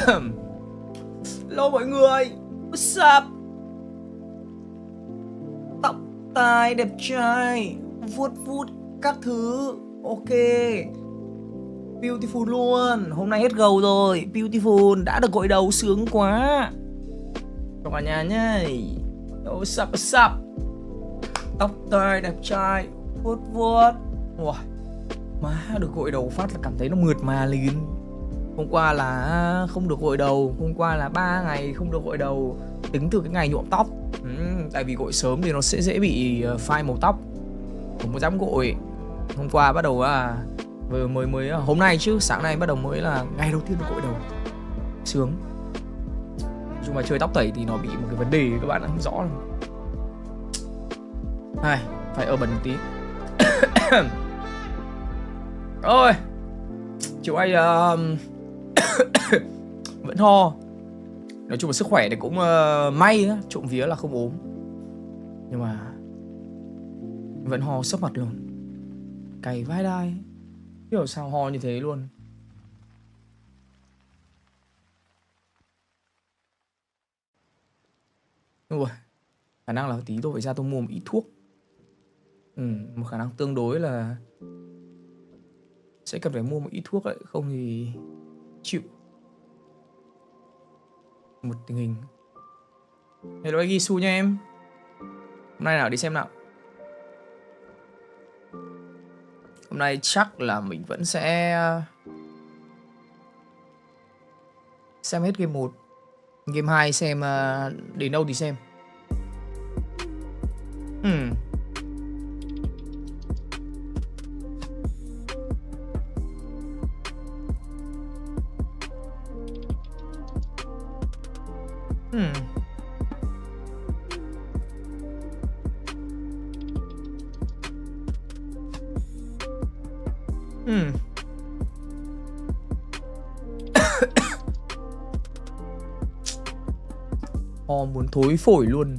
Hello mọi người, what's up? Tóc tai đẹp trai, vuốt vuốt các thứ, ok, beautiful luôn. Hôm nay hết gầu rồi, beautiful đã được gội đầu sướng quá. Chào cả nhà nhá. What's up, what's up? Tóc tai đẹp trai, vuốt vuốt. Wow, má được gội đầu phát là cảm thấy nó mượt mà liền. Hôm qua là không được gội đầu, hôm qua là 3 ngày không được gội đầu, tính từ cái ngày nhuộm tóc. Tại vì gội sớm thì nó sẽ dễ bị phai màu tóc, không có dám gội. Hôm qua bắt đầu mới hôm nay chứ, sáng nay bắt đầu mới là ngày đầu tiên được gội đầu, sướng. Nói chung là chơi tóc tẩy thì nó bị một cái vấn đề các bạn đã rõ rồi. Phải ở bẩn một tí. Ôi, chiều nay vẫn ho. Nói chung là sức khỏe thì cũng may á, trộm vía là không ốm. Nhưng mà vẫn ho sấp mặt luôn, cày vai đai, hiểu sao ho như thế luôn. Ui, khả năng là tí tôi phải ra tôi mua một ít thuốc. Một khả năng tương đối là sẽ cần phải mua một ít thuốc đấy, không thì chịu. Một tình hình. Hello Gisu nha em. Hôm nay nào đi xem nào. Hôm nay chắc là mình vẫn sẽ xem hết game 1. Game 2 xem đến đâu thì xem. Ho muốn thối phổi luôn.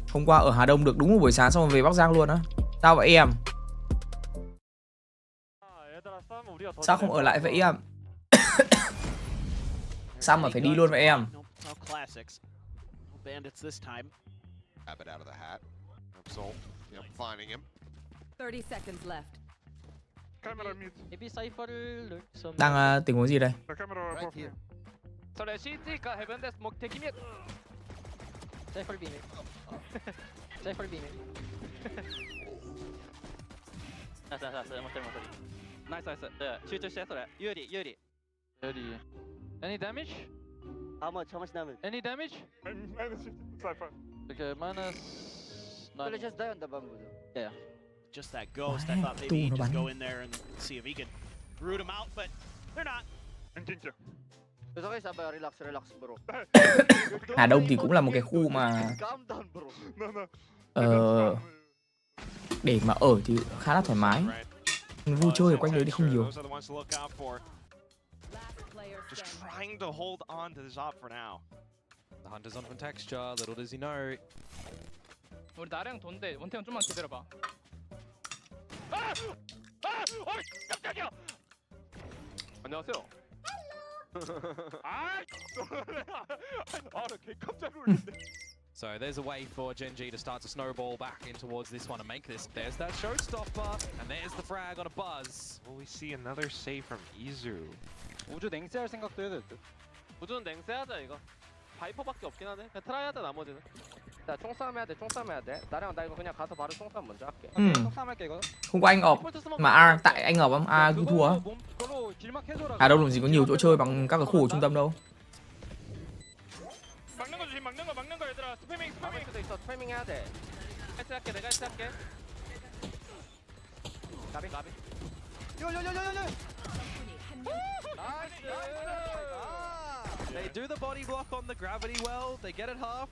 Hôm qua ở Hà Đông được đúng một buổi sáng xong rồi về Bắc Giang luôn á. Sao vậy em? Sao không ở lại vậy em? Sao mà phải đi luôn vậy em? Đang tình huống gì đây? Any damage? How much damage? Any damage? Minus 50 cypher. Okay, minus. Will it just die on the bamboo? Yeah. Just that ghost, I thought maybe he'd just go in there and see if he could root him out, but they're not. And Ginger. It's okay, Sabay, relax bro. Hà Đông thì cũng là một cái khu mà Calm down bro. No. để mà ở thì khá là thoải mái. Vui chơi ở quanh đấy thì không nhiều. Just trying to hold on to this op for now. The hunter's on from texture, little does he know. 우리 나랑 돈데 원태형 좀만 기다려봐. 깜짝이야! 안녕하세요. 개 깜짝 놀랐네. So there's a way for Genji to start to snowball back in towards this one and make this. There's that showstopper, and there's the frag on a buzz. Will we see another save from Izu? 우주 냉세할 생각도 해야 될 듯. 우주는 냉세하자 이거. 바이퍼밖에 없긴 하네. 그냥 트라이하자 나머지는. 자, 총싸움 해야 돼. 나랑 나 이거 그냥 가서 바로 총싸움 먼저 할게. 총싸움 할게 이거. Hôm qua anh ọp mà tại anh ọp không? Cũng thua á. Hà Đông làm gì có nhiều chỗ chơi bằng các cái khu ở trung tâm đâu. 막는 거 조심, 막는 거 얘들아. 스패밍. 수도 있어. 타이밍 해야 돼. 할게. 내가 할게. 가비. Yo. 나이스. They do the body block on the gravity well. They get it half.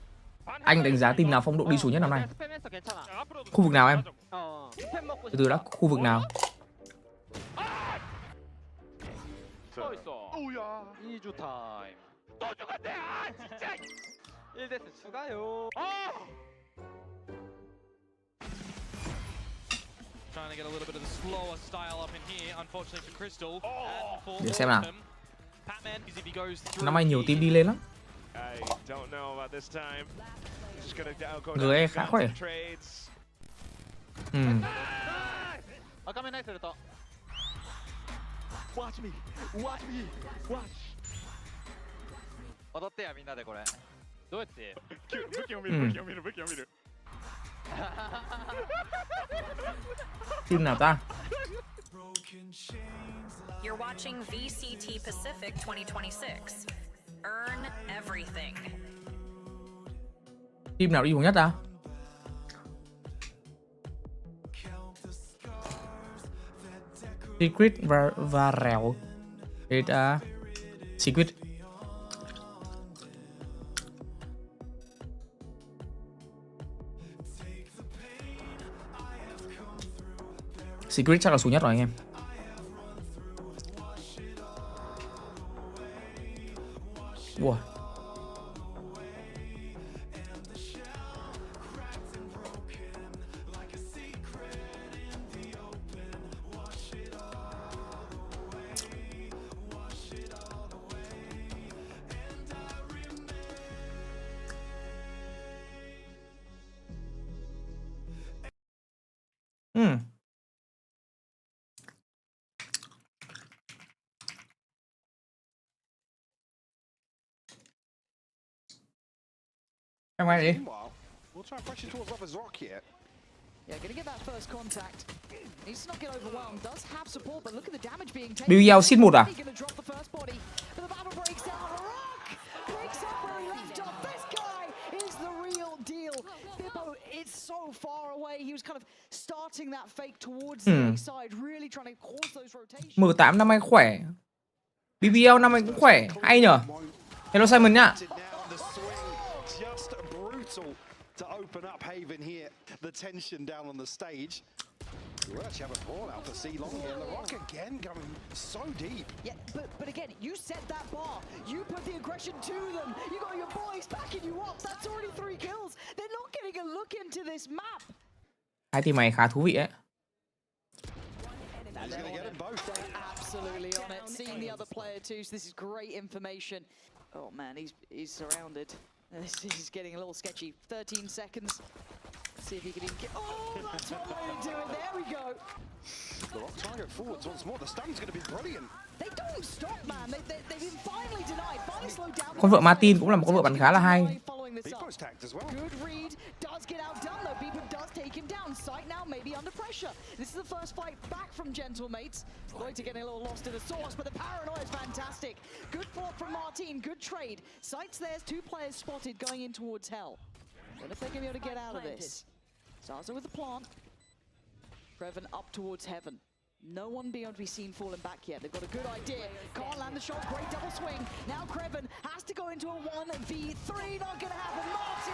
Anh đánh giá team nào phong độ đi xuống nhất năm nay? 스팸했어 괜찮아. Khu vực nào em? 스팸 먹고 Từ từ đã, khu vực nào? 서 있어. 오야. 2주 타임. 또 죽었네. 아 진짜. 1대스 추가요. Trying trying to get a little bit of the slower style up in here, unfortunately for Crystal. And for Để xem nào. Autumn, Batman, if he goes through Năm nay nhiều here, team đi lên lắm. I don't know about this time. Just gonna go Người down khá to khỏe. trades. Kami na ito to. Watch me. Watch me. Watch. 踊ってやみんなでこれ。どうやって？武器を見る、武器を見る、武器を見る。 Team nào ta? You're watching VCT Pacific 2026. Earn everything. Team nào đi cùng nhất ta? Secret và rèo. Secret. Secret chắc là số nhất rồi anh em. Wow. Em quay đi. We'll try and push it towards Lover's Rock here. Yeah, gonna get that first contact. Needs to not get overwhelmed. Does have support, but look at the damage being taken. BBL xin một à? Gonna drop the first body, but the battle breaks down. Rock picks up where he left off. This guy is the real deal. Bippo, it's so far away. He was kind of starting that fake towards the A side, really trying to cause those rotations. M8 năm nay khỏe. BBL năm nay cũng khỏe, hay nhở? Hello Simon nhá. To open up Haven here, the tension down on the stage. You actually have a ball out for C long here. The Rock again going so deep. Yeah, but again, you set that bar. You put the aggression to them. You got your boys backing you up. That's already 3 kills. They're not getting a look into this map. Hai team này khá thú vị ấy. He's gonna get them both. Absolutely on it. Seeing the other player too, so this is great information. Oh man, he's surrounded. This is getting a little sketchy. 13 seconds. See if he can even get. Oh, that's one way to do it. There we go. The Rock target forwards once more. The stun's gonna be brilliant. They don't stop, man. They've been finally denied. Finally slowed down. Con vợ Martin cũng là một con vợ bắn khá là hay. Bippo's tagged as well. Good read. Does get outdone though. Bippo does take him down. Sight now maybe under pressure. This is the first fight back from Gentlemates. Going to get a little lost in the sauce, but the paranoia is fantastic. Good fought from Martin. Good trade. Sight's there's 2 players spotted going in towards Hell. Wonder if they're going to be able to get out of this. Zaza with the plant. Creven up towards Heaven. No one being able to be seen falling back yet. They've got a good idea. Can't land the shot. Great double swing. Now Creven has to go into a 1v3. Not going to happen. Martin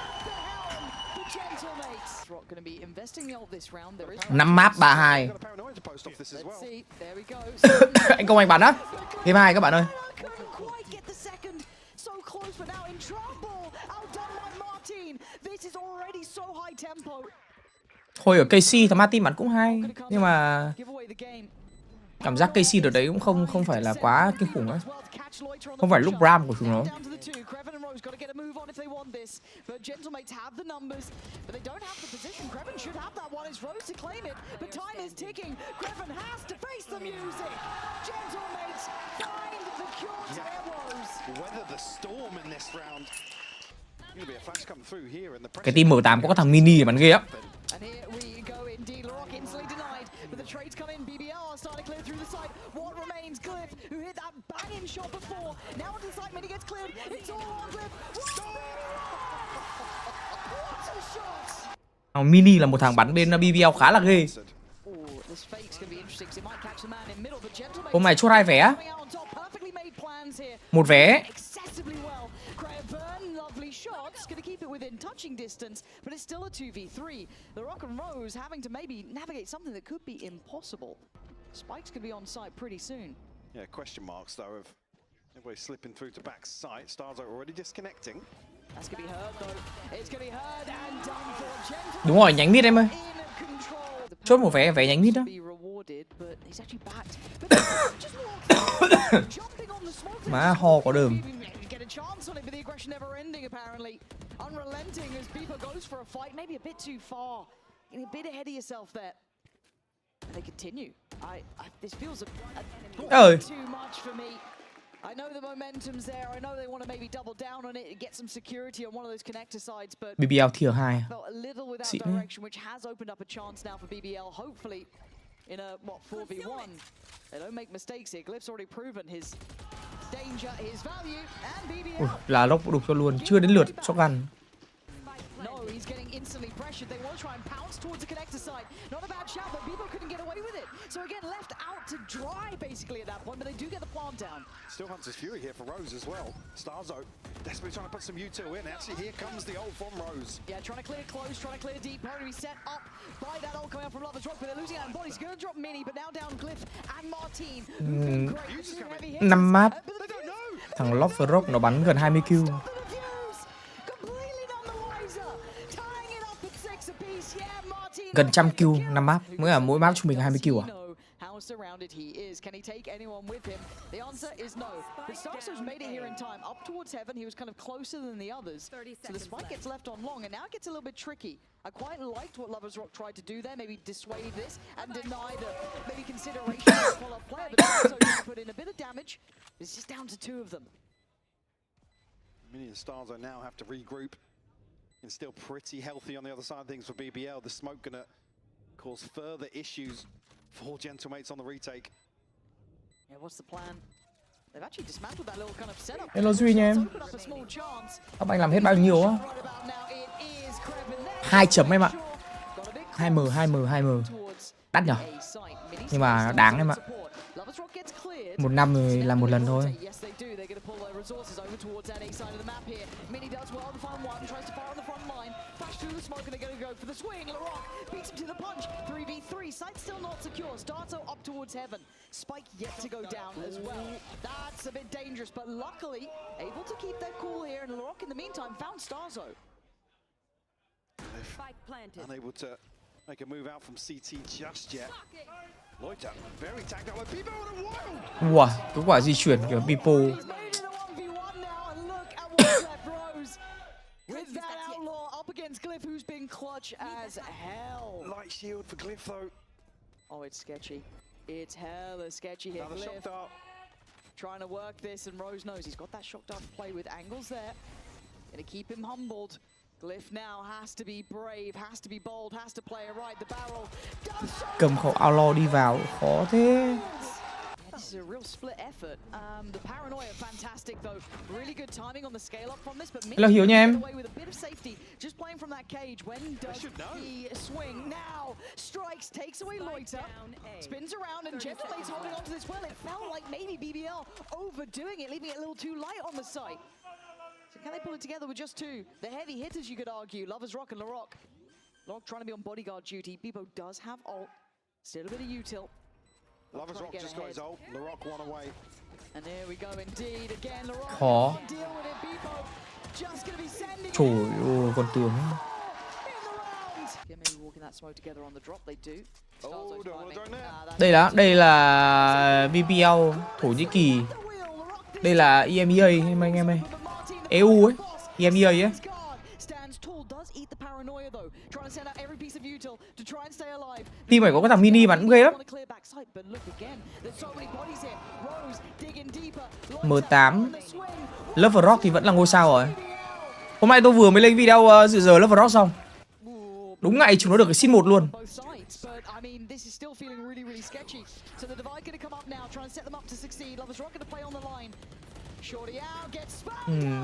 at the helm for Gentlemates. Rock going to be investing the ult this round. There is 5 map 3-2. Got a paranoia to post off this as Let's well. see. There we go. Anh Công anh bắn á. Game 2 các bạn ơi. Couldn't quite get the second. So close, but now in trouble. Outdone by Martin. This is already so high tempo. Hồi ở KC thằng Martin bắn cũng hay, nhưng mà Give away the game. cảm giác KC đợt đấy cũng không phải là quá kinh khủng ấy. Không phải lúc Bram của chúng nó. Cái team M8 có thằng Mini để bắn ghê á. And here we go indeed. LaRock instantly denied, but the trades come in. BBL are starting to clear through the side. What remains? Cliff, who hit that banging shot before. Now onto the side, Mini gets cleared. It's all on Cliff. What a shot! Mini là một thằng bắn bên BBL khá là ghê. This fake's gonna be interesting. It might catch the man in middle, but Gentleman Hôm nay chốt 2 vé. perfectly made plans here. 1 vé. Excessively well. Burn, lovely shots, gonna keep it within touching distance, but it's still a 2v3. The Rock and Rose having to maybe navigate something that could be impossible. Spikes could be on site pretty soon. Yeah, question marks though of everybody slipping through to back site. Stars are already disconnecting. That's gonna be heard though. It's gonna be heard and done for. Gentle Đúng rồi, nhánh mid em ơi. in control. The Chốt một vé nhánh mít đó. Má ho có đờm. Ơi. I know the momentum's there. I know they want to maybe double down on it and get some security on one of those connector sides, but BBL tier 2. felt a little without direction, which has opened up a chance now for BBL. Hopefully, in a 4v1, they don't make mistakes here. Glyph's already proven his danger, his value, and BBL. Là lốc đục cho luôn, chưa đến lượt shotgun. No, he's getting instantly pressured. They want to try and pounce towards the connector side. Not a bad shout, but Bebo couldn't get away with it. So again, left out to dry basically at that point, but they do get the plant down. Still Hunter's Fury here for Rose as well. Starzo desperately trying to put some U2 in. Actually, here comes the ult from Rose. Yeah, trying to clear close, trying to clear deep. Probably be set up by that ult coming out from Lover's Rock, but they're losing out in bodies. Going to drop Mini, but now down Glyph and Martin. 5 map. Thằng Loverrock nó bắn gần 20 kill. Gần 100 kill 5 map, mỗi map trung bình 20 kill à? How surrounded he is. Can he take anyone with him? The answer is no. But Starso's made it here in time. Up towards heaven, he was kind of closer than the others. So the spike gets left on long, and now it gets a little bit tricky. I quite liked what Lover's Rock tried to do there, maybe dissuade this and deny the maybe consideration of a follow-up player, but also put in a bit of damage. It's just down to 2 of them. Mini and Starzo now have to regroup. And still pretty healthy on the other side of things for BBL. The smoke gonna cause further issues for Gentlemates on the retake. Yeah, what's the plan? They've actually dismantled that little kind of setup. Hello Duy nha em. Các anh làm hết bao nhiêu á? 2 chấm em ạ. 2M. Đắt nhở? Nhưng mà đáng em ạ. 1 năm rồi làm 1 lần thôi. Resources over towards that A side of the map here. Mini does well to find one, tries to fire on the front line. Flash through the smoke and they're going to go for the swing. LaRock beats him to the punch. 3v3, site still not secure. Starto up towards heaven. Spike yet to go down as well. That's a bit dangerous, but luckily able to keep their cool here. And LaRock in the meantime found Starzo. Spike planted. Unable to make a move out from CT just yet. Loiter, very tagged out with Bebo on a wild. Wow, cái quả di chuyển kiểu Pipo. With that outlaw up against Glyph, who's been clutch as hell. Light shield for Glyph though. Oh, it's sketchy. It's hella sketchy here. Another shock dart. Trying to work this, and Rose knows he's got that shock dart to play with. Angles there. Gonna keep him humbled. Glyph now has to be brave, has to be bold, has to play it right. The barrel does so. Cầm khẩu outlaw đi vào, khó thế. This is a real split effort. The paranoia fantastic though. Really good timing on the scale up from this, but Hello, hiểu nha em. away with a bit of safety. Just playing from that cage. When does he swing? Now strikes, takes away Loiter, spins around, and Gentlemate's holding on to this well. It felt like maybe BBL overdoing it, leaving it a little too light on the site. So can they pull it together with just 2? The heavy hitters, you could argue. Lover's Rock and LaRock. LaRock trying to be on bodyguard duty. Bebo does have ult. Still a bit of util. Lover's Rock just got his ult. LaRock one away. And there we go indeed. Again, LaRock Khó. can't deal with it. Bebo just gonna be sending Trời ơi, con tướng. Yeah, maybe walking that smoke together on the drop, they do. Oh, don't wanna drone there. Đây là VPL Thổ Nhĩ Kỳ. Đây là EMEA em anh em ơi. EU ấy, EMEA ấy. Team này có cái thằng mini bắn cũng ghê lắm. M8 Loverrock thì vẫn là ngôi sao rồi. Hôm nay tôi vừa mới lên video dự giờ Loverrock xong. Đúng ngày chúng nó được cái xin 1 luôn.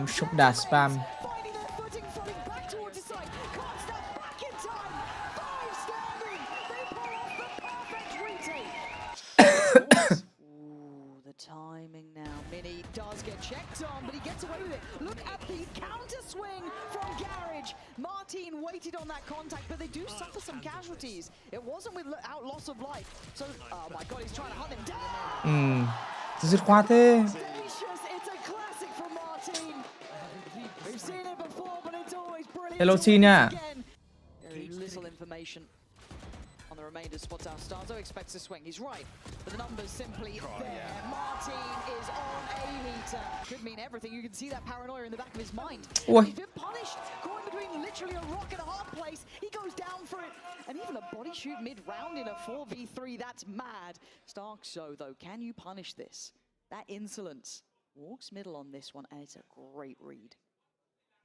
Shop đà spam. Timing now. Mini does get checked on, but he gets away with it. Look at the counter swing from Garage. Martin waited on that contact, but they do suffer some casualties. It wasn't without loss of life. So, oh my god, he's trying to hunt him down. Dứt khoát thế. It's a classic from Martin. We've seen it before, but it's always brilliant. Hello Chi nha. Very little information on on the remainder spots out. Starzo expects a swing. He's right, but the number's simply there. Martin is on a heater. Could mean everything. You can see that paranoia in the back of his mind. Ui. He's been punished. Caught in between literally a rock and a hard place. He goes down for it. And even a body shoot mid-round in a 4v3. That's mad. Starzo, though, can you punish this? That insolence. Walks middle on this one, and it's a great read.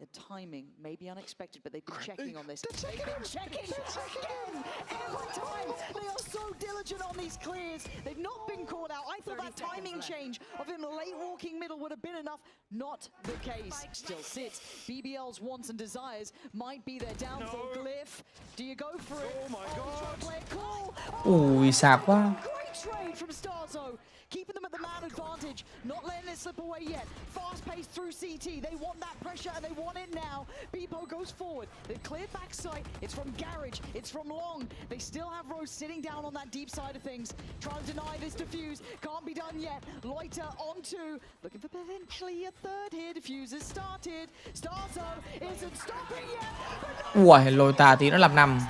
The timing may be unexpected, but they've been checking on this. They've been checking again! Every time! They are so diligent on these clears. They've not been caught out. I thought that timing change of him late walking middle would have been enough. Not the case. Still sits. BBL's wants and desires might be their downfall. Glyph, do you go for it? Oh my god! Call. Ui, sạc quá. Great trade from Starzo. Keeping them at the man advantage, not letting it slip away yet. Fast pace through CT, they want that pressure and they want it now. Beepo goes forward, they've cleared back sight. It's from Garage, it's from Long. They still have Rose sitting down on that deep side of things. Trying to deny this defuse, can't be done yet. Loiter on two, looking for potentially a third here. Diffuse has started. Starzo isn't stopping yet. Ui, lôi tà tí nó làm nằm.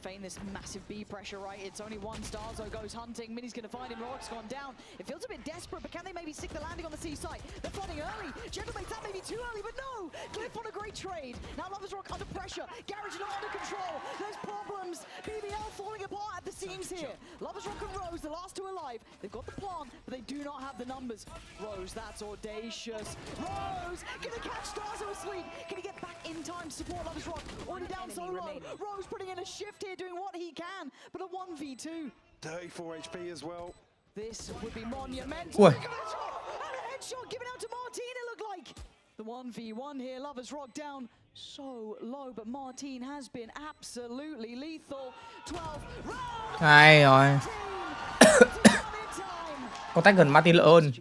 Feign this massive B pressure, right? It's only one. Starzo goes hunting. Mini's gonna find him. Lorik's gone down. It feels a bit desperate, but can they maybe stick the landing on the C site? They're flooding early. Gentleman's that may be too early, but no! Glyph on a great trade. Now Lovers Rock under pressure. Garage not under control. There's problems. BBL falling apart at the seams here. Lovers Rock and Rose, the last two alive. They've got the plant, but they do not have the numbers. Rose, that's audacious. Rose gonna catch Starzo asleep. Can he get back in time to support Lovers Rock? Already down so low. Rose putting in a shift here, doing what he can, but a 1v2. 34 HP as well. This would be monumental. Ui. And a headshot given out to Martin, it looked like. The 1v1 here, Lovers Rock down so low, but Martin has been absolutely lethal. 12 round. Hay rồi. Có tách gần Martin lợi hơn.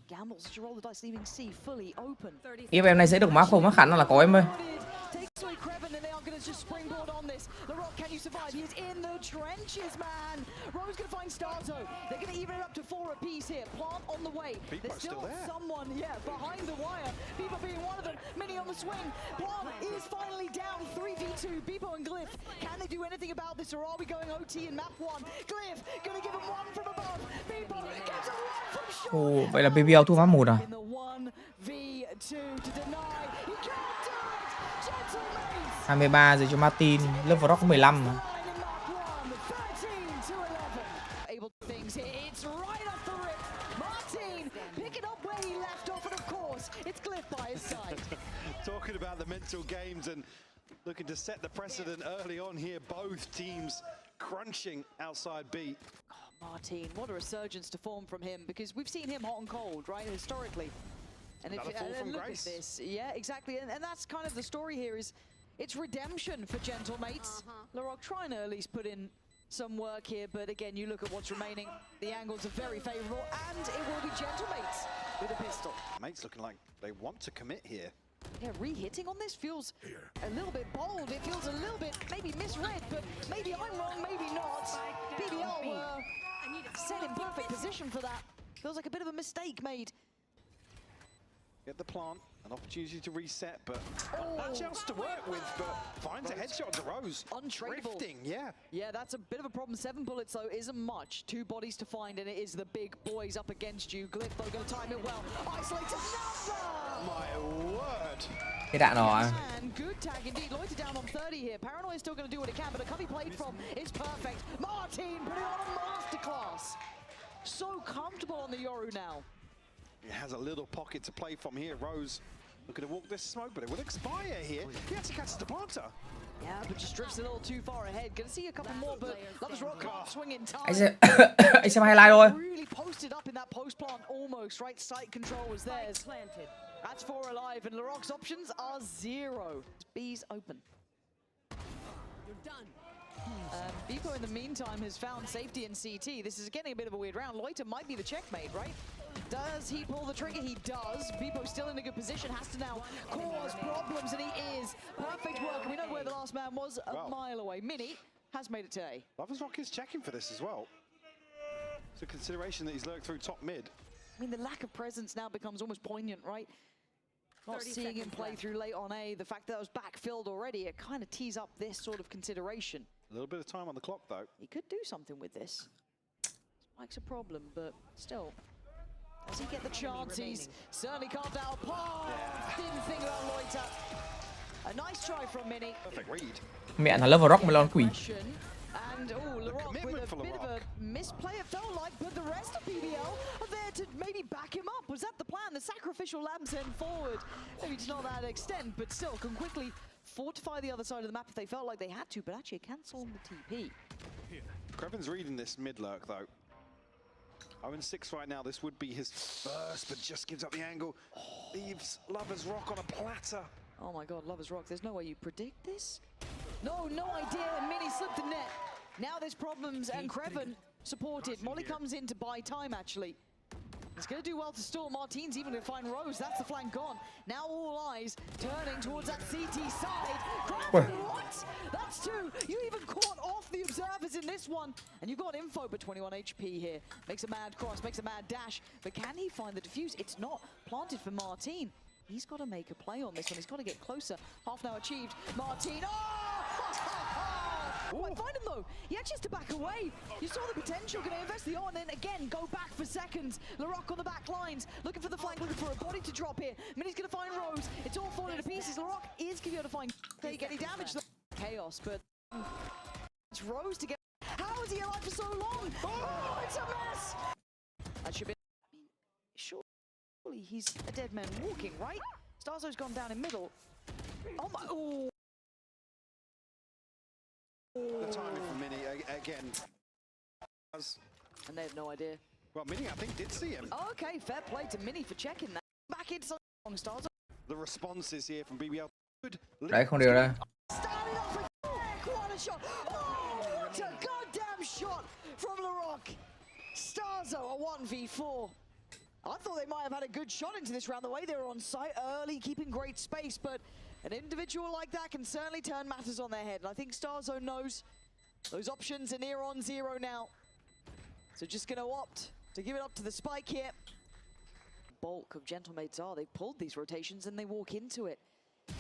If em này sẽ được map không? Nó khả năng là có em ơi. Just springboard on this. LaRock, can you survive? He is in the trenches, man. Rose gonna find Starzo. They're gonna even it up to 4 apiece here. Plant on the way. There's still someone, behind the wire. Beepo being one of them. Mini on the swing. Plant is finally down. 3v2. Beepo and Glyph. Can they do anything about this, or are we going OT in map 1? Glyph gonna give him one from above. Beepo gets a one from short. Ồ, vậy là BBL thu map 1 à? In the 1v2 to deny. He can't do it. Gentlemen. 23 rồi cho Martin, Love Rock có 15 mà. Talking about the mental games and looking to set the precedent early on here. Both teams crunching outside B. Martin, what a resurgence to form from him, because we've seen him hot and cold, right, historically. And if look at this, yeah, exactly, and that's kind of the story here is it's redemption for Gentlemates. LaRock trying to at least put in some work here, but again, you look at what's remaining, the angles are very favorable, and it will be Gentlemates with a pistol. Mates looking like they want to commit here. Yeah, re-hitting on this feels a little bit bold. It feels a little bit maybe misread, but maybe I'm wrong, maybe not. BBL set in perfect position for that. Feels like a bit of a mistake made. Get the plant, an opportunity to reset, but not chance to work with, but finds a headshot to Rose. Untradeable. Drifting, yeah. Yeah, that's a bit of a problem. 7 bullets, though, isn't much. 2 bodies to find, and it is the big boys up against you. Glyph, though, going to time it well. Isolates another! My word. Cái đạn rồi. And good tag indeed. Loiter down on 30 here. Paranoia is still going to do what it can, but the cover he played from is perfect. Martin putting on a masterclass. So comfortable on the Yoru now. He has a little pocket to play from here. Rose looking to walk this smoke, but it will expire here. He actually catches the planter. Yeah, but just drifts a little too far ahead. Gonna see a couple more, but Lovers Rock can't swing in time. Anh xem highlight thôi. Really posted up in that post plant almost, right? Sight control was theirs. That's 4 alive, and LaRock's options are 0. B's open. You're done. Beepo in the meantime has found safety in CT. This is getting a bit of a weird round. Loiter might be the checkmate, right? Does he pull the trigger? He does. Beepo still in a good position, has to now cause problems, and he is. Perfect work. We know where the last man was, a mile away. Mini has made it to A. Lovers Rock is checking for this as well. It's a consideration that he's lurked through top mid. I mean, the lack of presence now becomes almost poignant, right? Not seeing him play through late on A, the fact that it was backfilled already, it kind of tees up this sort of consideration. A little bit of time on the clock, though. He could do something with this. Spike's a problem, but still. Does he get the chances? Certainly carved out path. Didn't think about Loiter. A nice try from Mini. Perfect read. Mẹ nó love rock melon quỷ. And LaRock with a bit of a misplay, it felt like, but the rest of BBL are there to maybe back him up. Was that the plan? The sacrificial lamb sent forward. Maybe to not that extent, but still can quickly fortify the other side of the map if they felt like they had to, but actually cancel on the TP. Kreven's reading this mid lurk, though. 0-6 right now. This would be his first, but just gives up the angle. Leaves Lover's Rock on a platter. Oh my god, Lover's Rock. There's no way you predict this? No idea. Mini slipped the net. Now there's problems, and Kreven supported. Molly comes in to buy time, actually. He's going to do well to stall. Martin's even going to find Rose. That's the flank gone. Now all eyes turning towards that CT side. Kreven, what? That's two. You even caught off the observers in this one. And you've got info, but 21 HP here. Makes a mad cross, makes a mad dash. But can he find the defuse? It's not planted for Martin. He's got to make a play on this one. He's got to get closer. Half now achieved. Martin, Oh, I find him though. He actually has to back away. You saw the potential. Going to invest the and then again go back for seconds. LaRock on the back lines, looking for the flank, looking for a body to drop here. Mini's going to find Rose. It's all falling to pieces. LaRock is going to be able to find take any damage. Chaos, but it's Rose to get. How is he alive for so long? Oh, it's a mess. That should be. Surely he's a dead man walking, right? Starzo's gone down in middle. Oh my. Oh. The timing from Mini again. And they have no idea. Well, Mini, I think, did see him. Okay, fair play to Mini for checking that. Back into long Starzo. The responses here from BBL. Good. Đấy, không điều ra. Started off with what a shot. Oh, what a goddamn shot from LaRock. Starzo a 1v4. I thought they might have had a good shot into this round, the way they were on site early, keeping great space, but an individual like that can certainly turn matters on their head. And I think Starzo knows those options are near on zero now. So just going to opt to give it up to the spike here. Bulk of Gentlemates are, they've pulled these rotations and they walk into it.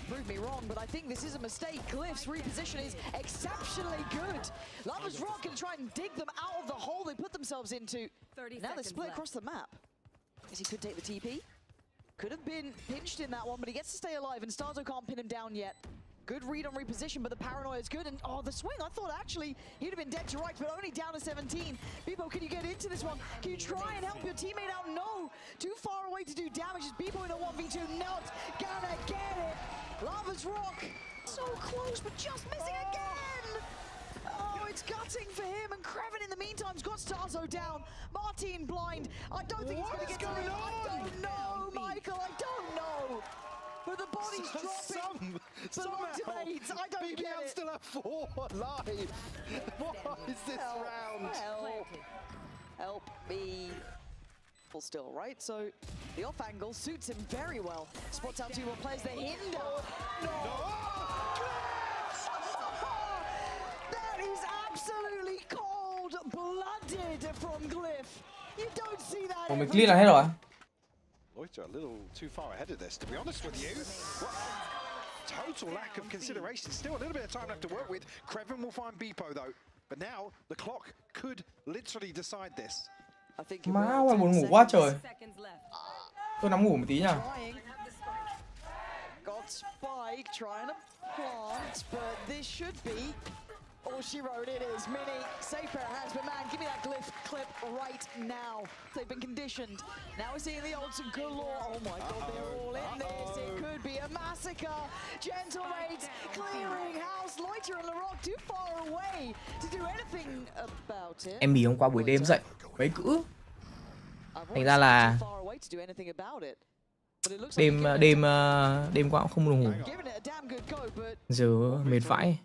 Prove me wrong, but I think this is a mistake. Glyph's reposition is exceptionally good. Lover's Rock can try and dig them out of the hole they put themselves into. Now they split across the map. As he could take the TP. Could have been pinched in that one, but he gets to stay alive, and Starzo can't pin him down yet. Good read on reposition, but the paranoia is good, and oh, the swing, I thought actually he'd have been dead to rights, but only down to 17. Bebo, can you get into this one? Can you try and help your teammate out? No! Too far away to do damage. Is Bebo in a 1v2? Not gonna get it! Lava's Rock, so close, but just missing again! Oh, it's gutting for him, and Kreven in the meantime's got Starzo down. Martin blind. I don't think he's going to get to it. I don't know, Michael, I don't know. But the body's dropping. Ultimates, I don't get it. Still at 4 alive. What is this round? Help me. Full still, right? So the off angle suits him very well. Spots out 2 more players. The hinder. No. That is absolutely cold-blooded from Glyph. You don't see that. Ủa, mình clear là hết rồi à? Loiter a little too far ahead of this, to be honest with you. What? Total lack of consideration. Still a little bit of time left to work with. Kreven will find Beepo though. But now the clock could literally decide this. I think Má ơi, buồn ngủ quá trời. Tôi nằm ngủ một tí nha. Got Spike trying to plant, but this should be all she wrote. It is Mini, safe pair of hands, but man, give me that Glyph clip right now. They've been conditioned. Now we're seeing the ults galore. Oh my god, they're all in this. It could be a massacre. Gentlemates clearing house. Loiter and LaRock too far away to do anything about it. Em bì hôm qua buổi đêm dậy mấy cữ. Thành ra là đêm qua cũng không buồn ngủ. Giờ mệt vãi.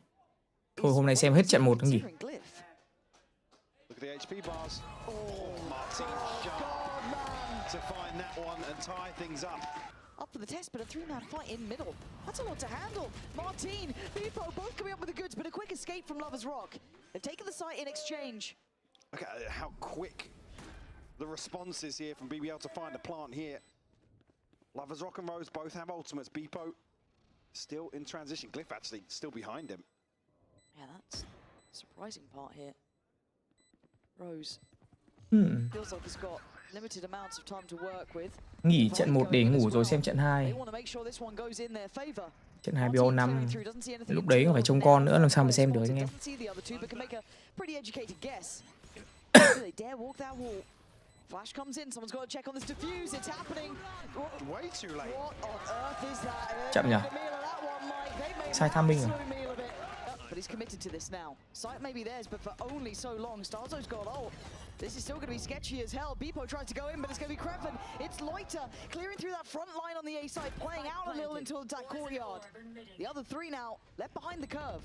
Thôi hôm nay xem hết trận 1 nghỉ. Up for the test, but a 3-man fight in middle. That's a lot to handle. Martin, Bebo, both coming up with the goods, but a quick escape from Lover's Rock. They've taken the site in exchange. Look at how quick the response is here from BBL to find a plant here. Lovers Rock and Rose both have ultimates. Beepo still in transition. Glyph actually still behind him. Yeah, that's the surprising part here. Rose Hmm. feels like he's got limited amounts of time to work with. Nghỉ trận 1 để ngủ rồi xem trận They 2. want to make sure this one goes in their favor. Trận 2 BO5. Lúc đấy phải trông con nữa làm sao mà xem được anh em. They dare walk that wall. Flash comes in, someone's got to check on this defuse, it's happening. Way too late. What on earth is that? Chậm nhỉ? Sai timing rồi. But he's committed to this now. Sight may be theirs, but for only so long. Starzo's got ult. This is still going to be sketchy as hell. Beepo tries to go in, but it's going to be Kreven. It's Loiter clearing through that front line on the A side, playing out a little into that courtyard. The other three now left behind the curve.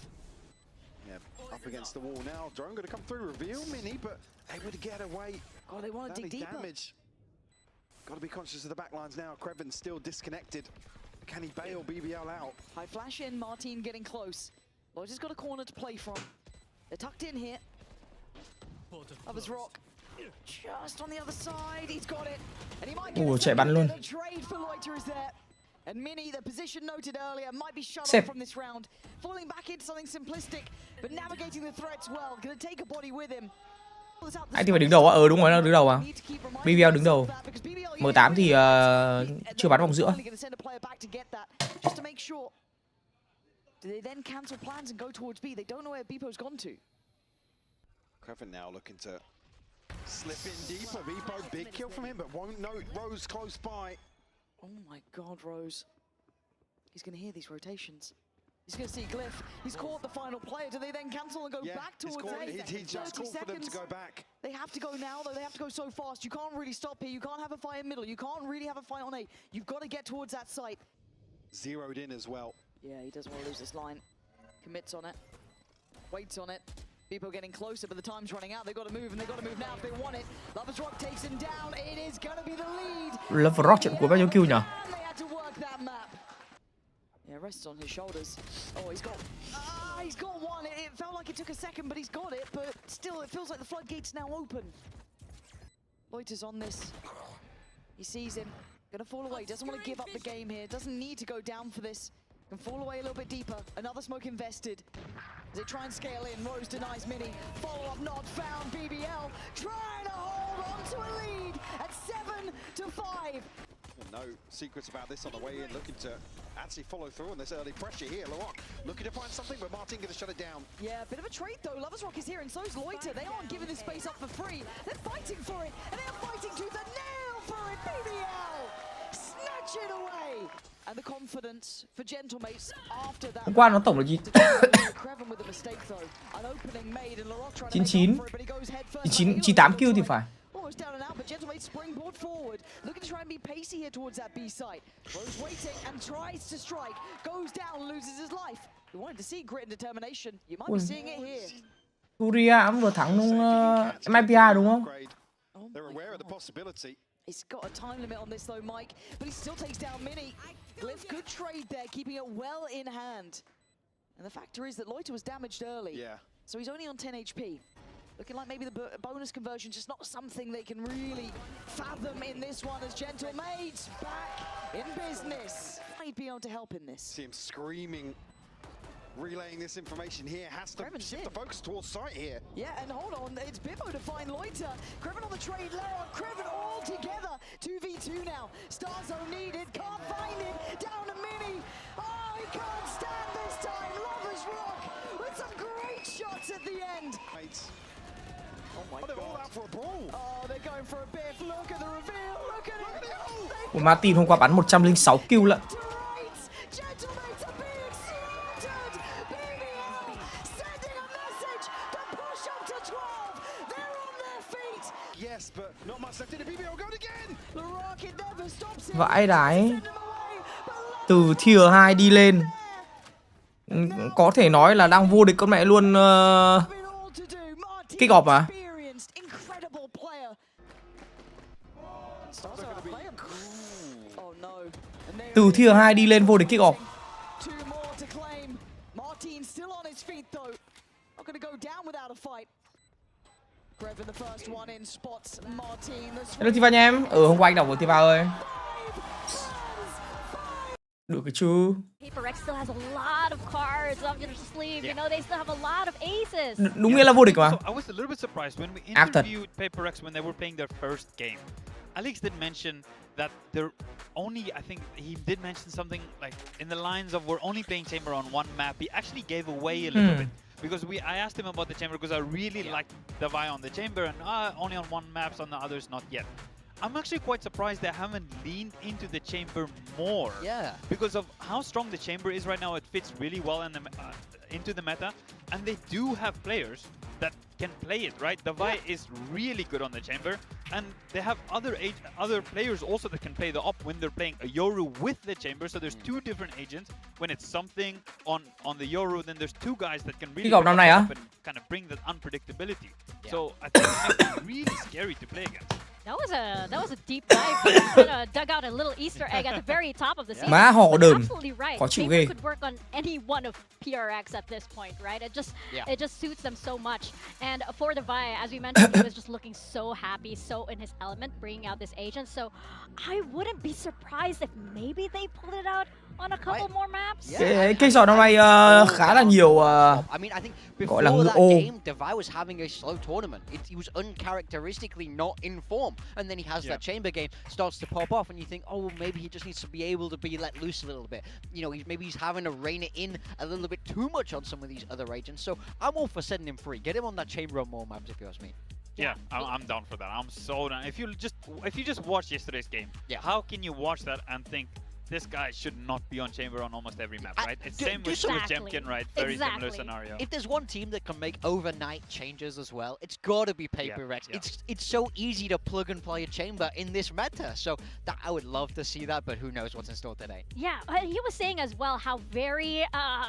Yeah, up against the wall now. Drone going to come through, reveal Mini, but able to get away. Oh, they want to dig deeper. Damage. Got to be conscious of the backlines now. Kreven's still disconnected. Can he bail BBL out? High flash in, Martin getting close. Loiter's got a corner to play from. They're tucked in here. Lovers Rock. Just on the other side, he's got it. And he might get chạy bắn luôn. the trade for Loiter is there. And Mini, the position noted earlier, might be shut Safe. off from this round. Falling back into something simplistic, but navigating the threats well. Gonna take a body with him. Anh thì phải đứng đầu á? Đúng rồi, nó đứng đầu à? BBL đứng đầu. M8 thì chưa bắn vòng giữa. Just to make sure. Do they then cancel plans and go towards B? They don't know where Beepo's gone to. Kreven now looking to slip in deeper. Beepo, big kill from him, but won't note Rose close by. Oh my god, Rose. He's going to hear these rotations. He's going to see Glyph. He's caught the final player. Do they then cancel and go back towards A? He just called for them to go back. They have to go now, though. They have to go so fast. You can't really stop here. You can't have a fight in middle. You can't really have a fight on A. You've got to get towards that site. Zeroed in as well. Yeah, he doesn't want to lose this line. Commits on it. Waits on it. People getting closer, but the time's running out. They've got to move, and they've got to move now if they want it. Lovers Rock takes him down. It is going to be the lead. Lovers Rock trận cuối bao nhiêu kill nhỉ? They had to work that map. Yeah, rests on his shoulders. Oh, he's got one. It felt like it took a second, but he's got it. But still, it feels like the floodgates now open. Loiter's on this. He sees him. Gonna fall away. Doesn't want to give up the game here. Doesn't need to go down for this. Can fall away a little bit deeper. Another smoke invested. As they try and scale in, Rose denies Mini. Follow-up not found. BBL trying to hold on to a lead at 7-5. No secrets about this on the way in. Looking to actually follow through on this early pressure here. Larocque looking to find something, but Martin going to shut it down. Yeah, a bit of a trade though. Lovers Rock is here, and so is Loiter. They aren't giving this space up for free. They're fighting for it, and they're fighting tooth and nail for it. BBL snatch it away. And the confidence for Gentlemates after that. Hôm qua nó tổng là gì? 98 kill thì phải. Almost down and out, but Gentlemates springboard forward, looking to try and be pacey here towards that B site. Rose waiting and tries to strike, goes down, loses his life. You wanted to see grit and determination. You might be seeing it here. Furia vừa thắng đúng MIPA đúng không? They're aware of the possibility. He's got a time limit on this though, Mike, but he still takes down Mini. Glyph, good trade there, keeping it well in hand. And the factor is that Loiter was damaged early. Yeah. So he's only on 10 HP. Looking like maybe the bonus conversion just not something they can really fathom in this one as Gentlemates back in business. Might be able to help in this. See him screaming, relaying this information here. Has to shift the focus towards sight here. Yeah, and hold on, it's Bibbo to find Loiter. Kreven on the trade low, Kreven all together. 2v2 now. Starzo needed, can't find it. Down to Mini. Oh, he can't stand this time. Lovers Rock with some great shots at the end. Mates. Oh my God. They're all out for a brawl. Oh, they're going for a biff. Look at the reveal. Look at it. Của Martin hôm qua bắn 106 kill lận. Gentlemates are being slaughtered. BBL sending a message to push up to 12. They're on their feet. Yes, but not much left in the BBL going again. The rocket never stops him. Vãi đái. Từ tier 2 đi lên. Có thể nói là đang vô địch con mẹ luôn kick off mà. Từ tier 2 đi lên vô địch kick off. Hello Tiva nha em. Hôm qua anh đọc của Tiva ơi. Được cái chứ. Paper X still has a lot of cards up their sleeve. You know, they still have a lot of aces. Đúng nghĩa là vô địch mà. So I was a little bit surprised when we Ác thật. interviewed PaperX when they were playing their first game. Alex did mention that they're only, I think he did mention something like in the lines of we're only playing Chamber on one map. He actually gave away a little bit. Because I asked him about the Chamber because I really liked the Vi on the Chamber and only on one maps, on the others not yet. I'm actually quite surprised they haven't leaned into the Chamber more. Yeah. Because of how strong the Chamber is right now, it fits really well in the, into the meta. And they do have players that can play it, right? The Vi is really good on the Chamber. And they have other players also that can play the op when they're playing a Yoru with the Chamber. So there's two different agents. When it's something on the Yoru, then there's two guys that can really gặp năm này á? up and kind of bring that unpredictability. So I think it makes it really scary to play against. That was a deep dive. Kind of dug out a little Easter egg at the very top of the season. Má họ But đờm. absolutely right. Khó chịu Paper ghê. could work on any one of PRX at this point, right? It just suits them so much. And for the Vi, as we mentioned, he was just looking so happy, so in his element, bringing out this agent. So I wouldn't be surprised if maybe they pulled it out on a couple more maps. Cái sò năm nay khá là nhiều I mean, I think gọi là before ngựa that ô. game, Devi was having a slow tournament. He was uncharacteristically not in form. And then he has that Chamber game, starts to pop off, and you think, oh, well, maybe he just needs to be able to be let loose a little bit. You know, maybe he's having to rein it in a little bit too much on some of these other agents. So I'm all for setting him free. Get him on that Chamber on more maps, if you ask me. Yeah, I'm down for that. I'm so down. If you just watch yesterday's game, how can you watch that and think this guy should not be on Chamber on almost every map, right? It's same with Jemkin, right? Very similar scenario. If there's one team that can make overnight changes as well, it's got to be Paper X. It's so easy to plug and play a Chamber in this meta. So that I would love to see that, but who knows what's in store today. Yeah, he was saying as well how very,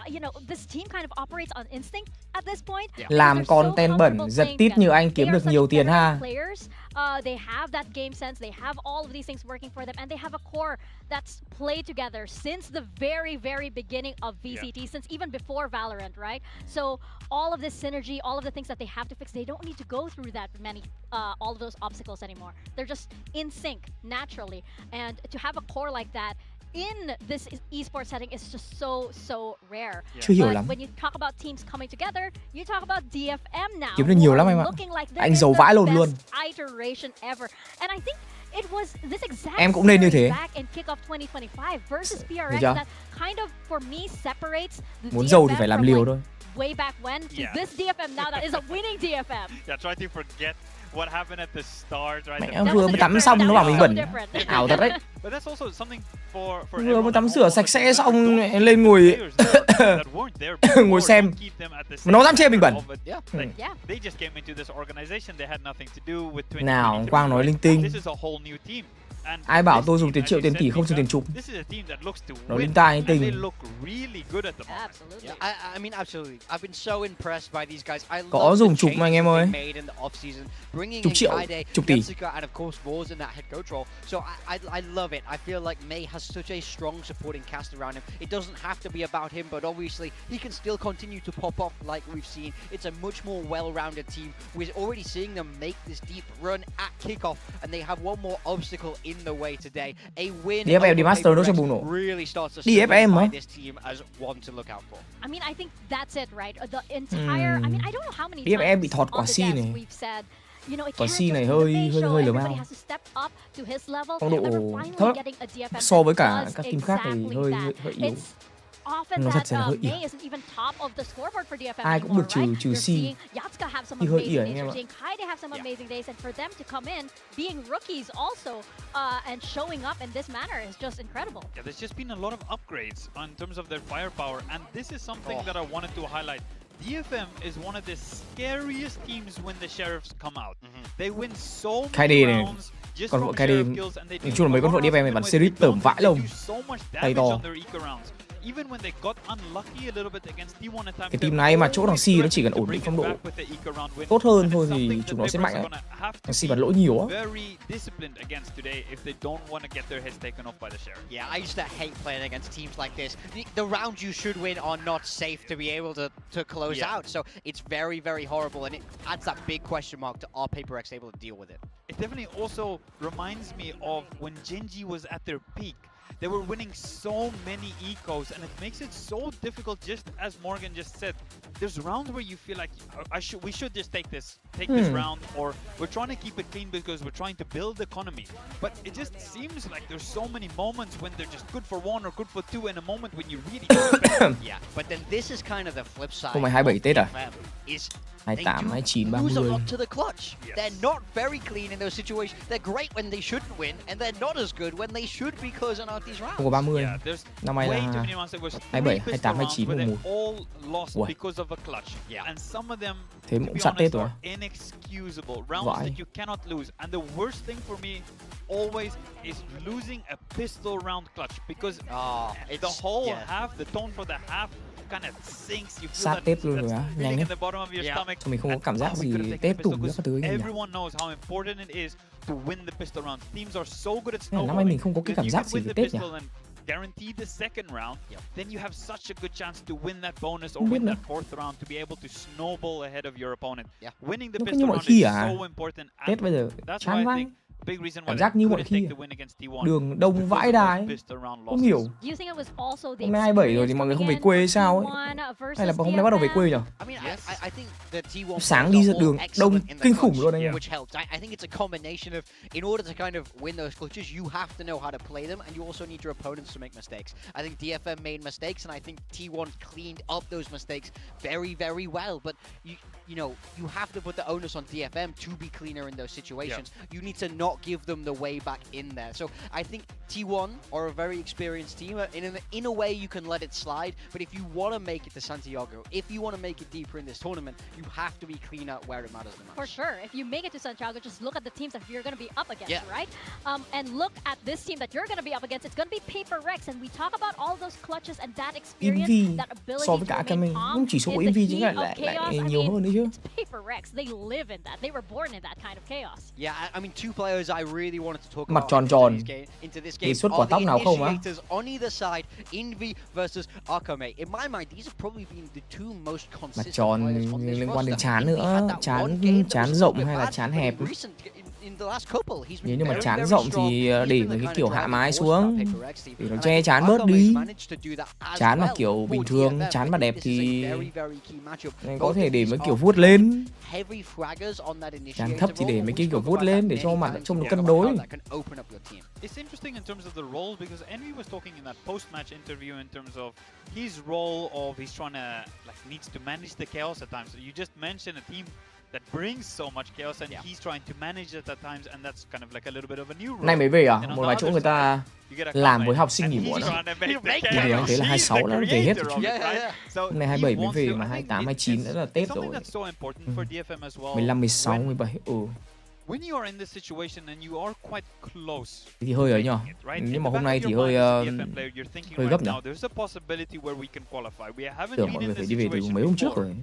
you know, this team kind of operates on instinct at this point. Làm content bẩn, giật tít như anh kiếm được nhiều tiền ha. Players, they have that game sense, they have all of these things working for them, and they have a core that's played together since the very, very beginning of VCT, since even before Valorant, right? So all of this synergy, all of the things that they have to fix, they don't need to go through that many, all of those obstacles anymore. They're just in sync naturally, and to have a core like that in this esports setting is just so rare. Chưa hiểu But lắm. when you talk about teams coming together, you talk about DFM now. Kiếm được nhiều lắm em ạ. Looking like Anh giàu vãi lồn luôn. Iteration ever, and I think it was this exact Em cũng nên như thế. back in kickoff 2025 versus Thấy PRX chưa? that kind of for me separates the Muốn giàu thì DFM phải làm from, liều like, thôi. way back when to this DFM now that is a winning DFM. Yeah, try to forget what happened at the start, right? Mẹ vừa mới tắm xong nó bảo mình bẩn. Ảo thật đấy. But that's also something for Vừa mới tắm rửa sạch sẽ xong lên ngồi ngồi xem. Nó dám chê mình bẩn. They just came into this organization, they had nothing to do with Nào, Quang nói linh tinh. This is a whole new team. Ai bảo tôi dùng tiền triệu tiền tỷ không dùng tiền chục. Nói linh tai linh tinh. I mean, absolutely. I've been so impressed by these guys. I Có love dùng the chục mà anh em ơi. changes they made in the off-season, bringing Chục in triệu, Kaide, chục tỷ. Jessica, and of course Vors in that head coach role. So I love it. I feel like May has such a strong supporting cast around him. It doesn't have to be about him, but obviously he can still continue to pop off like we've seen. It's a much more well-rounded team. We're already seeing them make this deep run at kickoff, and they have one more obstacle in the way today. A win DFM đi over Master nó Paper sẽ X bùng nổ. really starts to DFM solidify hả? this team as one to look out for. I mean, I think that's it, right? The entire, I mean, I don't know how many DFM times bị thọt quả on the si devs này. we've said, you know, it Quả can't si just này be the hơi May hơi show, hơi lờ everybody mau. has to step up to his level, Phong độ and we're finally thấp. getting a DFM So với that cả does các team khác thì exactly hơi that. hơi yếu. It's often Nó thật that sự là hơi yếu. May isn't even top of the scoreboard for DFM Ai cũng anymore, được trừ- right? trừ You're si. seeing Yatska have some Thì hơi amazing ỉa days, anh em you're ạ. seeing Kaide have some amazing days, and for them to come in, being rookies also, and showing up in this manner is just incredible. Yeah, there's just been a lot of upgrades in terms of their firepower, and this is something that I wanted to highlight. DFM is one of the scariest teams when the sheriffs come out. They win so many KD này. rounds just Con from vợ KD, sheriff kills, and they nói do chung là mấy con vợ a lot DFM of này bắn damage. series They tởm vãi do lông. so much Tay damage to. on their eco rounds. Even when they got unlucky a little bit against T1 at times, Cái team này mà chỗ thằng Si nó chỉ cần ổn định phong độ tốt hơn thôi thì chúng nó sẽ mạnh đấy. Thằng Si bắn lỗi nhiều á. Very disciplined against today if they don't want to get their heads taken off by the sheriff. Yeah, I used to hate playing against teams like this. The rounds you should win are not safe to be able to close out. So it's very, very horrible, and it adds that big question mark to are Paper X able to deal with it? It definitely also reminds me of when Genji was at their peak. they were winning so many ecos, and it makes it so difficult. Just as Morgan just said, there's rounds where you feel like we should just take this round, or we're trying to keep it clean because we're trying to build economy. But it just seems like there's so many moments when they're just good for one or good for two, and a moment when you really yeah, but then this is kind of the flip side. Hôm nay 27 Tết à? Is 28, 29, lose a 30. lot to the clutch. They're not very clean in those situations. They're great when they shouldn't win, and they're not as good when they should be closing out these rounds. Không có 30. Yeah, there's Năm nay là way too many rounds. There was 27, 3 28, pistol rounds 29, where 11. they all lost Ui. because of a clutch. Yeah. And some of them, Thế to cũng be sắp Tết honest, rồi. are inexcusable. Rounds Vãi. that you cannot lose. And the worst thing for me always is losing a pistol round clutch, because the whole half, the tone for the half kind of sinks. You feel Sát that, Tết luôn rồi á, that nhanh feeling ấy. in the bottom of your stomach. Mình không có cảm giác And, gì we could have Tết taken the pistol tủng nữa các thứ because anh nhỉ? everyone knows how important it is to win the pistol rounds. Teams are so good at Năm nay snowballing. mình không có cái cảm If you giác can gì win về the Tết nhỉ? pistol and guarantee the second round, then you have such a good chance to win that bonus or Không biết win nữa. that fourth round to be able to snowball ahead of your opponent. Winning the Nó cứ như pistol mọi round khi is à? so important. Tết And bây giờ that's chán why I vãi. think a big reason why Cảm they giác như mọi couldn't khi take the win against T1 đường đông because vãi of đái. those pistol round Không losses. hiểu. Do you think it was also the Hôm nay 27 rồi thì mọi người không về quê hay sao ấy? Hay là hôm nay bắt đầu về quê nhỉ? I mean, I think the T1 Sáng đi ra đường đông kinh khủng luôn anh em. which helped. I think it's a combination of, in order to kind of win those clutches, you have to know how to play them, and you also need your opponents to make mistakes. I think DFM made mistakes, and I think T1 cleaned up those mistakes very, very well. But you know, you have to put the onus on DFM to be cleaner in those situations. You need to not give them the way back in there. So I think T1 are a very experienced team. In a way, you can let it slide. But if you want to make it to Santiago, if you want to make it deeper in this tournament, you have to be clean out where it matters the most. For sure. If you make it to Santiago, just look at the teams that you're going to be up against, right? And look at this team that you're going to be up against. It's going to be Paper Rex, and we talk about all those clutches and that experience, Envy that ability so với cả to cái remain mình calm cũng chỉ số của in the Envy chính heat lại of chaos. I nhiều mean, hơn đấy chứ. it's Paper Rex. They live in that. They were born in that kind of chaos. Yeah, I mean, two players I really wanted to talk Mặt about tròn tròn. into this Đề game xuất quả are the tóc nào không á? initiators on either side, Envy versus Akame. In my mind, these have probably been the two most Mặt consistent tròn players on this liên quan đến roster. chán Envy nữa, had that one game that chán was a rộng little hay bit là bad, chán but hẹp. in the last couple, he's Nếu been như mà very, chán very rộng strong. thì He's để been với the cái kind kiểu of hạ driving mái force xuống for that Paper Rex team. để nó And che I chán think bớt Akame's đi. managed to do that as Chán mà well kiểu for bình thường, DFM. chán I mà think đẹp this is a thì very, very key matchup. có Both thể of để these mấy kiểu are vuốt lên. heavy fraggers on that Chán initiator thấp thì để role, mấy and cái we kiểu spoke vuốt about lên that để cho many mặt times trông nó before cân about đối. how that can open up your team. It's interesting in terms of the roles, because Envy was talking in that post-match interview in terms of his role of he's trying to needs to manage the chaos at times. So you just mentioned a team that brings so much chaos, and he's trying to manage it at times, and that's kind of like a little bit of a new role. Nay mới về à? And on Một the vài chỗ other người ta side, you get làm Akame, với học sinh and nghỉ he's muộn á. trying to make the Bây giờ chaos. anh thấy là He's 26 the đã về hết creator rồi of chứ. it, right? So Hôm nay he 27 mới wants về to- mà I think 28, 29 đã là it's Tết something rồi. that's so important for DFM as well. 15, 16, 17. When you are in this situation and you are quite close, Thì hơi ấy nhở. right? Nhưng In mà the hôm back nay of thì your hơi mind as a DFM player, you're thinking hơi right gấp nhỉ. now, there's a possibility where we can qualify. We haven't Tưởng been mọi người in phải this đi về từ situation mấy hôm trước before. rồi.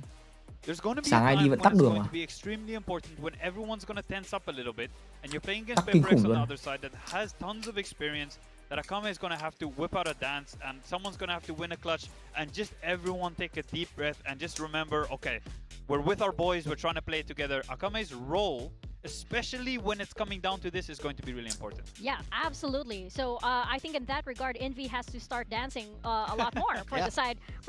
There's going to be Sáng a nay time đi vẫn when tắt it's đường going mà. to be extremely important, when everyone's going to tense up a little bit, and you're playing against Tắt kinh Paper Rex khủng on the luôn. other side that has tons of experience, that Akame is going to have to whip out a dance, and someone's going to have to win a clutch, and just everyone take a deep breath and just remember, okay, we're with our boys, we're trying to play together. Akame's role, especially when it's coming down to this, is going to be really important. Yeah, absolutely. So I think in that regard, Envy has to start dancing a lot more for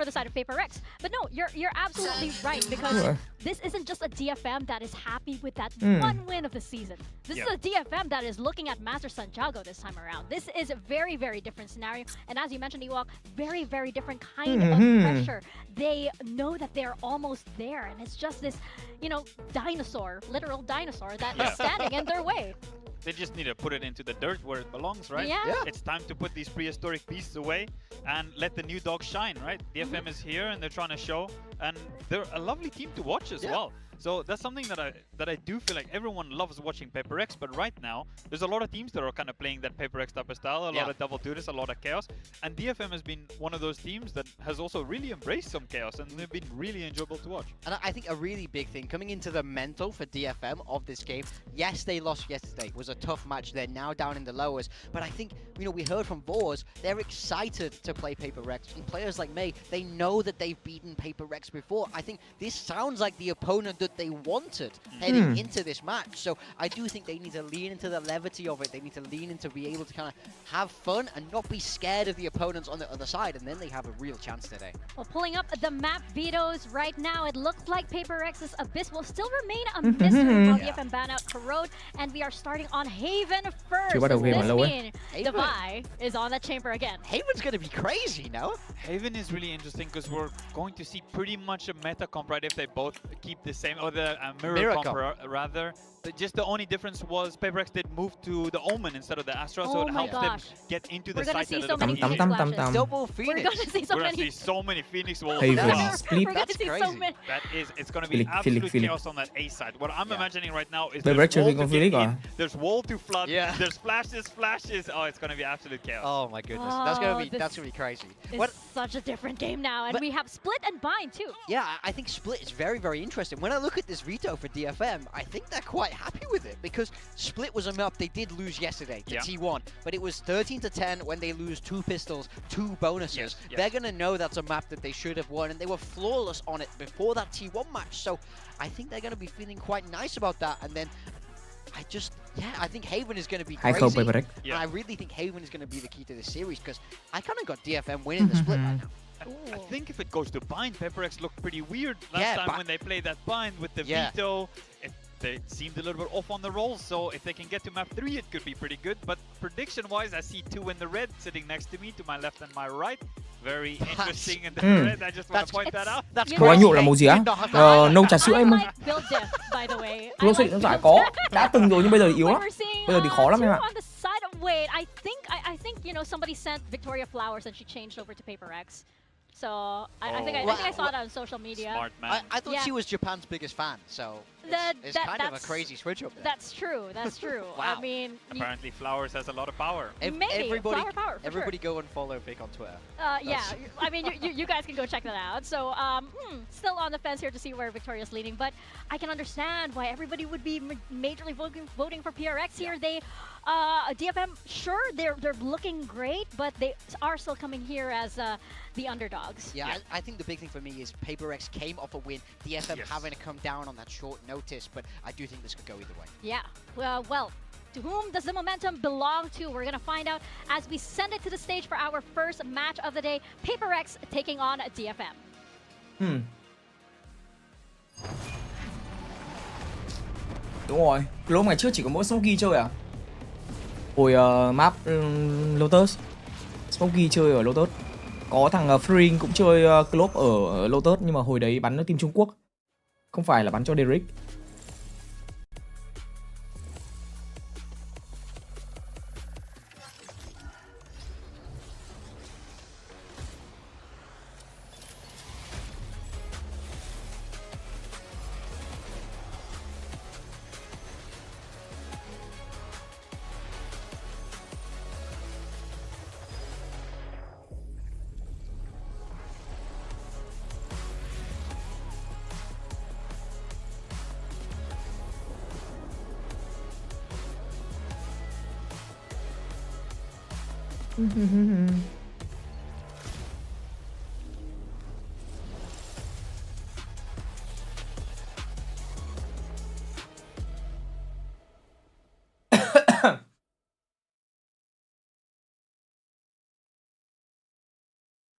the side of Paper Rex. But no, you're absolutely right, because this isn't just a DFM that is happy with that one win of the season. This is a DFM that is looking at Master Santiago this time around. This is a very, very different scenario. And as you mentioned, Ewok, very, very different kind of pressure. They know that they're almost there, and it's just this, you know, dinosaur, literal dinosaur that is standing in their way. They just need to put it into the dirt where it belongs, right? Yeah. It's time to put these prehistoric beasts away and let the new dog shine, right? DFM is here and they're trying to show, and they're a lovely team to watch as well. So that's something that I do feel like everyone loves watching Paper X, but right now there's a lot of teams that are kind of playing that Paper X type of style, a lot of double duties, a lot of chaos, and DFM has been one of those teams that has also really embraced some chaos, and they've been really enjoyable to watch. And I think a really big thing coming into the mental for DFM of this game, yes, they lost yesterday. It was a tough match. They're now down in the lowers, but I think, you know, we heard from Vors, they're excited to play Paper Rex, and players like May, they know that they've beaten Paper Rex before. I think this sounds like the opponent that that they wanted heading into this match. So I do think they need to lean into the levity of it. They need to lean into be able to kind of have fun and not be scared of the opponents on the other side, and then they have a real chance today. Well, pulling up the map vetoes right now, it looks like Paper X's Abyss will still remain a mystery while DFM ban out Corrode, and we are starting on Haven first. Chưa bắt đầu game mà lâu ấy. This mean Devi is on that chamber again. Haven's going to be crazy, no? Haven is really interesting because we're going to see pretty much a meta comp, right? If they both keep the same, or the mirror comp rather. Just the only difference was Paper X did move to the Omen instead of the Astra, so it helps them get into the site a little bit easier. Double Phoenix. We're gonna see so We're many. gonna see so many Phoenix walls. Haven split. We're gonna see so many. That is, it's gonna be absolute chaos on that A side. What I'm imagining right now is Paper there's X chơi wall con to Phoenix get à? in, there's wall to flood, Yeah. there's flashes. Oh, it's gonna be absolute chaos. Oh my goodness, Oh, that's gonna be crazy. It's such a different game now, and we have Split and Bind too. Yeah, I think Split is very, very interesting. When I look at this veto for DFM, I think they're quite happy with it because Split was a map they did lose yesterday to T1, but it was 13-10 when they lose 2 pistols, 2 bonuses. They're gonna know that's a map that they should have won, and they were flawless on it before that T1 match. So I think they're gonna be feeling quite nice about that. And then I think Haven is going to be crazy. And I really think Haven is going to be the key to this series because I kind of got DFM winning the split right now. I think if it goes to Bind, Paper X looked pretty weird last time when they played that Bind with the veto. They seemed a little bit off on the rolls, so if they can get to map 3, it could be pretty good. But prediction-wise, I see 2 in the red sitting next to me, to my left and my right. Very interesting in the red. I just want to point that out. Ủa anh Nhụ là màu gì á? Nâu trà sữa em ơi. Close Six nó giải có, đã từng rồi nhưng bây giờ thì yếu lắm. Bây giờ thì khó lắm em ạ. Wait, I think you know somebody sent Victoria flowers and she changed over to Paper X. So I think I saw that on social media. Smart man. I thought she was Japan's biggest fan, so it's kind of a crazy switch up there. That's true. That's true. Wow. I mean, apparently Flowers has a lot of power. Flower power. Everybody go and follow Vic on Twitter. Yeah, I mean, you guys can go check that out. So, still on the fence here to see where Victoria's leaning, but I can understand why everybody would be majorly voting for PRX here. They, DFM, sure, they're looking great, but they are still coming here as the underdogs. Yeah, I think the big thing for me is Paper X came off a win. DFM having to come down on that short notice, but I do think this could go either way. Yeah, well, to whom does the momentum belong to? We're gonna find out as we send it to the stage for our first match of the day. Paper X taking on DFM. Đúng rồi, lúc ngày trước chỉ có mỗi Smokey chơi à? Hồi map Lotus, Smokey chơi ở Lotus. Có thằng Freeing cũng chơi Club ở Lotus, nhưng mà hồi đấy bắn ở team Trung Quốc, không phải là bắn cho Derek.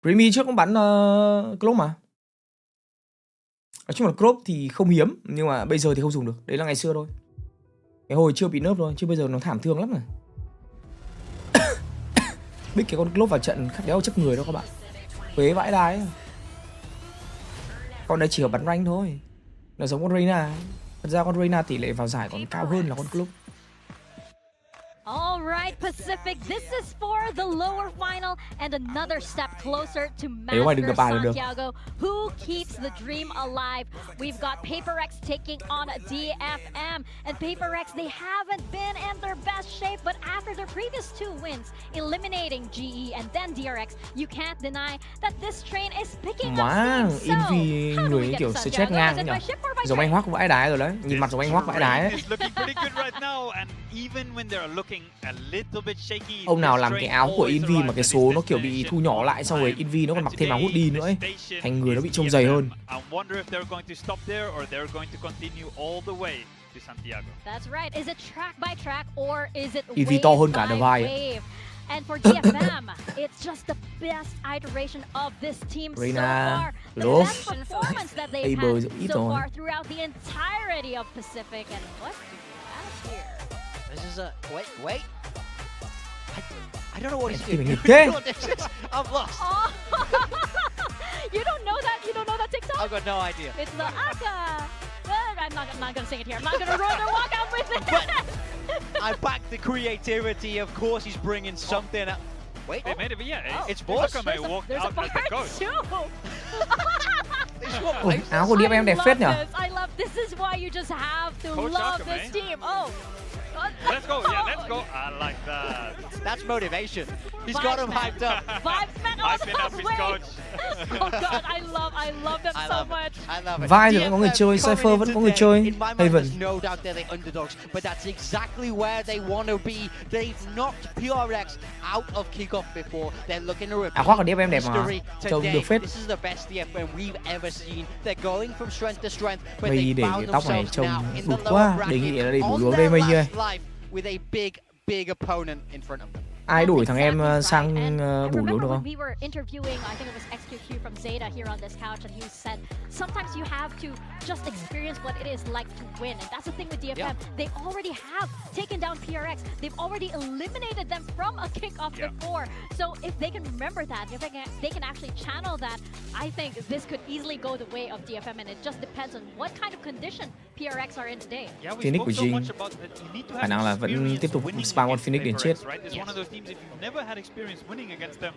Remy trước cũng bắn Club mà. Nói chung là Club thì không hiếm, nhưng mà bây giờ thì không dùng được. Đấy là ngày xưa thôi. Cái hồi chưa bị nerf thôi, chứ bây giờ nó thảm thương lắm rồi. Biết cái con Club vào trận khác đéo chấp người đâu các bạn. Phế vãi đái ấy. Con này chỉ ở bắn rank thôi. Nó giống con Reyna. Thật ra con Reyna tỷ lệ vào giải còn cao hơn là con Club. All right, Pacific, this is for the lower final and another step closer to Master Santiago, who keeps the dream alive. We've got Paper X taking on DFM, and Paper X, they haven't been in their best shape, but after their previous 2 wins, eliminating GE and then DRX, you can't deny that this train is picking up steam. So, Invi người kiểu stress ngang nhỉ. Giống anh Hoắc vãi đái rồi đấy, nhìn mặt giống anh Hoắc vãi đái ấy. even when they're looking a little bit shaky. Ông nào làm cái áo của Envy mà cái số nó kiểu bị thu nhỏ lại, xong rồi Envy nó còn mặc thêm áo hoodie nữa ấy, thành người nó bị trông dày hơn. I wonder if they're going to stop there or they're going to continue all the way to Santiago. That's right. Is it track by track or is it Envy wave to hơn cả by Divide. wave? And for DFM, it's just the best iteration of this team so Reina, far. The Love, best performance that they've Able had ít so rồi. far throughout the entirety of Pacific. And what do we have here? This is a wait. I don't know what he's Cái doing. này thế. I'm lost. Oh. You don't know that? You don't know that TikTok? I've got no idea. It's the Aka. I'm not gonna sing it here. I'm not gonna roll or walk out with it. I back the creativity. Of course, he's bringing something up. Wait, They made it, but yeah, it's Boss. Boss. May walk There's a out as the part coach. too. Ôi, áo của DFM đẹp phết nhở. I love this. Is why you just have to Coach love Akame. this team. Oh. Let's go, yeah, let's go. I like that. That's motivation. He's got him hyped up. Vibes, man. Hyping up his coach. Oh god, I love them so much. I love it. Vai thì vẫn có người chơi, Cypher vẫn có người chơi, In my mind, Haven. there's no doubt they're the underdogs, but that's exactly where they want to be. They've knocked PRX out of kickoff before. They're looking to repeat Áo khoác của DFM đẹp mà, history trông today. được phết. This is the best DFM we've ever seen. They're going from strength to strength, but Mây they để found cái tóc này themselves trông now in the đụt lower quá, bracket đề nghị là đầy đủ on đuối their đây Mây ơi. last life with a big opponent in front of them. Ai đuổi thằng em Exactly sang right. And bù lỗ remember được when không? we were interviewing, I think it was XQQ from Zeta here on this couch, and he said sometimes you have to just experience what it is like to win, and that's the thing with DFM. Yeah. They already have taken down PRX. They've already eliminated them from a kickoff before. So if they can remember that, if they can actually channel that, I think this could easily go the way of DFM, and it just depends on what kind of condition PRX are in today. Yeah, we Phoenix của spoke so Jing much about that you need to khả have năng là vẫn experience tiếp tục winning spam con against Phoenix đến chết. PRX, right? It's one of those teams if you've never had experience winning against them,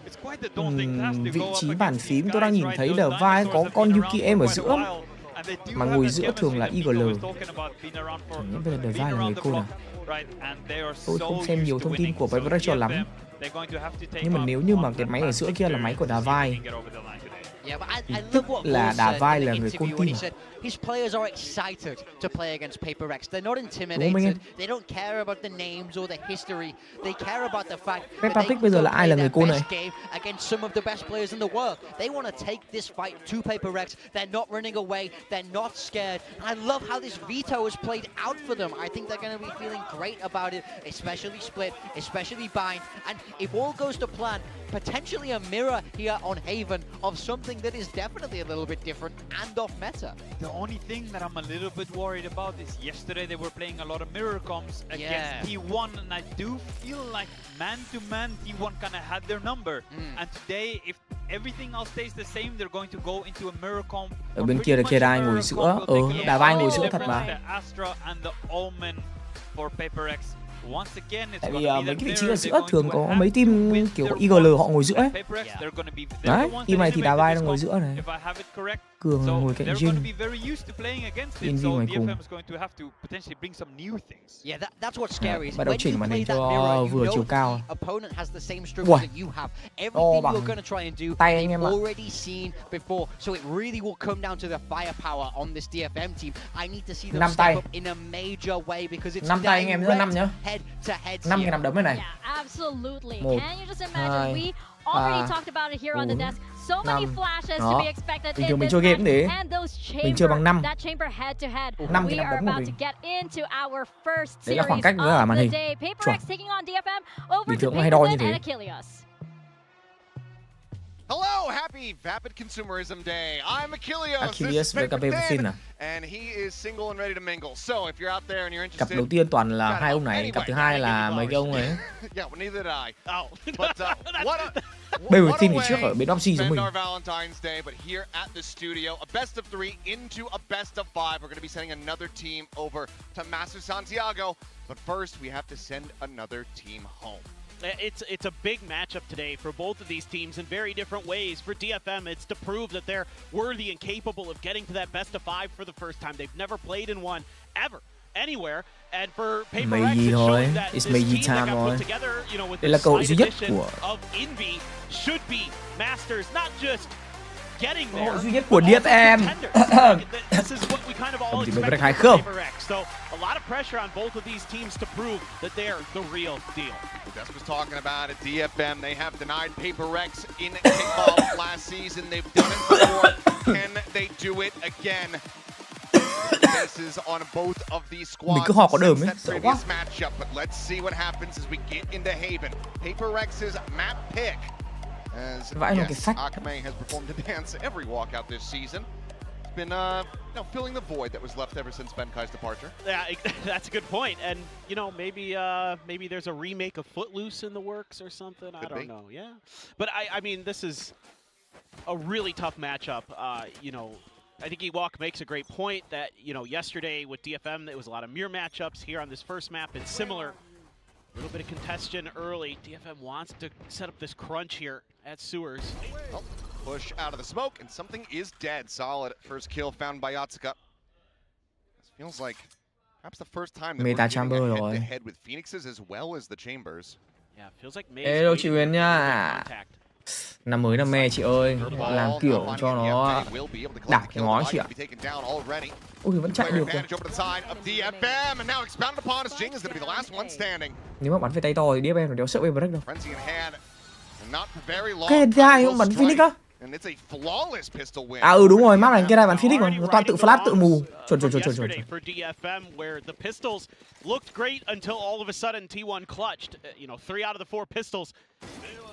it's quite a daunting task to Vị go up trí against bàn these phím tôi đang guys, nhìn right? thấy Those là vai dinosaurs có have con been Yuki around em ở for quite a giữa, while, and they do mà have ngồi that giữa thường là chemistry that Eagle. Pico was talking about, being around for- Chẳng biết bây giờ being Vai là người around the cô block, nào. right? And they are Tôi so không xem used nhiều to thông tin winning. của So Vietcombank cho lắm. DFM, they're going to have to take Nhưng mà off nếu như mà on cái the máy ở past giữa kia là máy của Đà Vai, experience to get over the line today. Yeah, but I tức love what là Paul Đà said Vai in là the người côn interview when he tin. said his players are excited to play against Paper Rex. They're not Đúng không anh intimidated. em? They don't care about the names or the history. They care about the fact that Peppa they Pig bây giờ can là ai là play người their cô best này? game against some of the best players in the world. They want to take this fight to Paper Rex. They're not running away. They're not scared. And I love how this veto has played out for them. I think they're going to be feeling great about it, especially Split, especially Bind. And if all goes to plan, potentially a mirror here on Haven of something that is definitely a little bit different and off meta. The only thing that I'm a little bit worried about is yesterday they were playing a lot of mirror comms against T1, and I do feel like man-to-man T1 kind of had their number. And today, if everything else stays the same, they're going to go into a mirror comp. Ở bên kia là Kedai ngồi giữa, Đà Vai ngồi giữa thật mà. The Astra and the Omen for Paper X. Once again, it's Tại vì gonna be mấy that cái vị trí mirror ở they're giữa going thường to có have mấy to team win kiểu their IGL fight. họ ngồi giữa ấy. Paper X, they're gonna be the Đấy, ones team that này thì Đà innovated Vai this đang ngồi comp, giữa này. if I have it correct. Cường So ngồi cạnh they're going to Jin. be very used to playing against it, Envy so ngoài cùng. DFM is going to have to potentially bring some new things. Yeah, that's what's scary. Is Bắt đầu when chỉnh you màn play hình that cho mirror, vừa you chiều know cao. the opponent has the same struggles Uầy. that you have. To Everything bằng you're going to try and do, tay anh they've em ạ. already seen before. So it really will come down to the firepower on this DFM team. I need to see them 5 step tay. up in a major way because it's 5 tay anh em nữa, 5 nhá. head to head. 5 cái nắm đấm này này. Yeah, absolutely. Một, Can you just imagine? hai, We already ba, talked about it here on the 4, desk. So many 5. flashes Đó. to be expected Bình in thường mình this chơi game match. cũng thế. And those Mình chơi bằng 5. that chamber head to head. 5 We cái nắm are đấm của about to mình. get into our first Đấy là series khoảng cách với cả màn of the hình. day. Paper Chuẩn. X taking on DFM over Bình to thường hay đo như Paper thế. and Achilles. Hello, happy Vapid Consumerism Day. I'm Achilles. Achilles với cà phê Xin à? And he is single and ready to mingle. So if you're out there and you're Cặp interested, đầu tiên toàn là hai ông này, cặp thứ hai là mấy cái ông ấy. yeah, well, neither did I. Oh, but Baby what Tin a thì trước way ở bên Opsi to giống spend mình. our Valentine's Day, but here at the studio, a best of 3 into a best of 5. We're going to be sending another team over to Master Santiago. But first, we have to send another team home. It's a big matchup today for both of these teams in very different ways. For DFM, it's to prove that they're worthy and capable of getting to that best of 5 for the first time. They've never played in one ever, anywhere. And for Paper Mấy Rex, gì it thôi, shows that it's this mấy gì team that time got thôi. put together, you know, with Đây là the cậu slight duy nhất addition của of Envy should be masters, not just getting Cơ there. hội duy nhất của Also DFM. contenders. This is what we kind of all Không chỉ mấy expected hay from không? PaperX. So a lot of pressure on both of these teams to prove that they're the real deal. That's was talking about it. DFM, they have denied PaperX in kickoff last season. They've done it before. Can they do it again? Bases on both of these squads cứ họp có đờm since ấy, that sợ previous quá. matchup. But let's see what happens as we get into Haven. PaperX's map pick. As Vãi luôn cái yes, phách. Akame has performed a dance every walkout this season. It's been filling the void that was left ever since Benkai's departure. Yeah, that's a good point. And you know, maybe there's a remake of Footloose in the works or something. I don't know. Yeah, but I mean, this is a really tough matchup. You know, I think Ewok makes a great point that, you know, yesterday with DFM, there was a lot of mirror matchups. Here on this first map, it's similar. A little bit of congestion early. DFM wants to set up this crunch here at Sewers. Oh, push out of the smoke, and something is dead. Solid first kill found by Yatsuka. This feels like perhaps the first time that Meta we're chamber getting a rồi. head-to-head with Phoenixes as well as the Chambers. Yeah, feels like May's Hello chị waiting Huyền for nha. contact. Năm mới năm me chị ơi, làm kiểu cho nó đảo cái ngói chị ạ. Ui vẫn chạy được kìa. Nếu mà bắn về tay to thì DFM phải đéo sợ về break đâu. Cái Kedai không bắn Phoenix á? À đúng rồi, map này Kedai bắn Phoenix mà, nó toàn tự flash tự mù. Chuẩn. Yesterday for DFM, where the pistols looked great until all of a sudden T1 clutched. You know, 3 out of the 4 pistols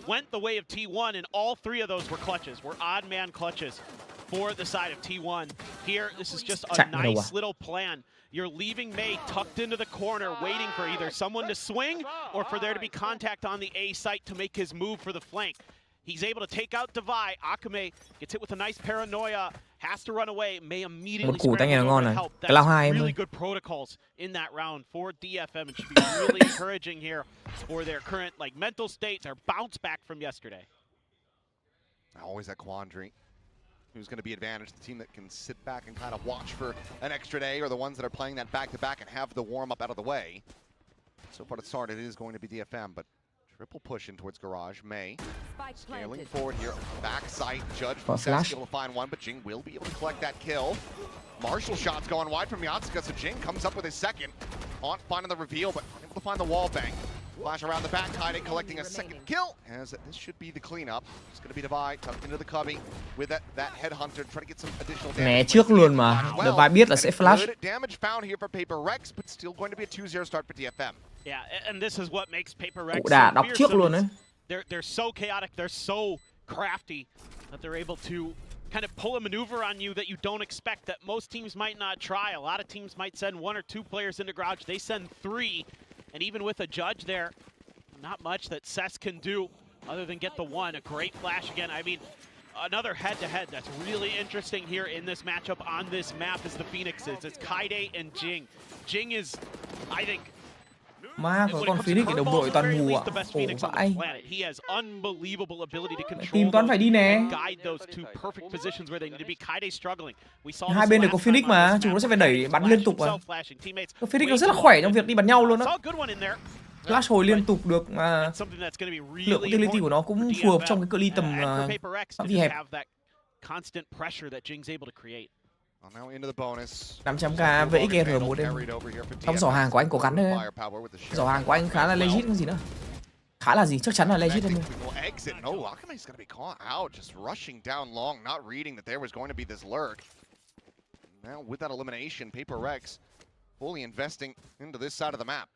went the way of T1, and all 3 of those were clutches, were odd man clutches for the side of T1. Here, this is just a nice little plan. You're leaving May tucked into the corner, waiting for either someone to swing or for there to be contact on the A site to make his move for the flank. He's able to take out Divide. Akame gets hit with a nice paranoia, has to run away. May immediately scramble over to help. That's really good protocols in that round for DFM. It should be really encouraging here for their current mental state, their bounce back from yesterday. Always that quandary. Who's going to be advantaged? The team that can sit back and kind of watch for an extra day, or the ones that are playing that back-to-back and have the warm-up out of the way. So far to start, it is going to be DFM, but triple push in towards Garage. May scaling forward here. Back sight. Judge from Sask able to find one, but Jing will be able to collect that kill. Marshall shots going wide from Yatsuka, so Jing comes up with his second. Haunt finding the reveal, but unable to find the wall bang. Flash around the back, hiding, collecting a second kill. As this should be the cleanup. It's going to be Divide tucked into the cubby with that headhunter, trying to get some additional damage. Né trước luôn mà, Divide biết là sẽ flash. Good damage found here for PaperX, but still going to be a 2-0 start for DFM. Yeah, and this is what makes PaperX Cụ đà đọc so trước luôn đấy. They're so chaotic, they're so crafty that they're able to kind of pull a maneuver on you that you don't expect, that most teams might not try. A lot of teams might send 1 or 2 players into Garage. They send 3, and even with a judge there, not much that Cess can do other than get the 1. A great flash again. I mean, another head-to-head that's really interesting here in this matchup on this map is the Phoenixes. It's Kaide and Jing. Jing is, I think, Má có con Phoenix thì đồng đội toàn mù à? Khổ vãi. Team toán phải đi nè. Hai bên đều có Phoenix mà, chúng nó sẽ phải đẩy bắn liên tục à. Phoenix nó rất là khỏe trong việc đi bắn nhau luôn á. Flash hồi liên tục được mà lượng utility của nó cũng phù hợp trong cái cự ly tầm phạm vi hẹp. 500k với XR1 em. Trong giỏ hàng của anh có gắn đấy. Giỏ hàng của anh khá là legit cái gì nữa. Khá là gì? Chắc chắn là legit em. Fully investing into this side of the map.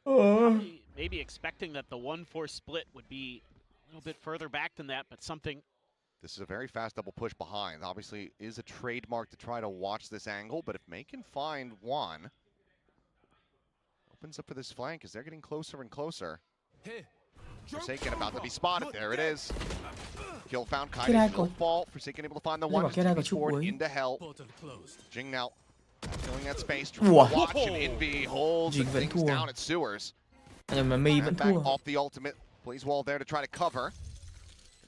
Maybe expecting that the 1-4 split would be a little bit further back than that, but something. This is a very fast double push behind. Obviously, is a trademark to try to watch this angle, but if May can find one, opens up for this flank as they're getting closer and closer. Forsaken about to be spotted. There it is. Kill found. Kaide will fall. Forsaken able to find the one. Forward into hell. Jing now filling that space. Watch and Envy holds things down at Sewers. Back off the ultimate. Plays wall there to try to cover.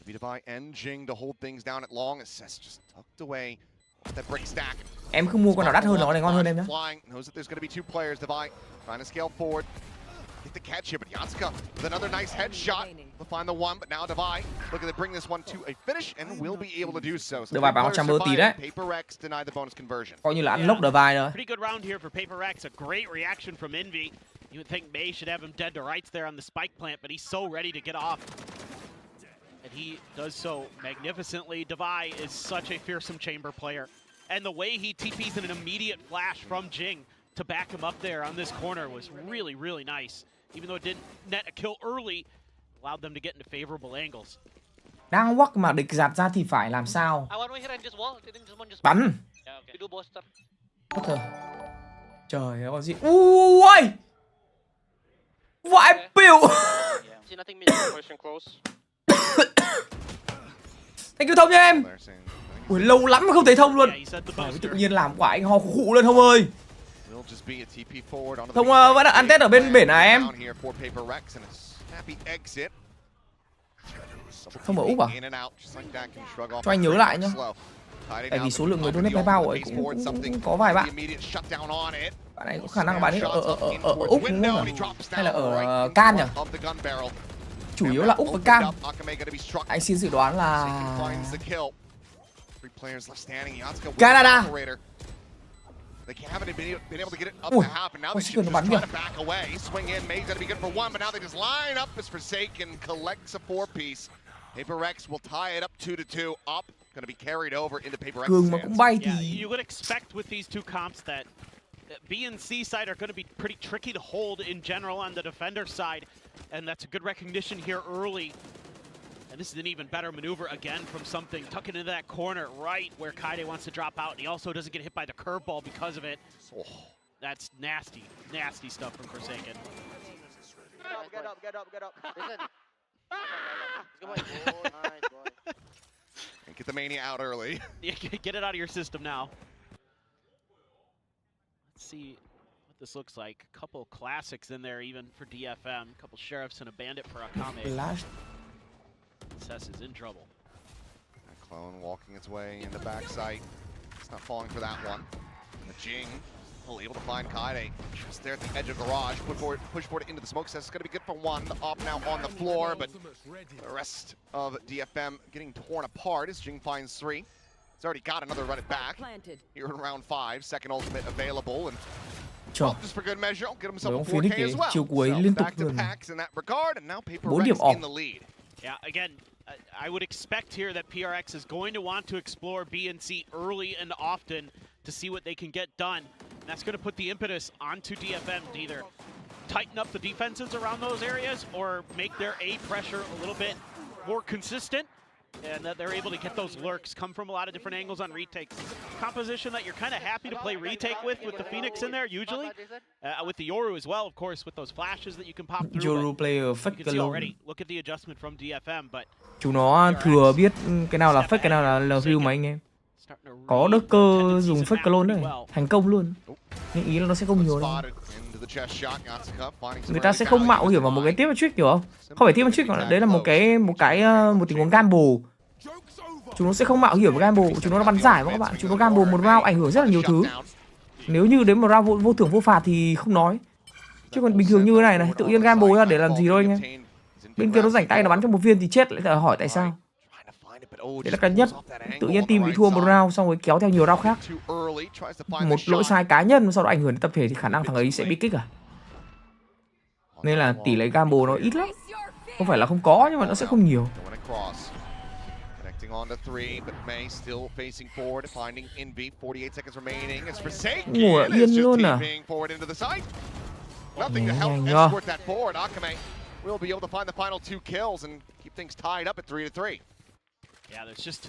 Divide and Jing to hold things down at long. Assess just tucked away. That brick stack. Em cứ mua con nào đắt hơn nó này ngon hơn em nhé. Flying knows that there's going to be 2 players. Divide trying to scale forward. Get the catch here, but Yatsuka with another nice headshot. to find the one, but now Divide looking to bring this one to a finish and will be able to do so. Divide báo 100 tí đấy. Paper Rex denied the bonus conversion. Coi như là unlock Divide rồi. Pretty good round here for Paper Rex. A great reaction from Envy. You would think May should have him dead to rights there on the spike plant, but he's so ready to get off. And he does so magnificently. Divide is such a fearsome chamber player. And the way he TPs in an immediate flash from Jing to back him up there on this corner was really, really nice. Even though it didn't net a kill early, allowed them to get into favorable angles. Đang walk mà địch giạt ra thì phải làm sao? Bắn. Bất ngờ. Trời ơi, có gì? Ui! Vãi biểu! Anh cứu thông nha em! Ui, lâu lắm mà không thấy thông luôn. Tự nhiên làm quả anh ho khụ lên Thông ơi. Thông vẫn đang ăn Tết ở bên biển à em? Không ở Úc à? Cho anh nhớ lại nhá. Tại vì số lượng người donate PayPal ấy cũng có vài bạn. Bạn ấy có khả năng bạn ấy ở Úc đúng không? Hay là ở Can nhỉ? Chủ yếu là Úc và Can. Anh xin dự đoán là Canada. They haven't been able to get it up to half, and now they should just try to back away. Swing in, May's gonna be good for one, but now they just line up as Forsaken collects a 4-piece. Paper Rex will tie it up 2-2. Up, gonna be carried over into Paper Rex's hands. Yeah, you would expect with these two comps that B and C side are going to be pretty tricky to hold in general on the defender side, and that's a good recognition here early. And this is an even better maneuver again from something, tucking into that corner right where Kaide wants to drop out, and he also doesn't get hit by the curveball because of it. Oh, that's nasty, nasty stuff from Forsaken. Get up. And get the Mania out early. Yeah, get it out of your system now. Let's see what this looks like. A couple classics in there even for DFM. A couple Sheriffs and a Bandit for Akame. Cess is in trouble. Clone walking its way into backside. It's not falling for that one. The Jing will able to find Kaide just there at the edge of garage. Push forward into the smoke. Cess is going to be good for one. The op now on the floor, but the rest of DFM getting torn apart as Jing finds 3. He's already got another run it back here in round 5. Second ultimate available, and just for good measure, get himself a 4K as well. So back to packs in that regard, and now Paper Rex in the lead. Yeah, again, I would expect here that PRX is going to want to explore B and C early and often to see what they can get done. And that's going to put the impetus onto DFM to either tighten up the defenses around those areas or make their A pressure a little bit more consistent, and that they're able to get those lurks, come from a lot of different angles on retakes. Composition that you're kind of happy to play retake with the Phoenix in there, usually. With the Yoru as well, of course, with those flashes that you can pop through. Yoru player fake you can see already. Look at the adjustment from DFM, but chúng nó thừa biết cái nào là fake, cái nào là real mà anh em. Có đất cơ dùng fake clone đấy, thành công luôn. Nhưng ý là nó sẽ không nhiều đâu. Người ta sẽ không mạo hiểm vào một cái tiếp trick hiểu không? Không phải tiếp trick, đấy là một tình huống gamble. Chúng nó sẽ không mạo hiểm vào gamble, chúng nó bắn giải mà các bạn. Chúng nó gamble một round ảnh hưởng rất là nhiều thứ. Nếu như đến một round vô thưởng vô phạt thì không nói. Chứ còn bình thường như thế này, tự nhiên gamble ra để làm gì đâu anh em. Bên kia nó rảnh tay nó bắn cho một viên thì chết, lại hỏi tại sao. Đấy là cái nhất. Tự nhiên team bị thua một round xong rồi kéo theo nhiều round khác. Một lỗi sai cá nhân sau đó ảnh hưởng đến tập thể thì khả năng thằng ấy sẽ bị kích à. Nên là tỷ lệ gamble nó ít lắm. Không phải là không có nhưng mà nó sẽ không nhiều. Ngồi yên luôn à. Nhanh nhá. Will be able to find the final 2 kills and keep things tied up at 3-3. Yeah, there's just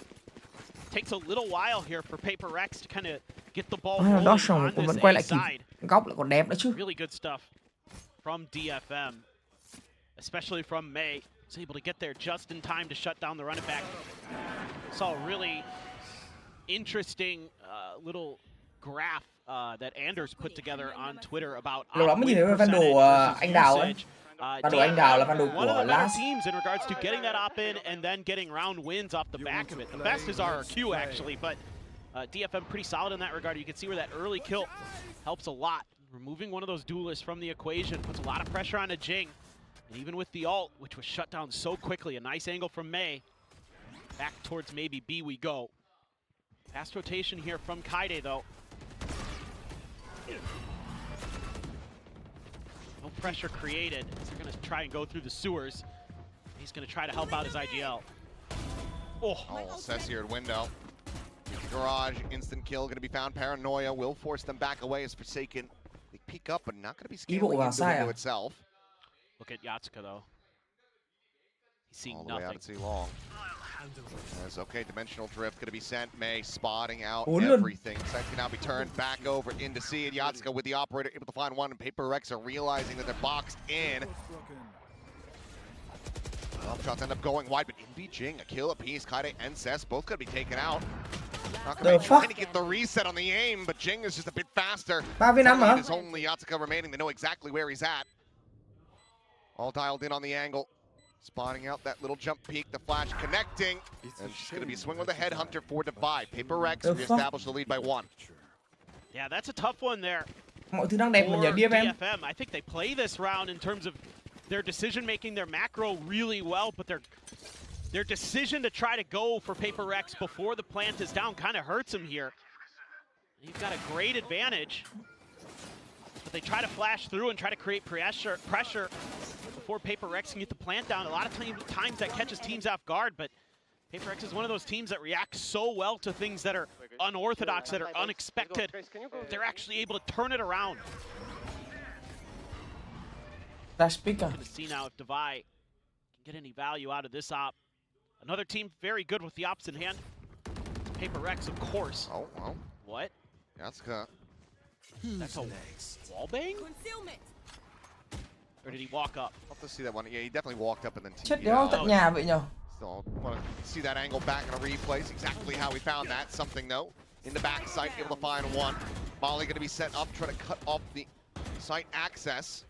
takes a little while here for Paper Rex to kind of get the ball rolling on this vẫn quay lại kịp. side. Góc lại còn đẹp nữa chứ. Really good stuff from DFM, especially from May. Was able to get there just in time to shut down the run it back. Saw a really interesting little graph that Anders put together on Twitter about lâu lắm mới nhìn thấy fan đồ anh Đào ấy. Fan đồ anh Đào là fan đồ của Last. Teams in regards to getting that op in and then getting round wins off the back of it. The best is RRQ actually, but DFM pretty solid in that regard. You can see where that early kill helps a lot. Removing one of those duelists from the equation puts a lot of pressure on a Jing. And even with the ult, which was shut down so quickly, a nice angle from May. Back towards maybe B we go. Fast rotation here from Kaide though. No pressure created. So they're gonna try and go through the sewers. He's gonna try to help out his IGL. Oh, Cess here at window. Garage, instant kill gonna be found. Paranoia will force them back away as Forsaken. They peek up, but not gonna be scaling into the window itself. Look at Yatsuka though. He's seeing all the way nothing. out at sea long. As okay, dimensional drift gonna be sent. May spotting out Ủa, everything. Sight can now be turned back over into C, and Yatsuka with the operator able to find one, and Paper Rex are realizing that they're boxed in. Well, shots end up going wide, but Invi, Jing, a kill apiece. Kaide and Cess both gonna be taken out. Not gonna be trying to get the reset on the aim, but Jing is just a bit faster. 3v5 hả? There's only Yatsuka remaining. They know exactly where he's at. All dialed in on the angle. Spotting out that little jump peak, the flash connecting. And she's going to be a swing with a headhunter for Divide. Paper Rex reestablish the lead by 1. Yeah, that's a tough one there. Mọi thứ đang đẹp mà For nhờ DFM. DFM, I think they play this round in terms of their decision making, their macro really well, but their decision to try to go for Paper Rex before the plant is down kind of hurts him here. You've got a great advantage, but they try to flash through and try to create pressure before Paper Rex can get the plant down. A lot of times that catches teams off guard, but Paper Rex is one of those teams that reacts so well to things that are unorthodox, that are unexpected. They're actually able to turn it around. Flash pick à? Going to see now if Divide can get any value out of this op. Another team very good with the ops in hand. Paper Rex, of course. Oh, well. What? Yatsuka. That's a wall bang? Or did he walk up? I'll have to see that one. Yeah, he definitely walked up and then Chết TP'd đéo out. tận nhà vậy nhờ? So want to see that angle back in a replay. It's exactly how we found that. Something though. In the back site, able to find one. Molly going to be set up, trying to cut off the site access.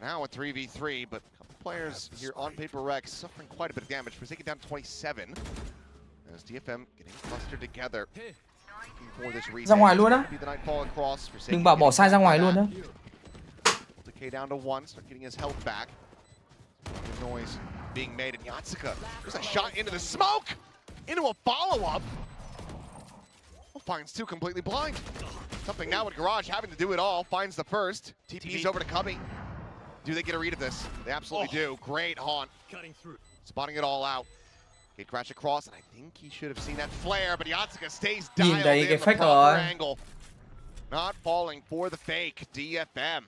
Now a 3v3, but a couple players here on Paper Rex suffering quite a bit of damage. Forsaken down to 27. As DFM getting clustered together. For this Ra ngoài luôn á. Đừng bảo bỏ sai ra ngoài luôn á. Decay down to 1, start getting his health back. The noise being made in Yatsuka. There's a shot into the smoke! Into a follow-up! Well, finds 2 completely blind. Something now with Garage having to do it all. Finds the first. TP's over to Cubby. Do they get a read of this? They absolutely do. Great haunt. Spotting it all out. Okay, crash across, and I think he should have seen that flare, but Yatsuka stays dialed in the proper angle. Not falling for the fake. DFM.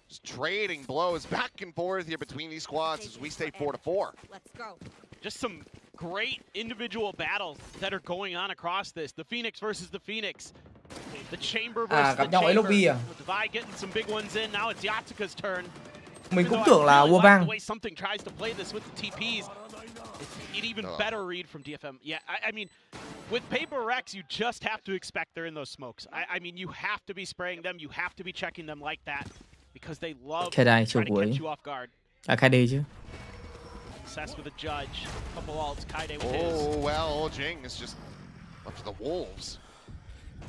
Just trading blows back and forth here between these squads as we stay 4-4. Let's go. Just some great individual battles that are going on across this. The Phoenix versus the Phoenix. The Chamber versus the Chamber. Divide getting some big ones in. Now it's Yatsuka's turn. Mình cũng tưởng là Mua Bang. The way something tries to play this with the TPs. It's an even better read from DFM. Yeah, I mean, with Paper Rex, you just have to expect they're in those smokes. I mean, you have to be spraying them. You have to be checking them like that because they love trying to catch you off guard. À Kaide chứ. Cess with a judge. Couple ults. Kaide with his. Oh, well, Jing is just up to the wolves.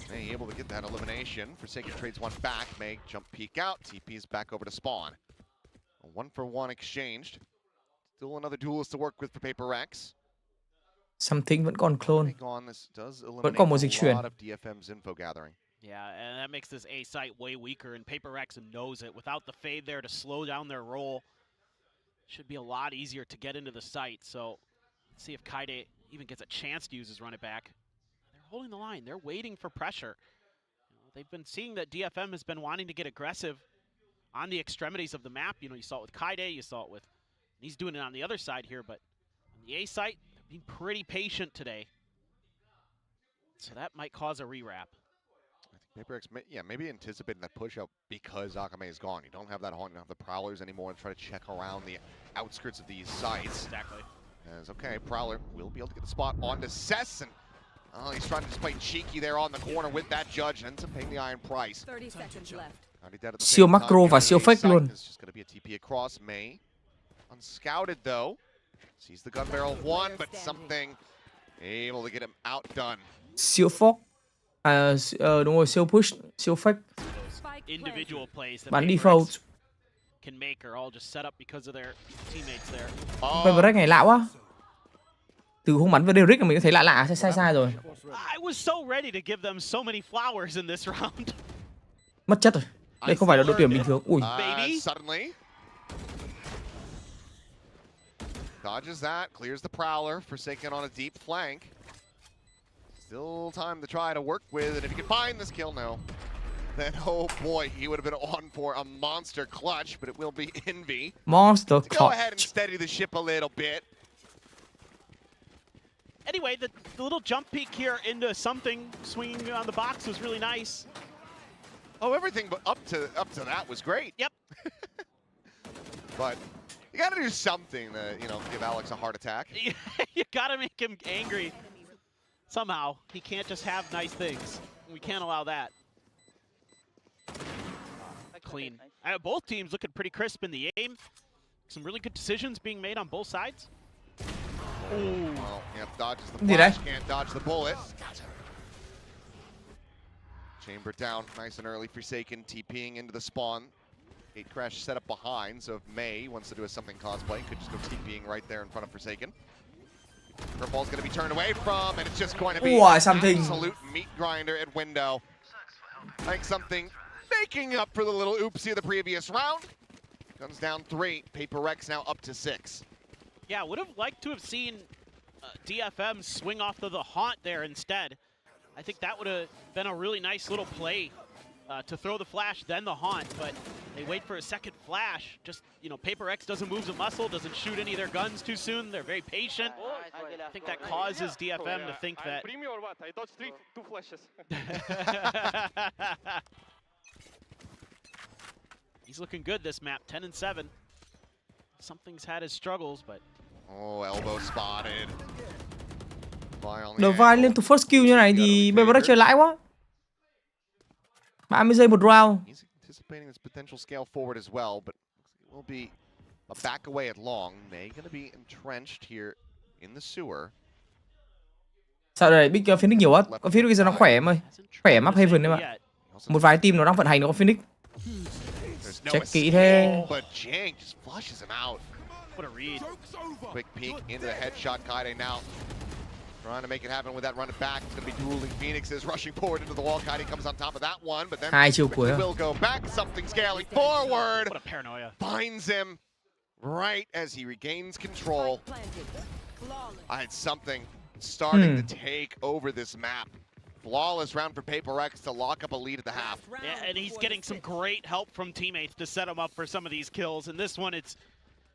May able to get that elimination. Forsaken trades one back. May jump peek out. TP's back over to spawn. A 1-for-1 exchanged. Still another duelist to work with for Paper Rex. Something vẫn còn clone. This does Vẫn còn một dịch eliminate chuyển. a lot of DFM's info gathering. Yeah, and that makes this A site way weaker, and Paper Rex knows it. Without the fade there to slow down their roll, should be a lot easier to get into the site. So let's see if Kaide even gets a chance to use his run it back. They're holding the line. They're waiting for pressure. They've been seeing that DFM has been wanting to get aggressive on the extremities of the map. You know, you saw it with Kaide, you saw it with, he's doing it on the other side here, but on the A site, they're being pretty patient today. So that might cause a rewrap. I think Paper Rex, maybe anticipating that push out because Akame is gone. You don't have that haunt, you don't have the Prowlers anymore and try to check around the outskirts of these sites. Exactly. As, okay, Prowler will be able to get the spot onto Cess, and he's trying to just play cheeky there on the corner with that judge and ends up paying the iron price. 30 seconds left. Siêu macro và siêu fake luôn. Just going to be a TP across. May unscouted though. Sees the gun barrel one, but something able to get him outdone. Siêu fog. Đúng rồi, siêu push, siêu fake. Individual plays. Bắn default. can make are all just set up because of their teammates there. Break này lạ quá. Từ không bắn vào Derrick mình có thấy lạ lạ sai rồi. I was so ready to give them so many flowers in this round. Mất chất rồi. Đây không phải là đội tuyển bình thường. Ui. Baby. Suddenly. Dodges that, clears the Prowler, Forsaken on a deep flank. Still time to try to work with, and if he can find this kill now, then oh boy, he would have been on for a monster clutch, but it will be Envy. Monster clutch. Go ahead and steady the ship a little bit. Anyway, the little jump peek here into something swinging on the box was really nice. Oh, everything but up to that was great. Yep. But you got to do something to, you know, give Alex a heart attack. You got to make him angry. Somehow, he can't just have nice things. We can't allow that. Clean. Both teams looking pretty crisp in the aim. Some really good decisions being made on both sides. Ooh. Well, yep, dodges the flash, can't dodge the bullet. Chamber down, nice and early. Forsaken TPing into the spawn. Gate crash set up behind, so if May wants to do a something cosplay, could just go TPing right there in front of Forsaken. Purple's going to be turned away from, and it's just going to be absolute meat grinder at window. I think something making up for the little oopsie of the previous round. Guns down 3, Paper Rex now up to 6. Yeah, would have liked to have seen DFM swing off to the haunt there instead. I think that would have been a really nice little play to throw the flash, then the haunt, but they wait for a second flash. Just, you know, Paper X doesn't move a muscle, doesn't shoot any of their guns too soon. They're very patient. I think that causes DFM to think that. I dodged 2 flashes. He's looking good this map, 10 and 7. Something's had his struggles, but. Oh, elbow spotted. Đầu vai liên tục first kill như này thì Beverage chơi lãi quá. 30 giây một round. He's anticipating this potential scale forward as well, but it will be a back away at long. May going to be entrenched here in the sewer. Sao đây Big Phoenix nhiều quá. Con Phoenix giờ nó khỏe em ơi. Khỏe map Haven đấy mà. Một vài team nó đang vận hành nó có Phoenix. Check kỹ thế. But Jang just flushes him out. What a read. Quick peek into the headshot. Kaide now trying to make it happen with that run it back. It's going to be dueling Phoenixes rushing forward into the wall. Kaide comes on top of that one, but then will go back. Something scaling forward. What a paranoia. Finds him right as he regains control. I had something starting to take over this map. Flawless round for Paper X to lock up a lead at the half. Yeah, and he's getting some great help from teammates to set him up for some of these kills. And this one, it's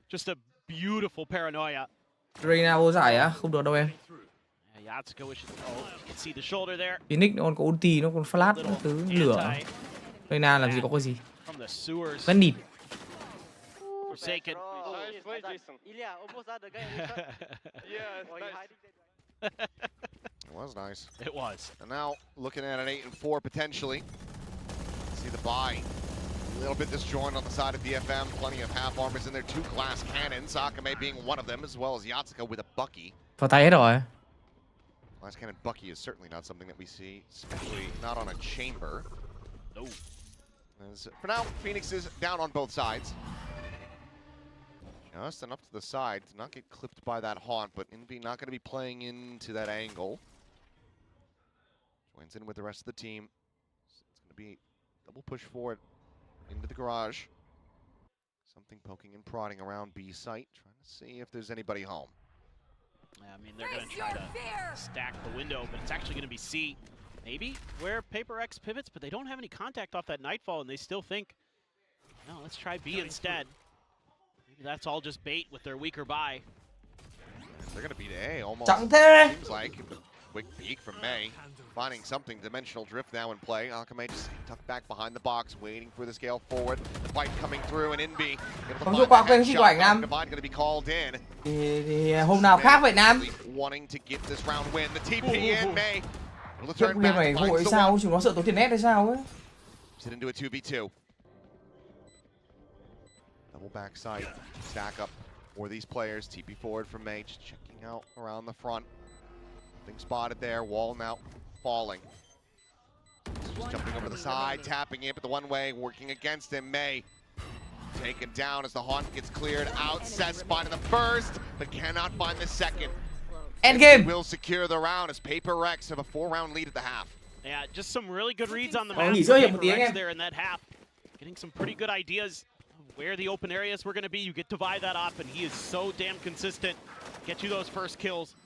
just a beautiful paranoia. Reina vô giải á, không được đâu em. Yatsuko wishes. Oh, you can see the shoulder there. Phoenix nó còn có ulti, nó còn flash, nó thứ lửa. Reina làm gì có cái gì? Rất nịt. Forsaken. It was nice. It was. And now looking at an 8 and 4 potentially. See the buy. A little bit disjointed on the side of DFM. Plenty of half armors in there. 2 glass cannons. Akame being one of them, as well as Yatsuko with a Bucky. Vào tay hết rồi. Glass cannon Bucky is certainly not something that we see, especially not on a chamber. No. As, for now, Phoenix is down on both sides. Just enough to the side to not get clipped by that haunt, but Envy not going to be playing into that angle. Joins in with the rest of the team. So it's going to be double push forward into the garage. Something poking and prodding around B site, trying to see if there's anybody home. Yeah, I mean, they're going to try to stack the window, but it's actually going to be C. Maybe where Paper X pivots, but they don't have any contact off that Nightfall, and they still think, no, let's try B instead. Maybe that's all just bait with their weaker buy. They're going to beat A almost. Chẳng Seems like. Quick peek from May. Finding something. Dimensional drift now in play. Akame just tucked back behind the box, waiting for the scale forward. The fight coming through, and Envy Không chúc qua quên khi của ảnh Nam. Divide going to be called in. Thì hôm nào khác vậy Nam. Wanting to get this round win. The TP in May. Trước game này hội sao chúng nó sợ tốn tiền net hay sao ấy. Sit into a 2v2. Double backside stack up for these players. TP forward from May, just checking out around the front. Nothing spotted there. Wall now falling. Just jumping over the side, tapping it, but the one way working against him. May Taken down as the Haunt gets cleared out. Seth's finding the first, but cannot find the second. Endgame. Will secure the round as Paper Rex have a 4-round lead at the half. Yeah, just some really good reads on the Oh, map he's for really Paper good, Rex yeah. there in that half. Getting some pretty good ideas of where the open areas were going to be. You get divide that up, and he is so damn consistent. Get you those first kills.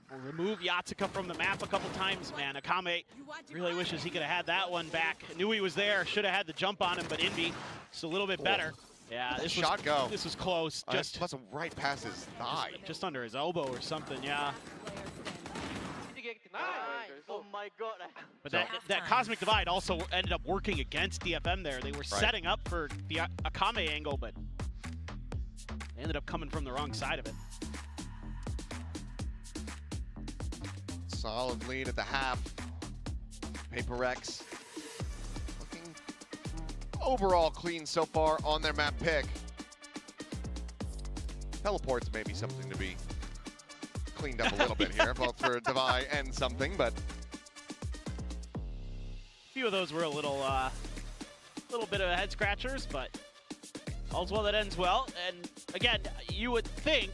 Will remove Yatsuka from the map a couple times. Man, Akame really wishes he could have had that one back. Knew he was there, should have had the jump on him, but Envy just a little bit better. Yeah, this was close. Just plus right past his thigh. Just under his elbow or something, yeah. Oh my god. But that Cosmic Divide also ended up working against DFM there. They were setting up for the Akame angle, but they ended up coming from the wrong side of it. Solid lead at the half. Paper Rex looking overall clean so far on their map pick. Teleports may be something to be cleaned up a little bit here, both for Devi and something, but A few of those were a little bit of head scratchers, but all's well that ends well. And again, you would think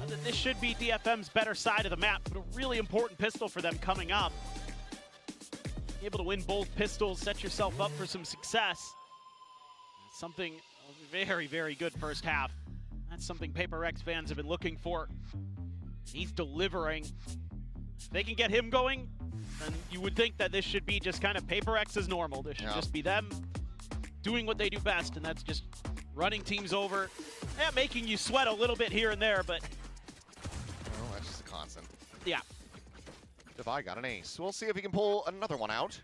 that this should be DFM's better side of the map, but a really important pistol for them coming up. Able to win both pistols, set yourself up for some success. Something very, very good first half. That's something Paper Rex fans have been looking for. He's delivering. If they can get him going, then you would think that this should be just kind of Paper Rex as normal. This should just be them doing what they do best, and that's just running teams over. Yeah, making you sweat a little bit here and there, but well, that's just a constant. Yeah. Devi got an ace. We'll see if he can pull another one out.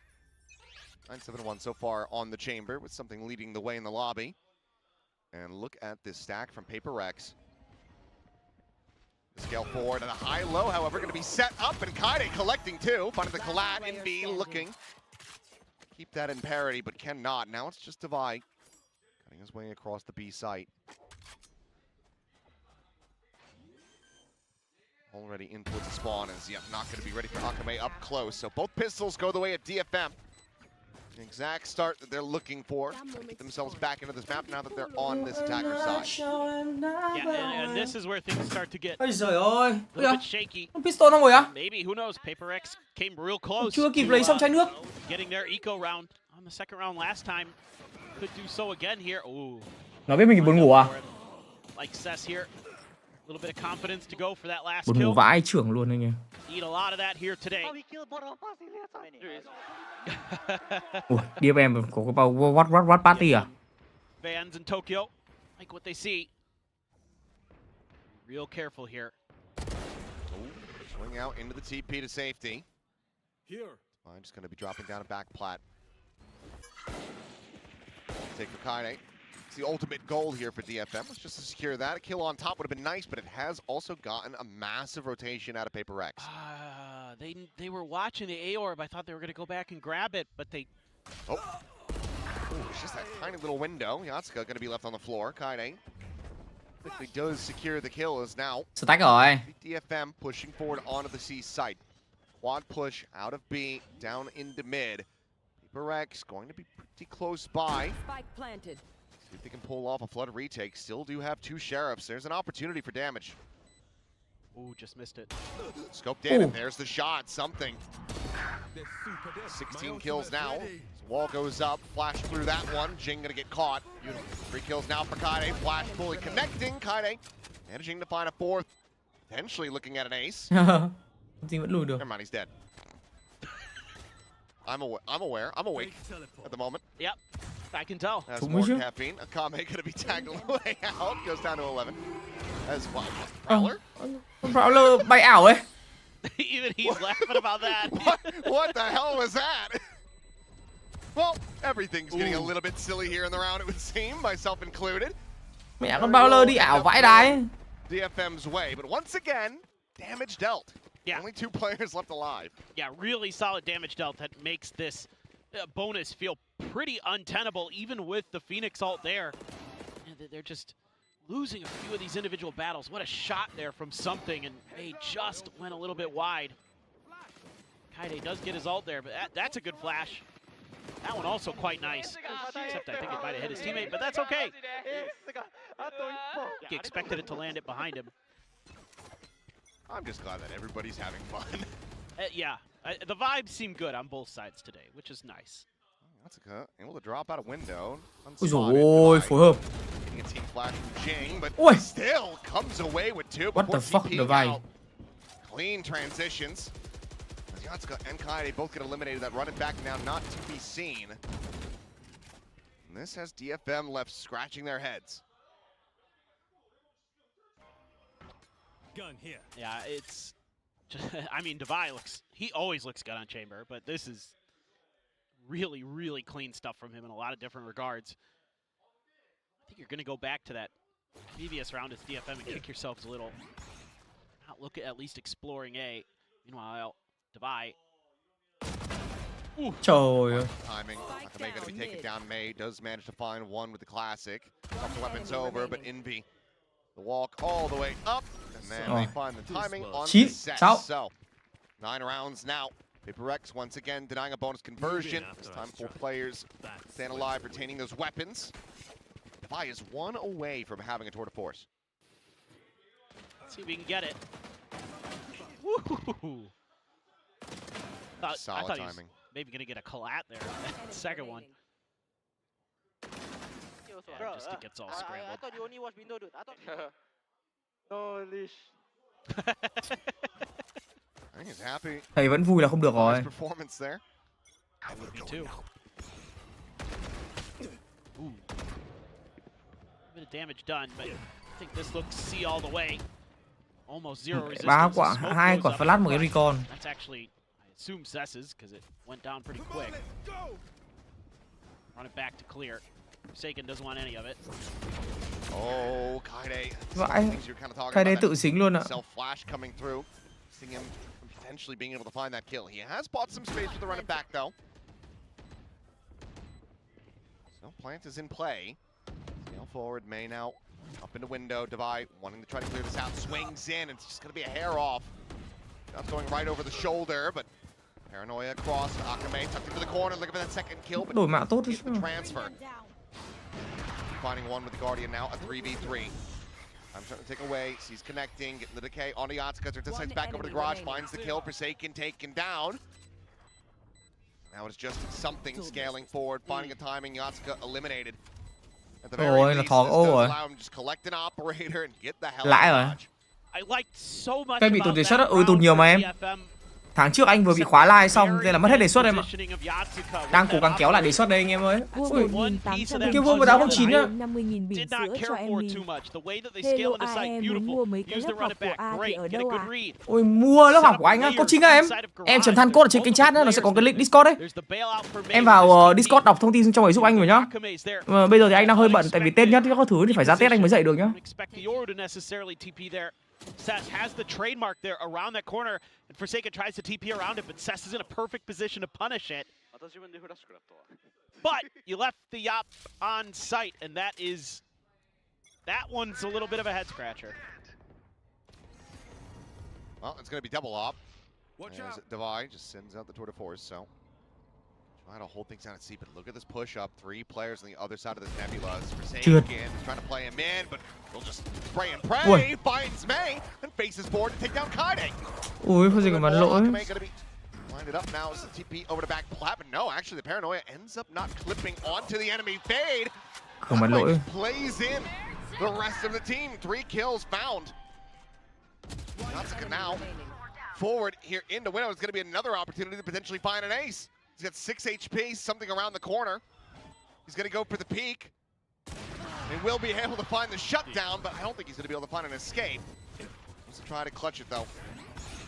9-7-1 so far on the chamber, with something leading the way in the lobby. And look at this stack from Paper Rex. The scale forward and a high-low, however, going to be set up, and Kaide collecting too. Finding the collat, Envy looking. Keep that in parity, but cannot. Now it's just Devi cutting his way across the B site. Already in towards the spawn is not going to be ready for Akame up close. So both pistols go the way of DFM. The exact start that they're looking for. Get themselves back into this map now that they're on this attacker side. yeah, and this is where things start to get Ôi giời ơi. a little bit shaky. Pistol không rồi á? Maybe, who knows? Paper Rex came real close. Chưa kịp lấy xong chai nước. Getting their eco round on the second round last time. Could do so again here. Ooh. Nó biết mình buồn ngủ à? Like Cess here. A little bit of confidence to go for that last Buồn ngủ kill. vãi trưởng luôn anh em. Eat a lot of that here today. Ui, DFM có cái bao what party à? Fans in Tokyo like what they see. Real careful here. Swing out into the TP to safety. Here. I'm just going to be dropping down a back plat. Take for Kaide. It's the ultimate goal here for DFM. Let's just secure that. A kill on top would have been nice, but it has also gotten a massive rotation out of Paper Rex. They were watching the A-orb. I thought they were going to go back and grab it, but they... Oh. Ooh, it's just that tiny little window. Yatsuka going to be left on the floor. Kaide quickly does secure the kill as now. Stack rồi. DFM pushing forward onto the C site. Quad push out of B, down into mid. Paper Rex going to be pretty close by. Spike planted. See if they can pull off a flood retake. Still do have two sheriffs. There's an opportunity for damage. Ooh, just missed it. Scoped in, and there's the shot. Something. 16 kills now. So wall goes up. Flash through that one. Jing gonna get caught. Beautiful. 3 kills now for Kaide. Flash fully connecting. Kaide managing to find a fourth. Potentially looking at an ace. Gì vẫn lùi được. Never mind, he's dead. I'm aware. I'm awake at the moment. Yep, I can tell. Has more caffeine. Akame gonna be tagged on the way out. Goes down to 11. As well. Prowler? Prowler bay ảo ấy. Even he's laughing about that. What the hell was that? Well, everything's getting a little bit silly here in the round, it would seem, myself included. Mẹ con Prowler đi ảo vãi đái. DFM's way, but once again, damage dealt. Yeah. Only 2 players left alive. Yeah, really solid damage dealt that makes this bonus feel pretty untenable, even with the Phoenix ult there. And they're just losing a few of these individual battles. What a shot there from something, and they just went a little bit wide. Kaide does get his ult there, but that's a good flash. That one also quite nice. Except I think it might have hit his teammate, but that's okay. He expected it to land it behind him. I'm just glad that everybody's having fun. Yeah, the vibes seem good on both sides today, which is nice. That's able to drop out a window. Ôi dồi ôi, phối hợp. Getting a team flash from Jing, but Ôi. still comes away with two. What the fuck, TPing Divine? out. Clean transitions. As Yatsuka and Kaede both get eliminated. That running back now not to be seen. And this has DFM left scratching their heads. Gun here. Yeah, it's. I mean, Devi he always looks good on Chamber, but this is really, really clean stuff from him in a lot of different regards. I think you're going to go back to that previous round as DFM and kick yourselves a little. Not look at least exploring A. Meanwhile, Devi. Trời ơi. Timing. Akame going to be taken down. May does manage to find one with the classic. Couple weapons over, but Envy. The walk all the way up, and then they find the timing on the set. So, 9 rounds now. Paper X once again denying a bonus conversion. This time 4 players staying alive, retaining those weapons. Devi is 1 away from having a tour de force. Let's see if we can get it. Woo! I thought he was maybe going to get a collat there on that second one. Yeah, just it gets all scrambled. I thought you only watch window, dude. I thought. No, Leash. I think he's happy. Thầy vẫn vui là không được rồi. Performance there. I would be too. Ooh. A bit of damage done, but I think this looks C all the way. Almost zero resistance. 2 quả flash, 1 cái recon. That's actually, I assume Cess's, because it went down pretty quick. Run it back to clear. Forsaken doesn't want any of it. Oh, Kaede. Vãi. Kaede tự xính luôn ạ. Self-flash coming through. Seeing him potentially being able to find that kill. He has bought some space with the run it back, though. So, plant is in play. Scale forward, May now up into window. Devi wanting to try to clear this out. Swings in. It's just going to be a hair off. That's going right over the shoulder, but Paranoia across. Akame tucked into the corner, looking for that second kill. But Đổi mạo tốt đấy chứ. Transfer. Finding one with the Guardian now, a 3v3. I'm trying to take away, sees connecting, getting the decay on Yatsuka, decides back over to the garage, finds the kill, Forsaken taken down. Now it's just something scaling forward, finding a timing, Yatsuka eliminated. At the very least, this does allow him to just collect an operator and get the hell out of Dodge. I liked so much Cái bị tụt đề xuất á, about tụt nhiều mà em. DFM. Tháng trước anh vừa bị khóa live xong, nên là mất hết đề xuất em ạ. Đang cố gắng kéo lại đề xuất đây anh em ơi. Ui, kêu vua vào đá 09 nhá. 50.000 bình sữa cho em mình. Hello ai em muốn mua mấy cái lớp học của A thì ở đâu à? Ôi, mua lớp học của anh á, có chính á em. Em Trần Than Code ở trên kênh chat nữa, nó sẽ có cái link Discord đấy. Em vào Discord đọc thông tin trong ấy giúp anh rồi nhá. Bây giờ thì anh đang hơi bận, tại vì tên nhất các thứ thì phải ra test anh mới dậy được nhá. Sess has the trademark there around that corner, and Forsaken tries to TP around it, but Sess is in a perfect position to punish it. But you left the Yop on site, and that one's a little bit of a head scratcher. Well, it's going to be double op. As Devi just sends out the tour de force, so trying to hold things down at sea, but look at this push up. 3 players on the other side of this nebula. Forsaken trying to play him in, but he'll just spray and pray. Finds May and faces forward to take down Kaede. Ui, Forsaken bắn lỗi. Lined it up now as the TP over to back Plat, but no, actually the Paranoia ends up not clipping onto the enemy. Fade. Không bắn lỗi. Plays in the rest of the team. 3 kills found. Yatsuka now forward here into window. It's going to be another opportunity to potentially find an ace. He's got 6 HP, something around the corner. He's going to go for the peak. He will be able to find the shutdown, but I don't think he's going to be able to find an escape. Let's try to clutch it, though.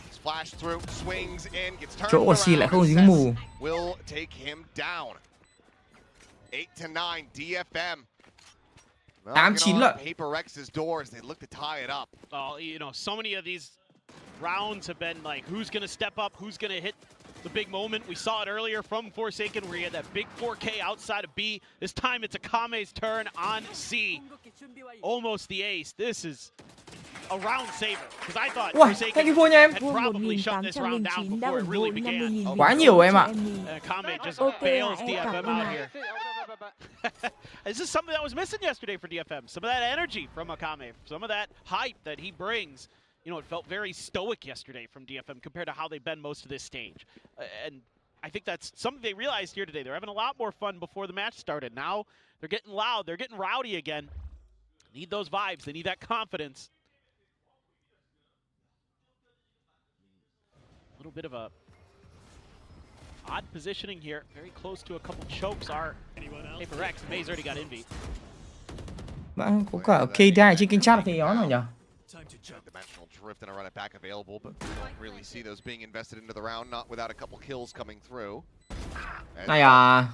He's flashed through, swings in, gets turned around. Will take him down. 8-9, DFM. 8-9 lận. Paper Rex's doors, they look to tie it up. Oh, you know, so many of these rounds have been like, who's going to step up, who's going to hit the big moment. We saw it earlier from Forsaken where he had that big 4K outside of B. This time it's Akame's turn on C. Almost the ace. This is a round saver because I thought Wow, Forsaken thank you for nha em. had probably shut this round down before it really began. Quá nhiều em ạ. Kame just Ok bails em cảm DFM ơn out ạ. here. This is something that was missing yesterday for DFM. Some of that energy from Akame, some of that hype that he brings. You know, it felt very stoic yesterday from DFM compared to how they've been most of this stage. And I think that's something they realized here today. They're having a lot more fun before the match started. Now they're getting loud, they're getting rowdy again. Need those vibes, they need that confidence. A little bit of a odd positioning here. Very close to a couple chokes are Paper X. May's already got envy. Bạn có cả KDI trên kênh chat thì đó rồi nhỉ? Dimensional drift and a run it back available, but we don't really see those being invested into the round, not without a couple kills coming through. Này à.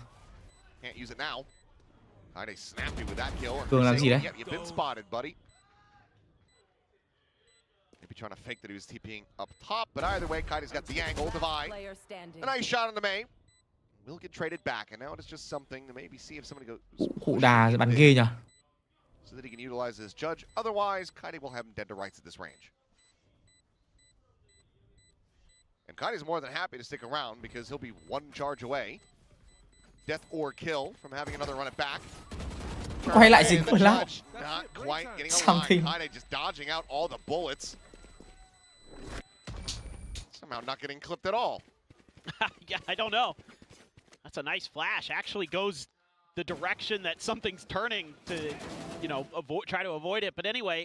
Can't use it now. Kinda snappy with that kill. Cường làm gì đấy? Yep, you've been spotted, buddy. Maybe trying to fake that he was TPing up top, but either way, Kaida's got the angle, Divide. A nice shot on the May. Will get traded back, and now it is just something to maybe see if somebody goes. Cụ đà bắn ghê nhỉ? So that he can utilize his judge. Otherwise, Kaide will have him dead to rights at this range. And Kaide's more than happy to stick around because he'll be one charge away. Death or kill from having another run it back. Quay lại dính quần lão. Not quite getting a Something. line. Kaide just dodging out all the bullets. Somehow not getting clipped at all. Yeah, I don't know. That's a nice flash. Actually goes the direction that something's turning to, you know, try to avoid it. But anyway,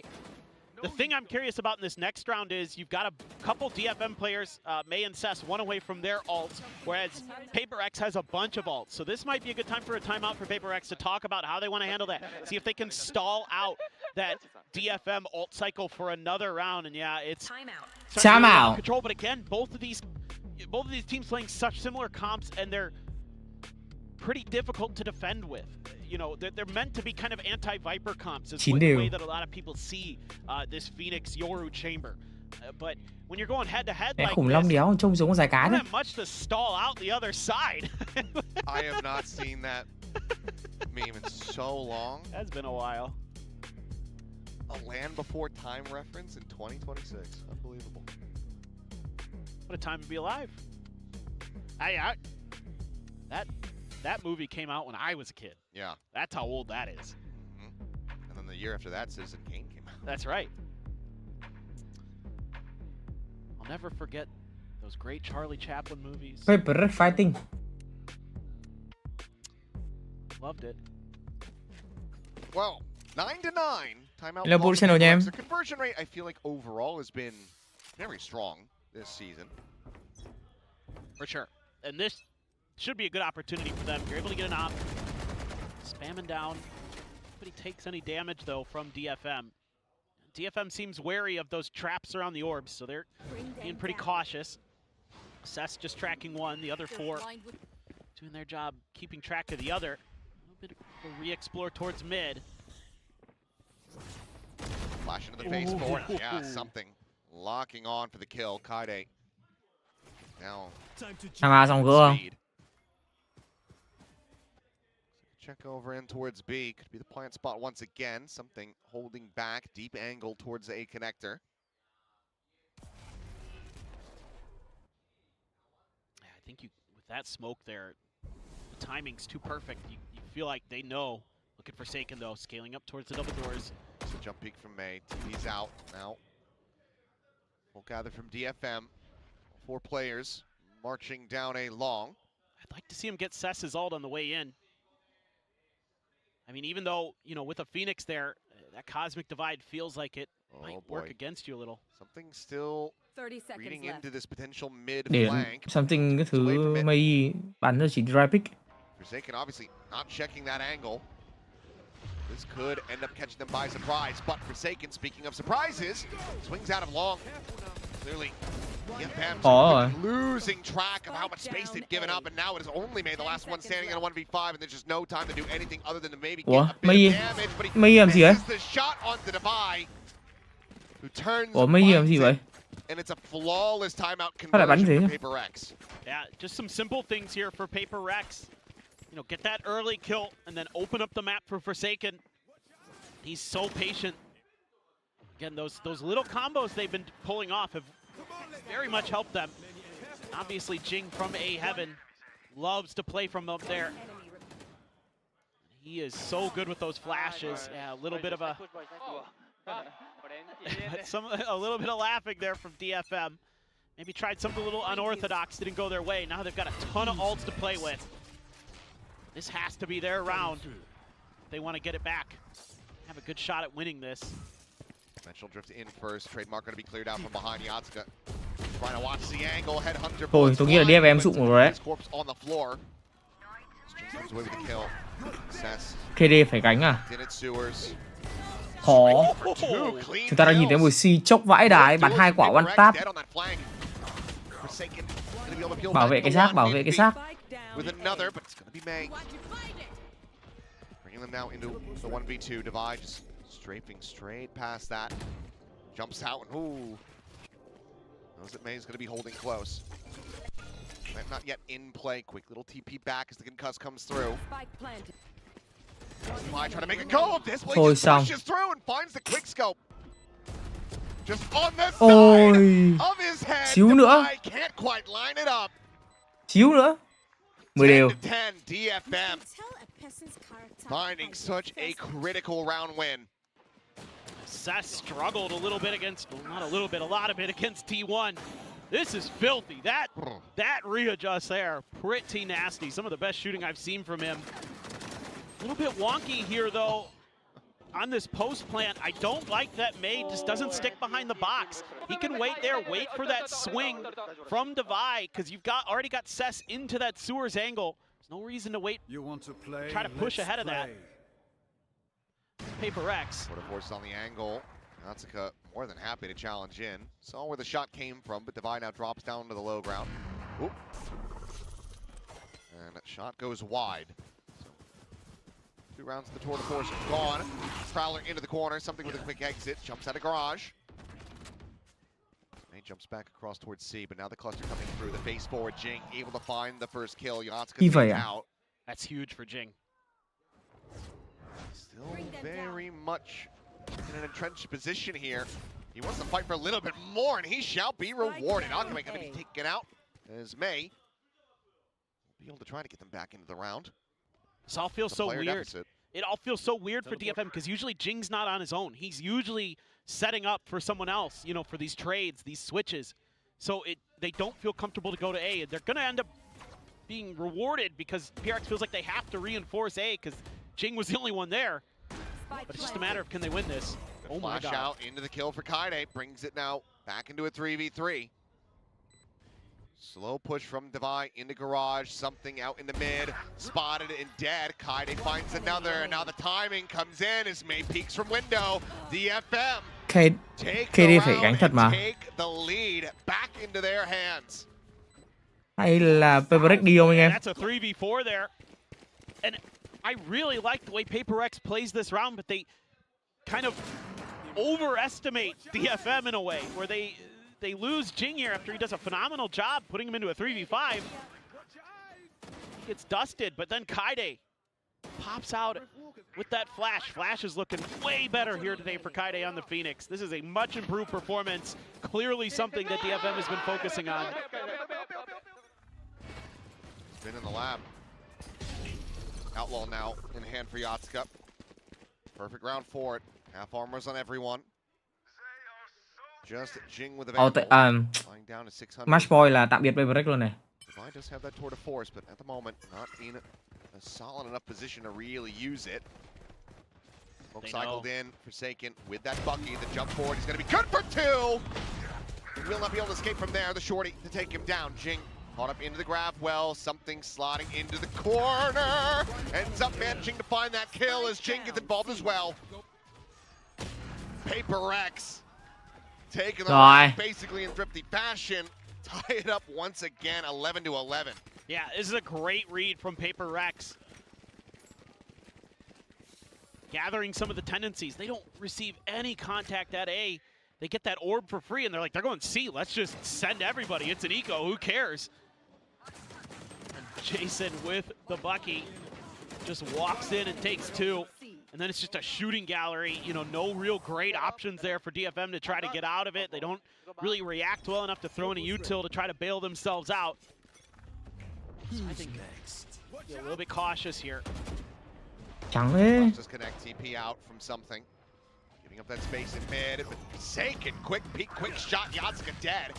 the thing I'm curious about in this next round is you've got a couple DFM players, May and Cess, one away from their ults, whereas Paper X has a bunch of ults. So this might be a good time for a timeout for Paper X to talk about how they want to handle that. See if they can stall out that DFM ult cycle for another round. And yeah, it's Timeout. control. But again, both of these teams playing such similar comps, and they're pretty difficult to defend with. You know, they're meant to be kind of anti-Viper comps is the way that a lot of people see this Phoenix Yoru chamber. But when you're going head-to-head like khủng long this, đéo trông giống con dài cá you đấy. don't have much to stall out the other side. I have not seen that meme in so long. That's been a while. A Land Before Time reference in 2026. Unbelievable. What a time to be alive. That movie came out when I was a kid. Yeah. That's how old that is. And then the year after that, Citizen Kane came out. That's right. I'll never forget those great Charlie Chaplin movies. Paper Fighting. Loved it. Well, 9-9. Timeout. Hello, Bull Channel nha em. The conversion rate, I feel like overall has been very strong this season. For sure. And this should be a good opportunity for them. You're able to get an op. Spamming down. Nobody takes any damage, though, from DFM. DFM seems wary of those traps around the orbs, so they're being pretty cautious. Cess just tracking one, the other four doing their job, keeping track of the other. A little bit of a re-explore towards mid. Flash into the face for it. Yeah, something. Locking on for the kill. Kaide. Now. Xong gỡ. Check over in towards B. Could be the plant spot once again. Something holding back. Deep angle towards the A connector. I think with that smoke there, the timing's too perfect. You feel like they know. Looking for Forsaken though, scaling up towards the double doors. So jump peek from May. TV's out now. We'll gather from DFM. 4 players marching down a long. I'd like to see him get Cess's ult on the way in. I mean, even though, you know, with a Phoenix there, that Cosmic Divide feels like it might work against you a little. Something still reading into this potential mid Để flank. something cái thứ May bắn là chỉ dry pick. Forsaken obviously not checking that angle. This could end up catching them by surprise, but Forsaken, speaking of surprises, swings out of long. Clearly, losing track of how much space they've given up, and now it has only made the last one standing in a 1v5, and there's just no time to do anything other than to maybe get a bit of damage. But he misses the shot onto Divide, who turns and it's a flawless timeout conversion for Paper X. Yeah, just some simple things here for Paper X. You know, get that early kill and then open up the map for Forsaken. He's so patient. Again, those little combos they've been pulling off have very much helped them. Obviously, Jing from A Heaven loves to play from up there. He is so good with those flashes. Yeah, a little bit of a little bit of laughing there from DFM. Maybe tried something a little unorthodox, didn't go their way. Now they've got a ton of ults to play with. This has to be their round. They want to get it back. Have a good shot at winning this. Dimensional drift in first. Trademark going to be cleared out from behind. Yatsuka trying to watch the angle. Headhunter. Thôi, tôi nghĩ là DFM sụn rồi đấy. On the floor. Comes away with the kill. KD phải gánh à? Khó. Chúng ta đang nhìn thấy một Si chốc vãi đái bắn 2 quả one tap. Bảo vệ cái xác, bảo vệ cái xác. Bringing them now into the 1v2. Divide just strafing straight past that. Jumps out and ooh. Knows that May's going to be holding close. Not yet in play. Quick little TP back as the concuss comes through. Trying to make a go of this. He just pushes through and finds the quick scope. Just on the side of his head. Xíu nữa. Can't quite line it up. Xíu nữa. 10 đều. 10 DFM. Finding such a critical round win. Seth struggled a little bit against, well, not a little bit, a lot of it against T1. This is filthy. That readjust there, pretty nasty. Some of the best shooting I've seen from him. A little bit wonky here, though, on this post plant. I don't like that May just doesn't stick behind the box. He can wait there, wait for that swing from Divide, because you've already got Cess into that sewers angle. There's no reason to wait. You want to play? Try to push ahead of that. Paper X. Quarter force on the angle. Natsuka more than happy to challenge in. Saw where the shot came from, but Divide now drops down to the low ground. Oop. And that shot goes wide. So, 2 rounds of the tour de force gone. Prowler into the corner, something with a quick exit. Jumps out of garage. May jumps back across towards C, but now the cluster coming through. The face forward, Jing able to find the first kill. Yatsuka out. That's huge for Jing. Still very much in an entrenched position here. He wants to fight for a little bit more, and he shall be rewarded. Alchemy going to be taken out as May will be able to try to get them back into the round. This all feels so weird. Deficit. It all feels so weird for DFM because usually Jing's not on his own. He's usually setting up for someone else, you know, for these trades, these switches. So they don't feel comfortable to go to A. They're going to end up being rewarded because PRX feels like they have to reinforce A because Jing was the only one there. But it's just a matter of can they win this. Oh my God. Flash out into the kill for Kaide. Brings it now back into a 3v3. Slow push from Divide into garage. Something out in the mid. Spotted and dead. Kaide finds another. Now the timing comes in as May peeks from window. DFM take the round and take the lead back into their hands. Hay là Paper đi không anh em? That's a 3v4 there. And I really like the way Paper X plays this round, but they kind of overestimate DFM in a way, where they lose Jing here after he does a phenomenal job putting him into a 3v5. He gets dusted, but then Kaide pops out with that flash. Flash is looking way better here today for Kaide on the Phoenix. This is a much improved performance, clearly something that DFM has been focusing on. Been in the lab. Outlaw now in hand for Yatsuka. Perfect round for it. Half armors on everyone. Just Jing with the flying down to 600. Matchboy là tạm biệt Paper luôn này. Divide does have that tour de force, but at the moment not in a solid enough position to really use it. Smoke cycled in, Forsaken with that Bucky. The jump forward is going to be good for 2. He will not be able to escape from there. The shorty to take him down. Jing caught up into the grab well, something sliding into the corner. Ends up managing to find that kill as Jing gets involved as well. Paper X taking the round basically in thrifty fashion. Tie it up once again, 11-11. Yeah, this is a great read from Paper X. Gathering some of the tendencies. They don't receive any contact at A. They get that orb for free, and they're like, they're going C. Let's just send everybody. It's an eco. Who cares? And Jason with the Bucky just walks in and takes 2. And then it's just a shooting gallery, you know, no real great options there for DFM to try to get out of it. They don't really react well enough to throw in a util to try to bail themselves out. So I think be a little bit cautious here. Chẳng thế. Just connect TP out from something. Giving up that space in mid. Forsaken, quick peek, quick shot. Yatsuka dead.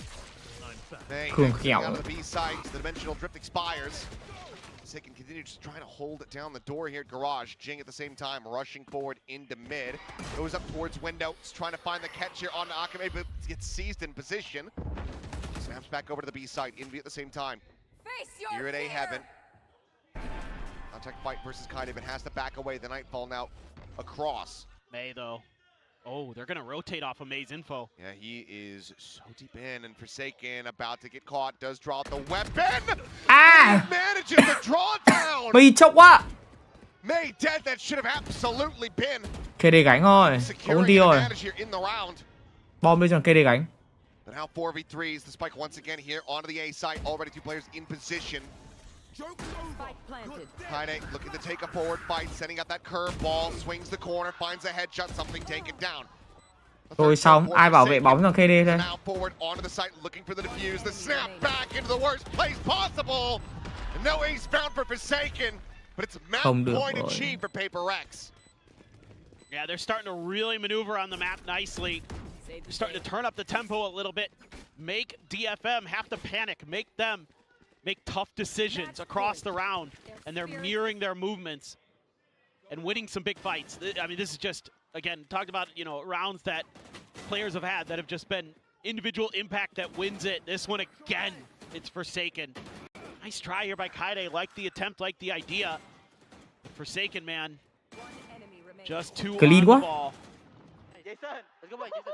Cường Out kẹo. of the B side, the dimensional drift expires. Forsaken continues just trying to hold it down the door here at Garage. Jing at the same time rushing forward into mid. Goes up towards window. Trying to find the catch here on Akame, but gets seized in position. Snaps back over to the B side. Envy at the same time. Here at A Heaven. Contact fight versus Kaide, but has to back away. The Nightfall now across. May though. Oh, they're gonna rotate off of May's info. Yeah, he is so deep in, and Forsaken about to get caught. Does draw out the weapon. À. He manages to draw down. Bị chọc quá. May dead. That should have absolutely been. KD gánh thôi. Có ulti rồi. Advantage here in the round. Bom đi cho KD gánh. But now 4v3s. The spike once again here onto the A side. Already 2 players in position. Kaide looking to take a forward fight, sending out that curve ball, swings the corner, finds a headshot, something taken down. Rồi xong, ai bảo vệ bóng thằng KD đây? Now forward onto the site, looking for the defuse, the snap back into the worst place possible. And no ace found for Forsaken, but it's a map point achieved for Paper Rex. Yeah, they're starting to really maneuver on the map nicely. They're starting to turn up the tempo a little bit, make DFM have to panic, make them make tough decisions across the round, and they're mirroring their movements and winning some big fights. I mean, this is just, again, talked about, you know, rounds that players have had that have just been individual impact that wins it. This one again, it's Forsaken. Nice try here by Kaide, like the attempt, like the idea. Forsaken, man, just too on the ball. Jason, let's go, boy, Jason.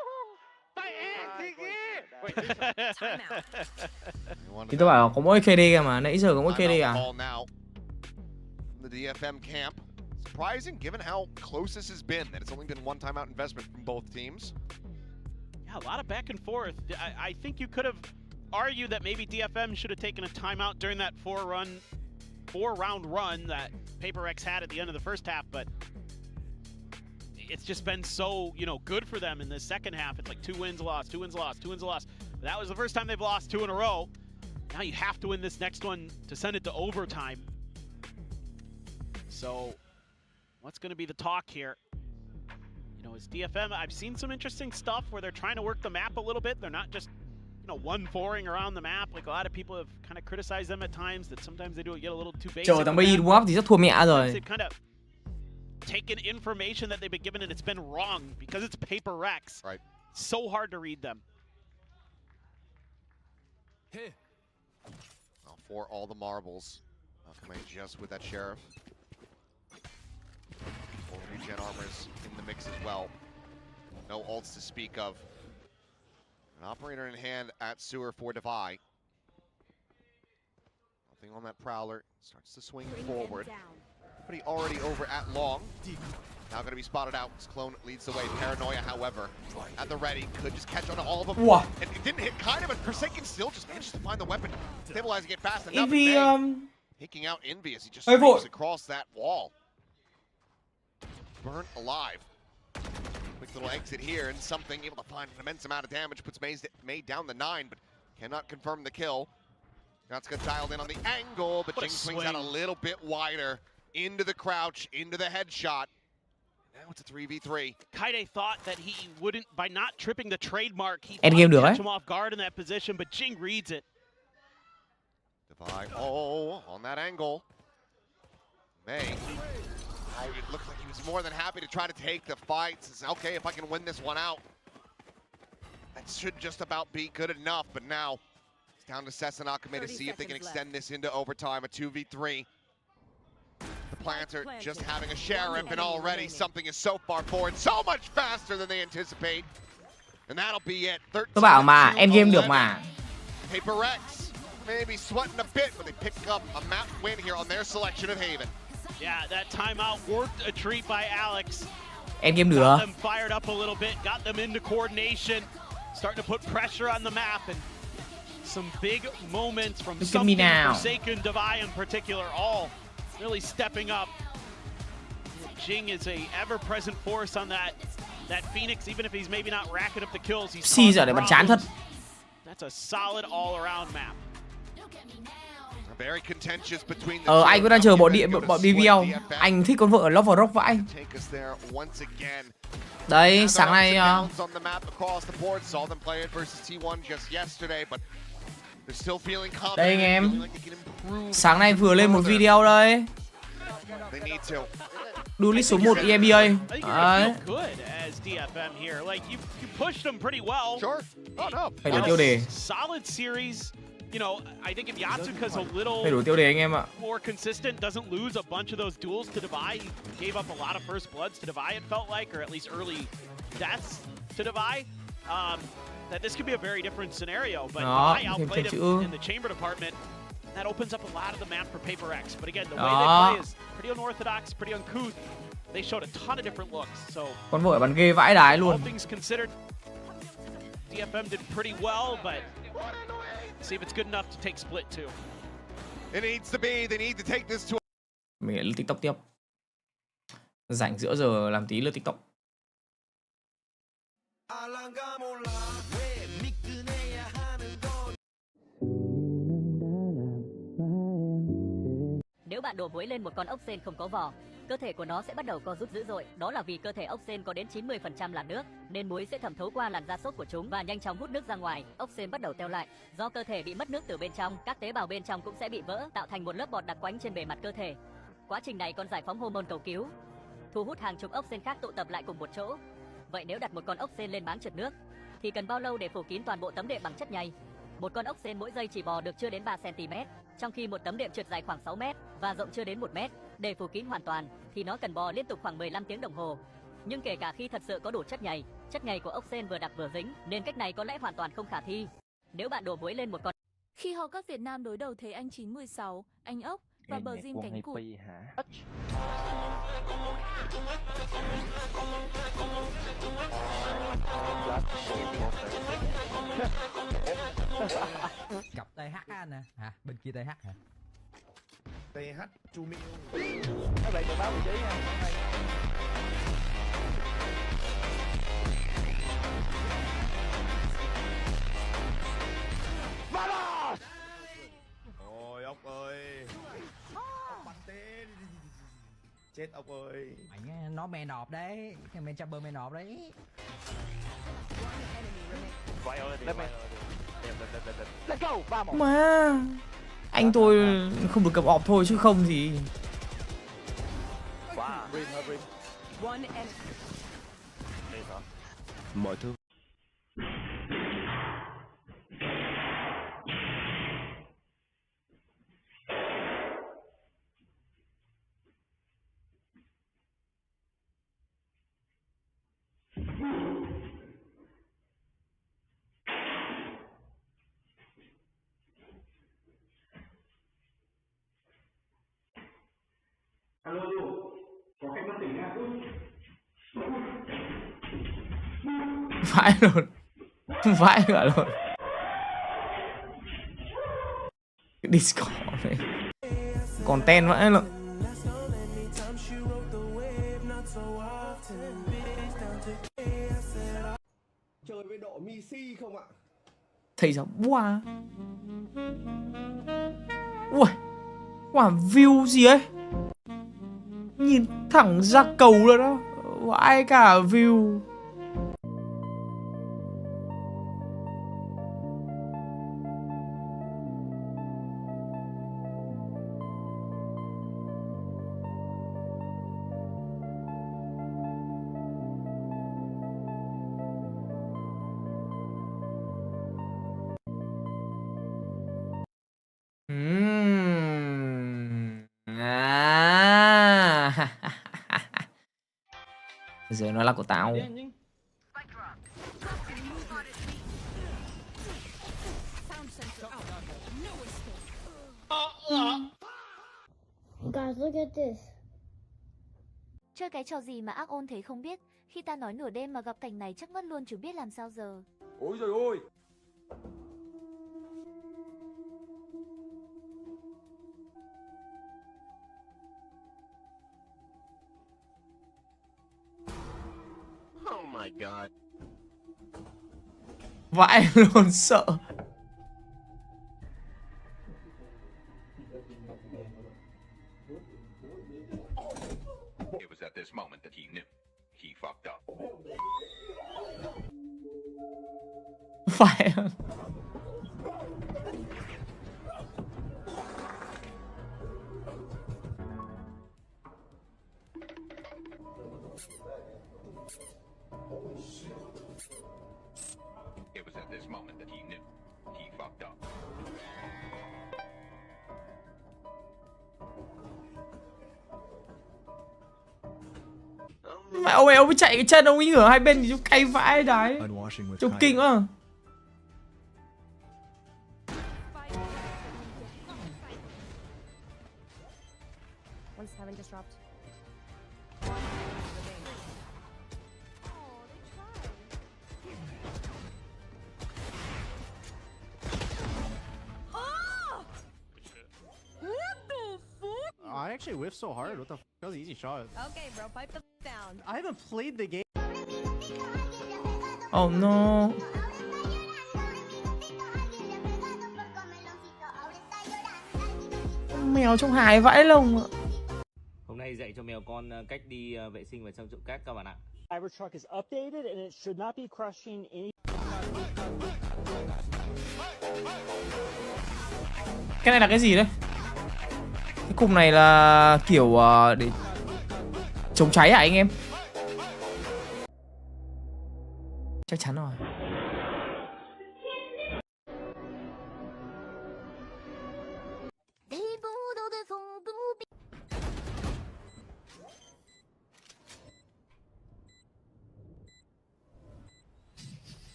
Thì tôi bảo có mỗi KD kìa mà, nãy giờ có mỗi KD à? The DFM camp. Surprising given how close this has been, that it's only been one timeout investment from both teams. Yeah, a lot of back and forth. I think you could have argued that maybe DFM should have taken a timeout during that four-round run that Paper X had at the end of the first half, but it's just been so, you know, good for them in the second half. It's like 2 wins, a loss, 2 wins, a loss, 2 wins, a loss. But that was the first time they've lost 2 in a row. Now you have to win this next one to send it to overtime. So what's going to be the talk here? You know, it's DFM. I've seen some interesting stuff where they're trying to work the map a little bit. They're not just, you know, 1-4ing around the map. Like a lot of people have kind of criticized them at times that sometimes they do get a little too basic. Chờ thằng Bay warp thì chắc thua mẹ rồi. Taken information that they've been given and it's been wrong because it's Paper Rex. Right. So hard to read them. Well, for all the marbles, Akame just with that sheriff. 4 regen armors in the mix as well. No ults to speak of. An operator in hand at sewer for Devi. Nothing on that prowler. Starts to swing forward. But he already over at long. Now going to be spotted out. His clone leads the way. Paranoia, however, at the ready. Could just catch on to all of them. Wow. And it didn't hit kind of, but Forsaken still just manages to find the weapon. Stabilizing it fast enough. Envy, taking out Envy as he just swings across that wall. Burnt alive. Quick little exit here, and something able to find an immense amount of damage. Puts May down the 9, but cannot confirm the kill. Yatsuka dialed in on the angle, but Jing swings out a little bit wider. Into the crouch, into the headshot. Now it's a 3v3. Kaide thought that he wouldn't, by not tripping the trademark, he End game được catch him off guard in that position, but Jing reads it. Devi, on that angle. May. It looked like he was more than happy to try to take the fight. Says, okay, if I can win this one out, that should just about be good enough. But now it's down to Sess and Akame to see if they can extend this into overtime, a 2v3. The Planter just having a sheriff, and already something is so far forward, so much faster than they anticipate. And that'll be it. Tôi bảo mà, end game được mà. Paper Rex maybe sweating a bit, but they pick up a map win here on their selection of Haven. Yeah, that timeout worked a treat by Alex. End game được. Got them fired up a little bit, got them into coordination, starting to put pressure on the map, and some big moments from something Forsaken, Devi in particular, all really stepping up. Jing is a ever-present force on that Phoenix, even if he's maybe not racking up the kills. He's Xì giờ để bắn chán thật. That's a solid all-around map. Very contentious between the Anh cũng đang chờ bọn BBL. Anh thích con vợ ở Love Rock vãi. Đấy, sáng nay đây anh em. Sáng nay vừa lên một video đây. Đu list số 1 EMEA. Đấy. Phải đổi tiêu đề. You know, I think if Yatsuka's a little thay đổi tiêu đề anh em ạ. more consistent, doesn't lose a bunch of those duels to Divide, he gave up a lot of first bloods to Divide, it felt like, or at least early deaths to Divide, that this could be a very different scenario. But Divide outplayed him in the chamber department. That opens up a lot of the map for Paper X. But again, the way they play is pretty unorthodox, pretty uncouth. They showed a ton of different looks. So con vợ bắn ghê vãi đái luôn. All things considered, DFM did pretty well, but see if it's good enough to take split too. It needs to be. They need to take this to. Mình lại lên TikTok tiếp. Rảnh giữa giờ làm tí lướt TikTok. Nếu bạn đổ muối lên một con ốc sên không có vỏ, cơ thể của nó sẽ bắt đầu co rút dữ dội. Đó là vì cơ thể ốc sên có đến 90% là nước, nên muối sẽ thẩm thấu qua làn da xốp của chúng và nhanh chóng hút nước ra ngoài. Ốc sên bắt đầu teo lại. Do cơ thể bị mất nước từ bên trong, các tế bào bên trong cũng sẽ bị vỡ, tạo thành một lớp bọt đặc quánh trên bề mặt cơ thể. Quá trình này còn giải phóng hormone cầu cứu, thu hút hàng chục ốc sên khác tụ tập lại cùng một chỗ. Vậy nếu đặt một con ốc sên lên máng trượt nước, thì cần bao lâu để phủ kín toàn bộ tấm đệm bằng chất nhầy? Một con ốc sên mỗi giây chỉ bò được chưa đến 3 cm, trong khi một tấm đệm trượt dài khoảng 6 m và rộng chưa đến 1 m. Để phủ kín hoàn toàn thì nó cần bò liên tục khoảng 15 tiếng đồng hồ. Nhưng kể cả khi thật sự có đủ chất nhầy của ốc sên vừa đặc vừa dính, nên cách này có lẽ hoàn toàn không khả thi. Nếu bạn đổ muối lên một con. Khi Ho Các Việt Nam đối đầu thấy anh 916, anh ốc và bờ Jim cánh cụt. Gặp TH nè, hả? Bên kia TH hả? TH Chu Miu. Các bạn báo vị trí nha. Vamos! Ôi ốc ơi. Ốc bắn tên. Chết ốc ơi. Mày nó men nọp đấy, cái men chamber men nọp đấy. Let's go, vamos. Mà anh tôi không được cầm ọp thôi chứ không gì. Mọi thứ. Alo, có khách bất tỉnh nha. Vãi luôn. Vãi cả luôn. Cái Discord này còn ten vãi luôn. Chơi với độ Misi không ạ? Thấy sao? Wow. Ui. Wow, view gì ấy? Nhìn thẳng ra cầu luôn đó. Vãi cả view. Giờ nó là của tao. Guys, look at this. Chơi cái trò gì mà ác ôn thế không biết. Khi ta nói nửa đêm mà gặp cảnh này chắc ngất luôn, chứ biết làm sao giờ. Ôi giời ơi. my god. Vãi luôn, sợ. It was at this moment that he knew he fucked up. Phải. It was at this moment that he knew he fucked up. Mẹ ông ấy chạy cái chân ông ấy ngửa hai bên thì trông cay vãi đấy. Trông kinh quá. I actually whiffed so hard. What the f? That was an easy shot. Okay, bro, pipe them down. I haven't played the game. Oh no. Mèo trông hài vãi lông. Hôm nay dạy cho mèo con cách đi vệ sinh và trong chỗ cát các bạn ạ. Cybertruck is updated and it should not be crushing any. Cái này là cái gì đấy? Cái cục này là kiểu để chống cháy à anh em? Chắc chắn rồi.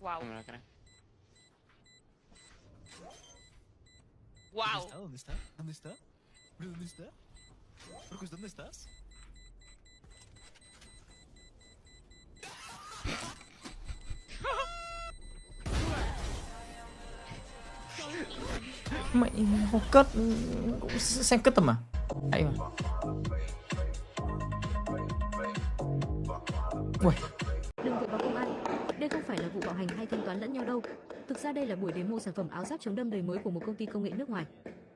Wow. Wow. ¿Dónde está? ¿Dónde está? ¿Dónde está? Brocos, ¿dónde estás? Mày không cất cũng xem cất tầm à? Đấy mà. Ui. Đừng vội vào công an. Đây không phải là vụ bạo hành hay thanh toán lẫn nhau đâu. Thực ra đây là buổi demo sản phẩm áo giáp chống đâm đời mới của một công ty công nghệ nước ngoài.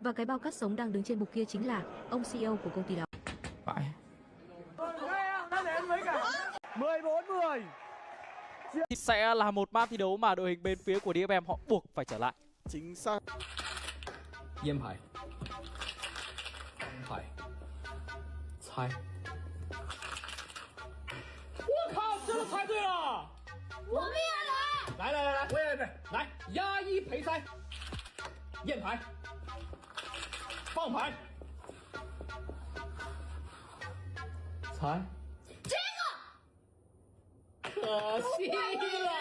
Và cái bao cát sống đang đứng trên bục kia chính là ông CEO của công ty đó. Phải. 14-10. Sẽ là một map thi đấu mà đội hình bên phía của DFM họ buộc phải trở lại. Chính xác. 烟牌，牌，猜。我靠，真的猜对了！我们也来！来，我也来！来，压一赔3，验牌，放牌，猜。这个，可惜了呀！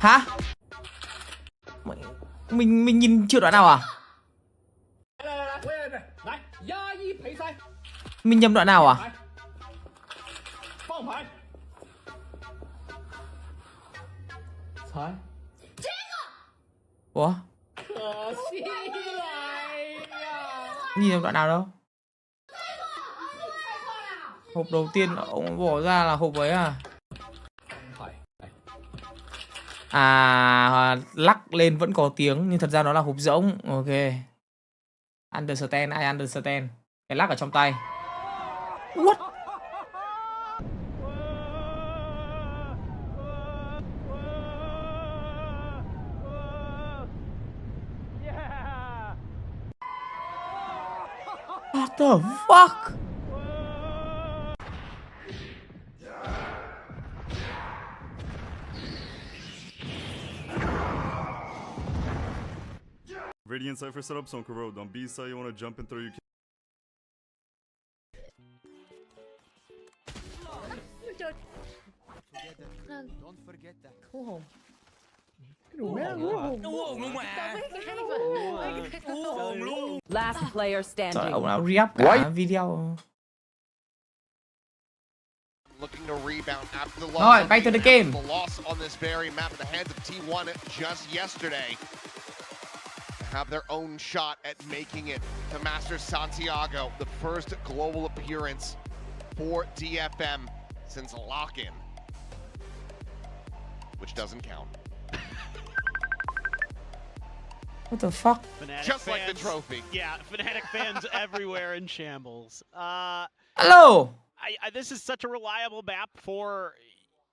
Hả? Mình nhìn chưa đoạn nào à? Mình nhầm đoạn nào à? Ủa? Nhìn nhầm đoạn nào đâu? Hộp đầu tiên ông bỏ ra là hộp ấy à? À, lắc lên vẫn có tiếng nhưng thật ra nó là hộp rỗng. Ok. Understand, I understand. Cái lắc ở trong tay. What? What the fuck? Radiant Cypher setup, so Road. On B side, you want to jump and throw your. Don't forget that. Last player standing. Trời, ông nào re-up cả video. Looking to rebound after the loss. Rồi, back to the game. The loss on this very map at the hands of T1 just yesterday. have their own shot at making it to Masters Santiago, the first global appearance for DFM since lock-in, which doesn't count. What the fuck? Fnatic Just fans, like the trophy. Yeah, Fnatic fans everywhere in shambles. Hello! This is such a reliable map for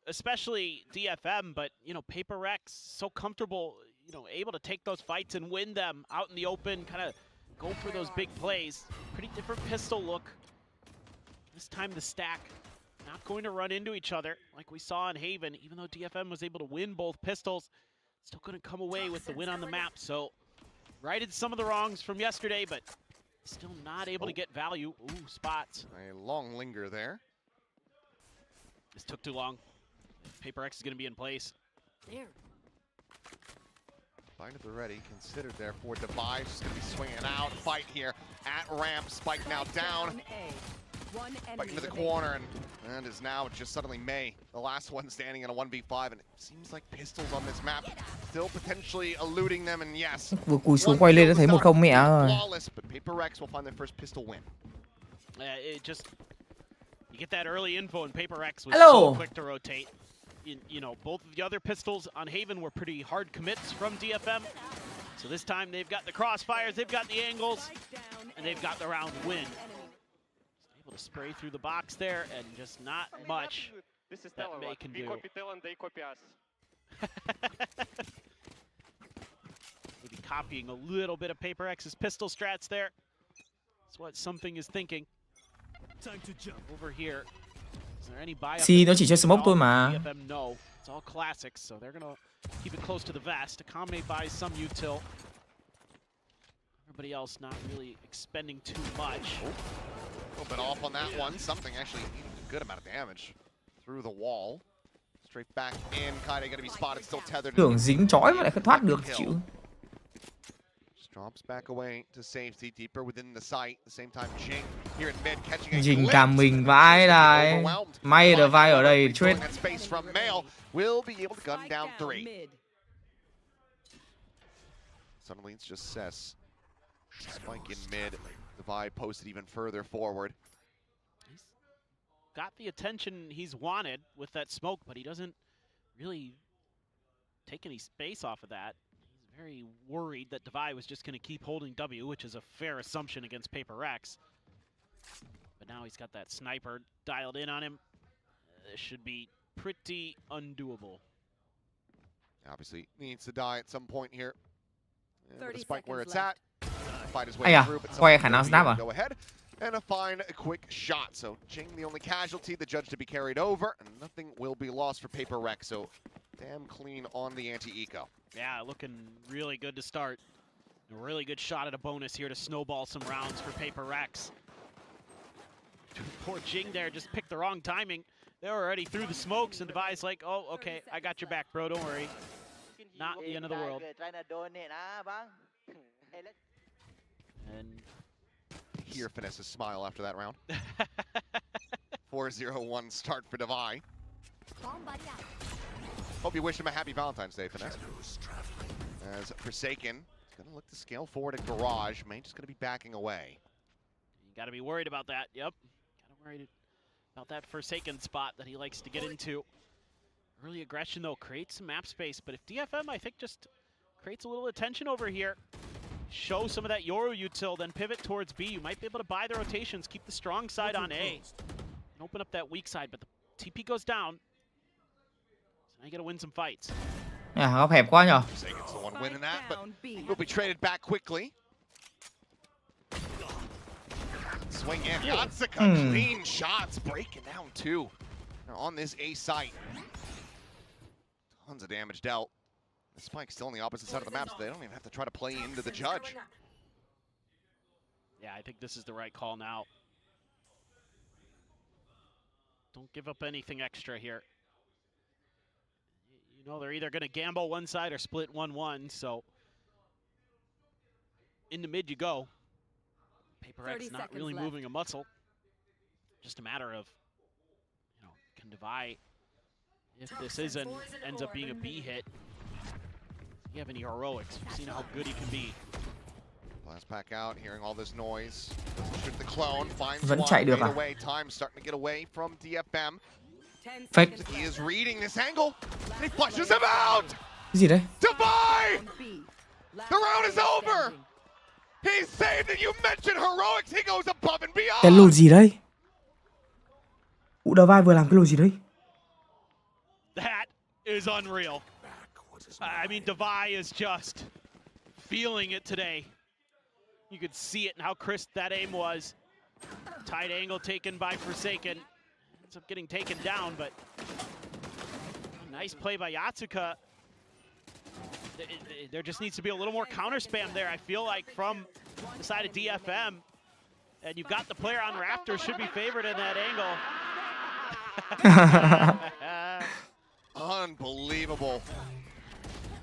especially DFM, but, you know, Paper Rex, so comfortable, you know, able to take those fights and win them out in the open, kind of go for those big plays. Pretty different pistol look. This time the stack not going to run into each other like we saw in Haven, even though DFM was able to win both pistols. Still couldn't come away with the win on the map, so righted some of the wrongs from yesterday, but still not able to get value. Ooh, spots. A long linger there. This took too long. Paper X is going to be in place. There. Fight at the ready, considered there for Device. Just going to be swinging out. Fight here at ramp. Spike now down. Spike into the corner, and is now just suddenly May, the last one standing in a 1v5, and it seems like pistols on this map still potentially eluding them, and yes. Vừa cúi xuống quay lên đã thấy 1-0 mẹ rồi. Flawless, but Paper Rex will find their first pistol win. It just, you get that early info, and Paper X was Hello. so quick to rotate. You know, both of the other pistols on Haven were pretty hard commits from DFM. So this time they've got the crossfires, they've got the angles, and they've got the round win. Able to spray through the box there, and just not much that May can do. Maybe copying a little bit of Paper X's pistol strats there. That's what something is thinking. Time to jump. Over here. Is there any buy Si nó chỉ chơi smoke thôi mà. DFM, no. It's all classics, so they're gonna keep it close to the vest. Akame buys some util. Everybody else not really expending too much. A little bit off on that one. Something actually needing a good amount of damage through the wall. Straight back in. Kaide gonna be spotted, still tethered. Tưởng dính chói mà lại không thoát được chịu. Just drops back away to safety, deeper within the site. At the same time, Jing here in mid catching a Dình cả mình vãi đây. May được vai ở đây trade. That space from Mail will be able to gun down 3. Suddenly it's just Cess. Spike in mid. Divide posted even further forward. He's got the attention he's wanted with that smoke, but he doesn't really take any space off of that. He's very worried that Divide was just going to keep holding W, which is a fair assumption against Paper Rex. But now he's got that sniper dialed in on him. This should be pretty undoable. Obviously needs to die at some point here. Yeah, the spike where it's left. at. Fight his way through, but someone go ahead and find a quick shot. So Jing the only casualty, the judge to be carried over, and nothing will be lost for Paper Rex. So damn clean on the anti-eco. Yeah, looking really good to start. A really good shot at a bonus here to snowball some rounds for Paper Rex. Poor Jing there just picked the wrong timing. They were already through the smokes, and Devi's like, oh, okay, I got your back, bro, don't worry. Not the end of the world. And hear Finesse's smile after that round. 4-0-1 start for Devi. Hope you wish him a happy Valentine's Day, Finesse. As Forsaken is going to look to scale forward at Garage. May just going to be backing away. You got to be worried about that. Yep. Got to worry about that Forsaken spot that he likes to get into. Early aggression, though, creates some map space. But if DFM, I think, just creates a little attention over here, show some of that Yoru util, then pivot towards B, you might be able to buy the rotations, keep the strong side on A, and open up that weak side. But the TP goes down. So now you got to win some fights. Yeah, góc hẹp quá nhở. Forsaken's the one winning that, but will be traded back quickly. Swing in. Yatsuka, clean shots, breaking down 2. Now on this A site. Tons of damage dealt. The Spike's still on the opposite side of the map, so they don't even have to try to play into the judge. Yeah, I think this is the right call now. Don't give up anything extra here. You know they're either going to gamble one side or split 1-1, so into mid you go. Paper X not really moving a muscle. Just a matter of, you know, can Devi, if this ends up being a B hit, you have any heroics. You've seen how good he can be. Blast back out, hearing all this noise. Shoot the clone, finds Vẫn one, chạy được fade à? away. Time starting to get away from DFM. Fake. He is reading this angle, and he flushes him out! Cái gì đấy? Divide! The round is over! He saved it! You mentioned heroics, he goes above and beyond! Cái lùi gì đấy? Ú đờ vai vừa làm cái lùi gì đấy? That is unreal. I mean, Devi is just feeling it today. You could see it in how crisp that aim was. Tight angle taken by Forsaken. Ends up getting taken down, but a nice play by Yatsuka. There just needs to be a little more counter spam there, I feel like, from the side of DFM. And you've got the player on Raptor, should be favored in that angle. Unbelievable.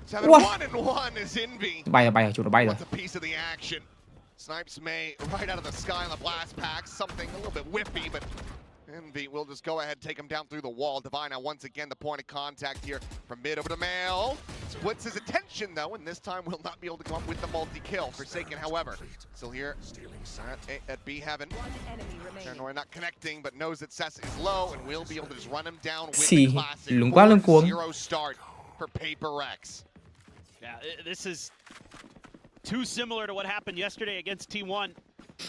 7-1-1 is Envy. Bay rồi, chủ nó bay rồi. Wants a piece of the action. Snipes May right out of the sky on the blast pack. Something a little bit whiffy, but Envy will just go ahead, take him down through the wall. Divine now once again the point of contact here from mid over to Mail. Splits his attention though, and this time will not be able to come up with the multi-kill. Forsaken, however, still here at B Heaven. Paranoia not connecting, but knows that Cess is low and will be able to just run him down with the classic. Lúng quá lưng cuống. 4-0 start for Paper Rex. Yeah, this is too similar to what happened yesterday against T1,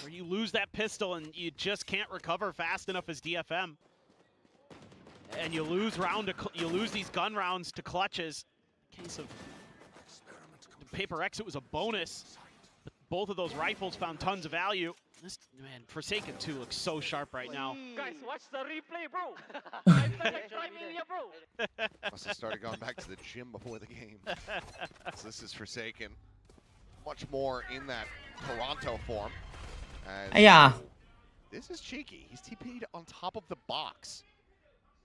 where you lose that pistol and you just can't recover fast enough as DFM, and you lose these gun rounds to clutches. In case of Paper X, it was a bonus, but both of those rifles found tons of value. This man, Forsaken 2 looks so sharp right now. Guys, watch the replay, bro. Try media, bro. Must have started going back to the gym before the game. So this is Forsaken. Much more in that Toronto form. Yeah. This is cheeky. He's TP'd on top of the box.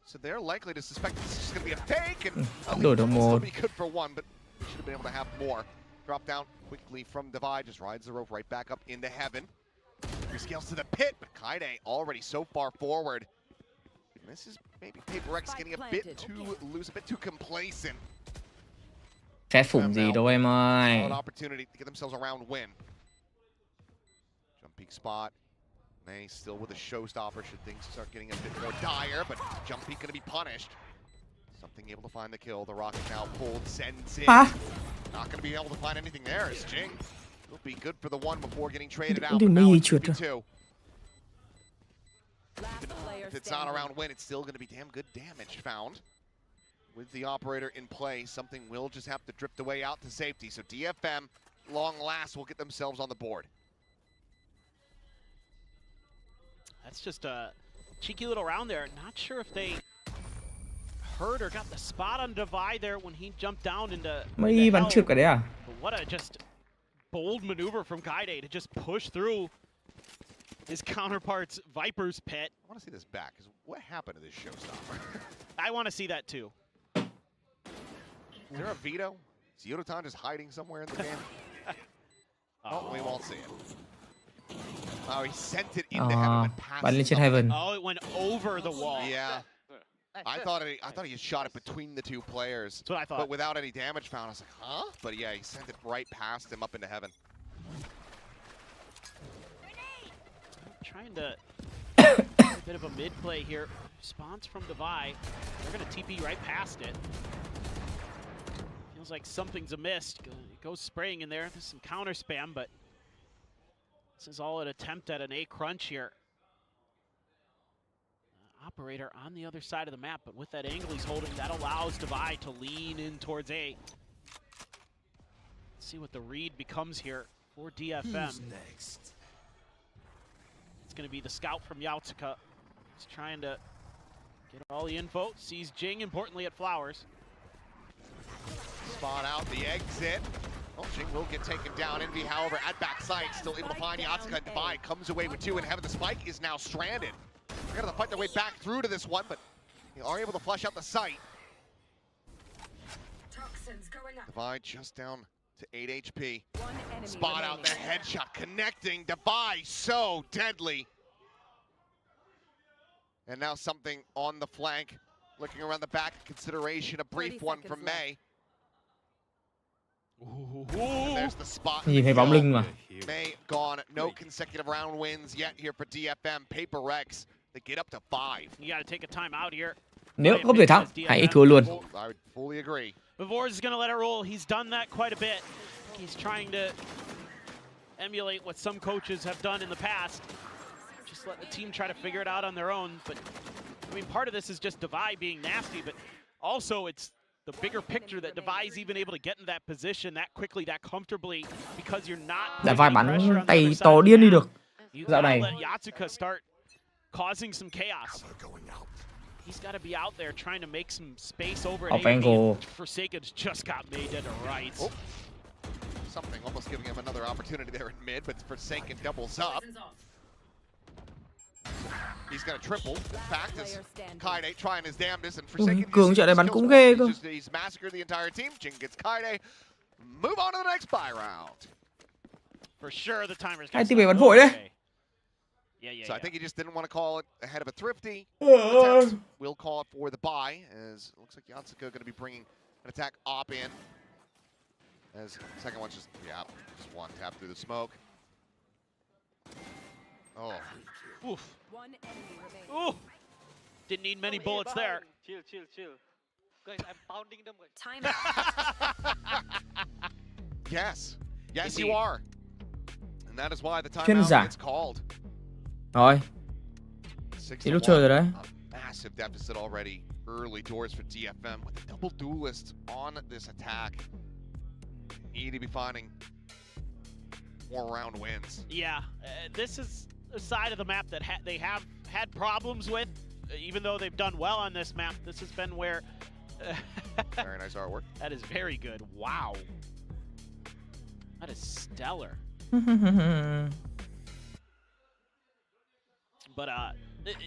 So they're likely to suspect this is just going to be a fake, and still be good for one, but we should have been able to have more. Drop down quickly from Divide, just rides the rope right back up into Heaven. Rescales to the pit, but Kaide already so far forward. And this is maybe Paper X getting a bit too loose, a bit too complacent. Phép phủng gì đâu em ơi. Solid opportunity to get themselves a round win. Jump peek spot. May still with a showstopper should things start getting a bit more dire, but Jump peek gonna be punished. Something able to find the kill. The rocket now pulled, sends in. Not gonna be able to find anything there as Jing will be good for the one before getting traded out. But now it's 2v2. If it's not a round win, it's still gonna be damn good damage found. With the operator in play, something will just have to drift away out to safety. So DFM, long last, will get themselves on the board. That's just a cheeky little round there. Not sure if they heard or got the spot on Divide there when he jumped down into Mấy bắn trượt cả đấy à? But what a just bold maneuver from Kaide to just push through his counterpart's Viper's pit. I want to see this back, because what happened to this showstopper? I want to see that too. Is there a veto? Is Yodotan just hiding somewhere in the game? Oh, we won't see it. Oh, he sent it into Heaven and Bắn lên trên Heaven. Oh, it went over the wall. Yeah. I thought he had shot it between the two players. That's what I thought. But without any damage found, I was like, huh? But yeah, he sent it right past him up into Heaven. Trying to a bit of a mid play here. Response from Divide. They're going to TP right past it. Feels like something's amiss. Goes spraying in there. There's some counter spam, but this is all an attempt at an A crunch here. Operator on the other side of the map, but with that angle he's holding, that allows Divide to lean in towards A. Let's see what the read becomes here for DFM. Who's next? It's going to be the scout from Yatsuka. He's trying to get all the info. Sees Jing, importantly, at Flowers. Spot out the exit. Oh, Jing will get taken down. Envy, however, at backside, still able to find Yatsuka, and Divide comes away with two, and Heaven. The spike is now stranded. They're going to fight their way back through to this one, but they are able to flush out the site. Divide just down to 8 HP. Spot out the headshot, connecting. Divide so deadly. And now something on the flank. Looking around the back, consideration, a brief one from May. And there's the spot. Nhìn thấy bóng lưng mà. May gone. No consecutive round wins yet here for DFM. Paper Rex, they get up to 5. You got to take a time out here. Nếu không thể thắng, hãy thua luôn. I would fully agree. Bevors is going to let it roll. He's done that quite a bit. He's trying to emulate what some coaches have done in the past. Just let the team try to figure it out on their own. But, I mean, part of this is just Devi being nasty, but also it's the bigger picture that Devi's even able to get in that position that quickly, that comfortably, because you're not... Devi bắn tay to điên đi được. Dạo này. Let Yatsuka start causing some chaos. He's got to be out there trying to make some space over at angle. Forsaken's just got made dead to rights. Oh. Something almost giving him another opportunity there in mid, but Forsaken doubles up. He's got a triple. Fact is, Kaide trying his damnedest, and Forsaken Cường trận này bắn cũng ghê cơ. He's massacred the entire team. Jin gets Kaide. Move on to the next buy round. For sure, the timer's Hai team bắn vội đấy. So I think he just didn't want to call it ahead of a thrifty attempt. We'll call it for the buy, as it looks like Yatsuka going to be bringing an attack op in. As second one's just one tap through the smoke. Oh. Oof. Ooh. Didn't need many bullets there. Chill. Guys, I'm pounding them. Time. Yes, you are. And that is why the timeout gets called. Rồi. Thì lúc chơi rồi đấy. Massive deficit already. Early doors for DFM with a double duelist on this attack. Need to be finding more round wins. Yeah, this is a side of the map that they have had problems with, even though they've done well on this map. This has been where... Very nice artwork. That is very good. Wow. That is stellar. But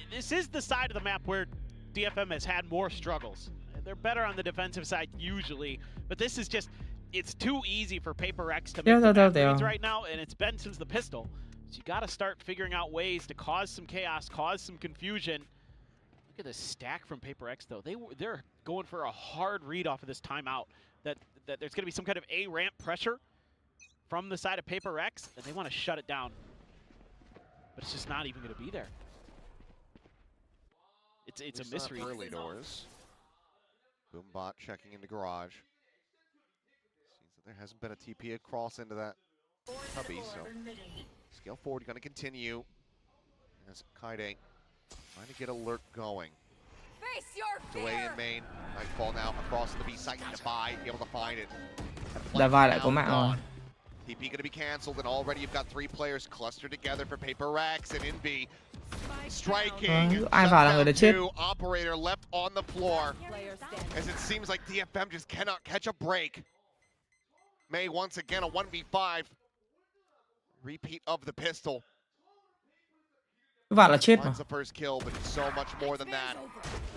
this is the side of the map where DFM has had more struggles. They're better on the defensive side usually, but this is just... It's too easy for Paper Rex to make the bad reads right now, and it's been since the pistol. So you got to start figuring out ways to cause some chaos, cause some confusion. Look at this stack from Paper Rex, though. They're going for a hard read off of this timeout. That there's going to be some kind of A-ramp pressure from the side of Paper Rex, and they want to shut it down. But it's just not even going to be there. It's a mystery. Early doors. Boombot checking into garage. There hasn't been a TP across into that cubby, so scale forward going to continue as Kaide trying to get alert going. Delay in main, Nightfall now across the B site to buy, be able to find it. Devi lại có mạng rồi. TP going to be canceled, and already you've got 3 players clustered together for Paper Rex and Invi. Striking. Ai vào là người đã chết. Operator left on the floor, as it seems like DFM just cannot catch a break. May once again a 1v5. Repeat of the pistol. Vả là chết mà. The first kill, but so much more than that.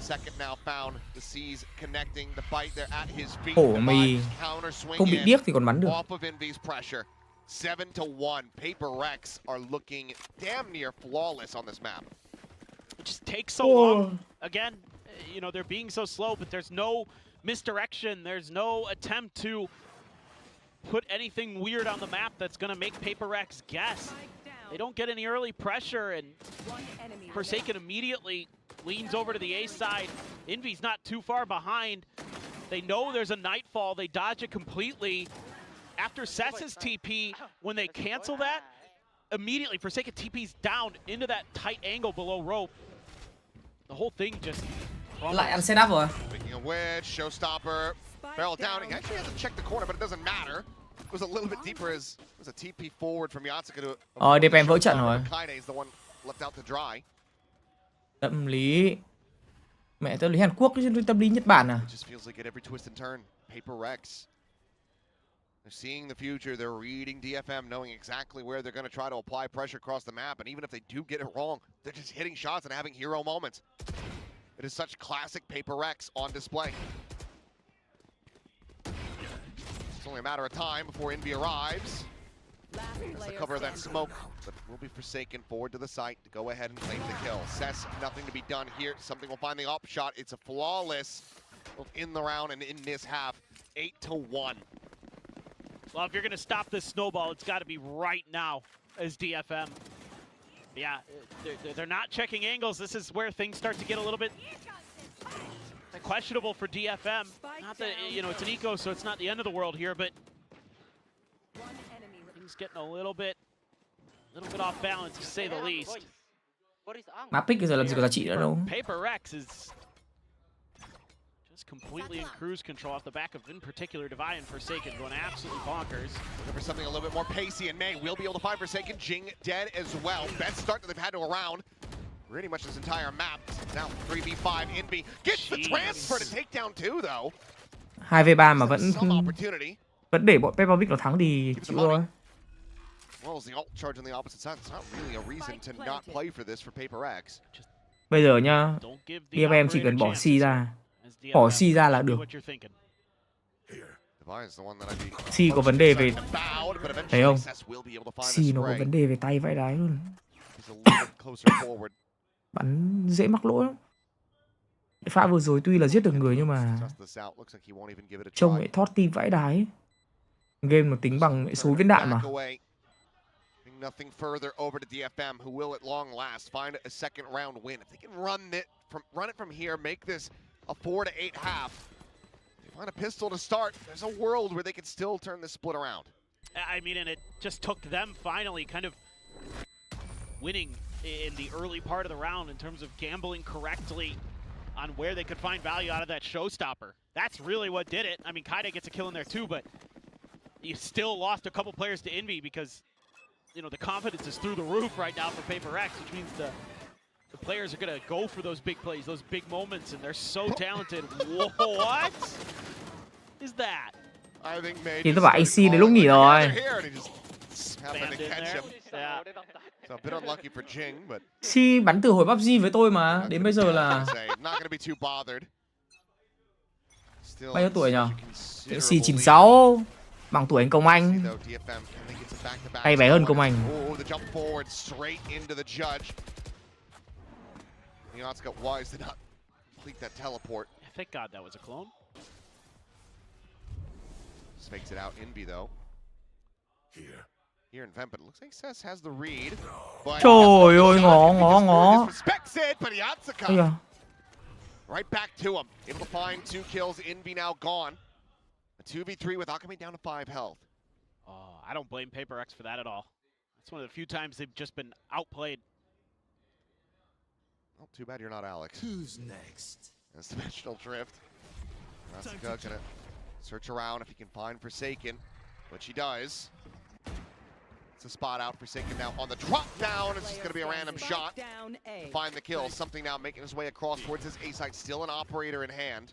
Second now found. The C's connecting the bite there at his feet. Ổ mày không bị điếc thì còn bắn được. Off of Envy's pressure. 7-1. Paper Rex are looking damn near flawless on this map. It just takes so long. Again, you know, they're being so slow, but there's no misdirection. There's no attempt to put anything weird on the map that's going to make Paper Rex guess. They don't get any early pressure, and Forsaken immediately leans over to the A side. Envy's not too far behind. They know there's a Nightfall. They dodge it completely. After Sess's TP, when they cancel that, immediately Forsaken TP's down into that tight angle below rope. The whole thing just... Lại ăn setup rồi. Speaking of which, Showstopper, barrel down. He actually hasn't checked the corner, but it doesn't matter. It was a little bit deeper as it was a TP forward from Yatsuka to... DPM vỡ trận rồi. Kaide is the one left out to dry. Tâm lý. Mẹ tâm lý Hàn Quốc chứ tâm lý Nhật Bản à? It just feels like at every twist and turn, Paper Rex. They're seeing the future. They're reading DFM, knowing exactly where they're going to try to apply pressure across the map. And even if they do get it wrong, they're just hitting shots and having hero moments. It is such classic Paper Rex on display. It's only a matter of time before Envy arrives. That's the cover of that smoke, but will be Forsaken forward to the site to go ahead and claim the kill. Sess, nothing to be done here. Something will find the up shot. It's a flawless both in the round and in this half. 8-1. Well, if you're going to stop this snowball, it's got to be right now as DFM. Yeah, they're not checking angles. This is where things start to get a little bit questionable for DFM. Not that, you know, it's an eco, so it's not the end of the world here, but things getting a little bit off balance, to say the least. Map pick bây giờ làm gì có giá trị nữa đâu. Paper Rex is just completely in cruise control off the back of, in particular, Divide and Forsaken going absolutely bonkers. Looking for something a little bit more pacey, and May will be able to find Forsaken. Jing dead as well. Best start that they've had to a round. Pretty much this entire map. Now 3v5. Invi gets the transfer to take down two, though. 2v3 mà vẫn để bọn Peppervic nó thắng thì chịu thôi. Well, as the ult charge on the opposite side, it's not really a reason to not play for this for Paper X. Bây giờ nhá, DFM chỉ cần bỏ C ra là được. C có vấn đề về, thấy không? C nó có vấn đề về tay vãi đái luôn. Bắn dễ mắc lỗi lắm. Pha vừa rồi tuy là giết được người nhưng mà trông lại thoát team vãi đái. Game nó tính bằng số viên đạn mà. Nothing further over to DFM, who will at long last find a second round win. If they can run it from here, make this a 4-8 half. They find a pistol to start. There's a world where they could still turn this split around. I mean, and it just took them finally kind of winning in the early part of the round in terms of gambling correctly on where they could find value out of that showstopper. That's really what did it. I mean, Kaide gets a kill in there too, but you still lost a couple players to Envy because, you know, the confidence is through the roof right now for Paper X, which means the players are going to go for those big plays, those big moments, and they're so talented. What is that? I think maybe thì nó bảo AC đến lúc nghỉ rồi. So a bit unlucky for Jing, but C bắn từ hồi PUBG với tôi mà, đến bây giờ là bao nhiêu tuổi nhỉ? C 96, bằng tuổi anh Công Anh. Hay bé hơn Công Anh. Thank God that was a clone. Fakes it out. Envy though. Here in Vent, but it looks like Cess has the read. Trời ơi, ngó. Right back to him. Able to find 2 kills. Envy now gone. A 2v3 with Akame down to 5 health. Oh, I don't blame Paper X for that at all. It's one of the few times they've just been outplayed. Well, too bad you're not Alex. Who's next? That's Dimensional Drift. Rasuka gonna search around if he can find Forsaken, but she does. It's a spot out. Forsaken now on the drop down. It's just gonna be a random shot to find the kill. Something now making his way across towards his A side. Still an operator in hand.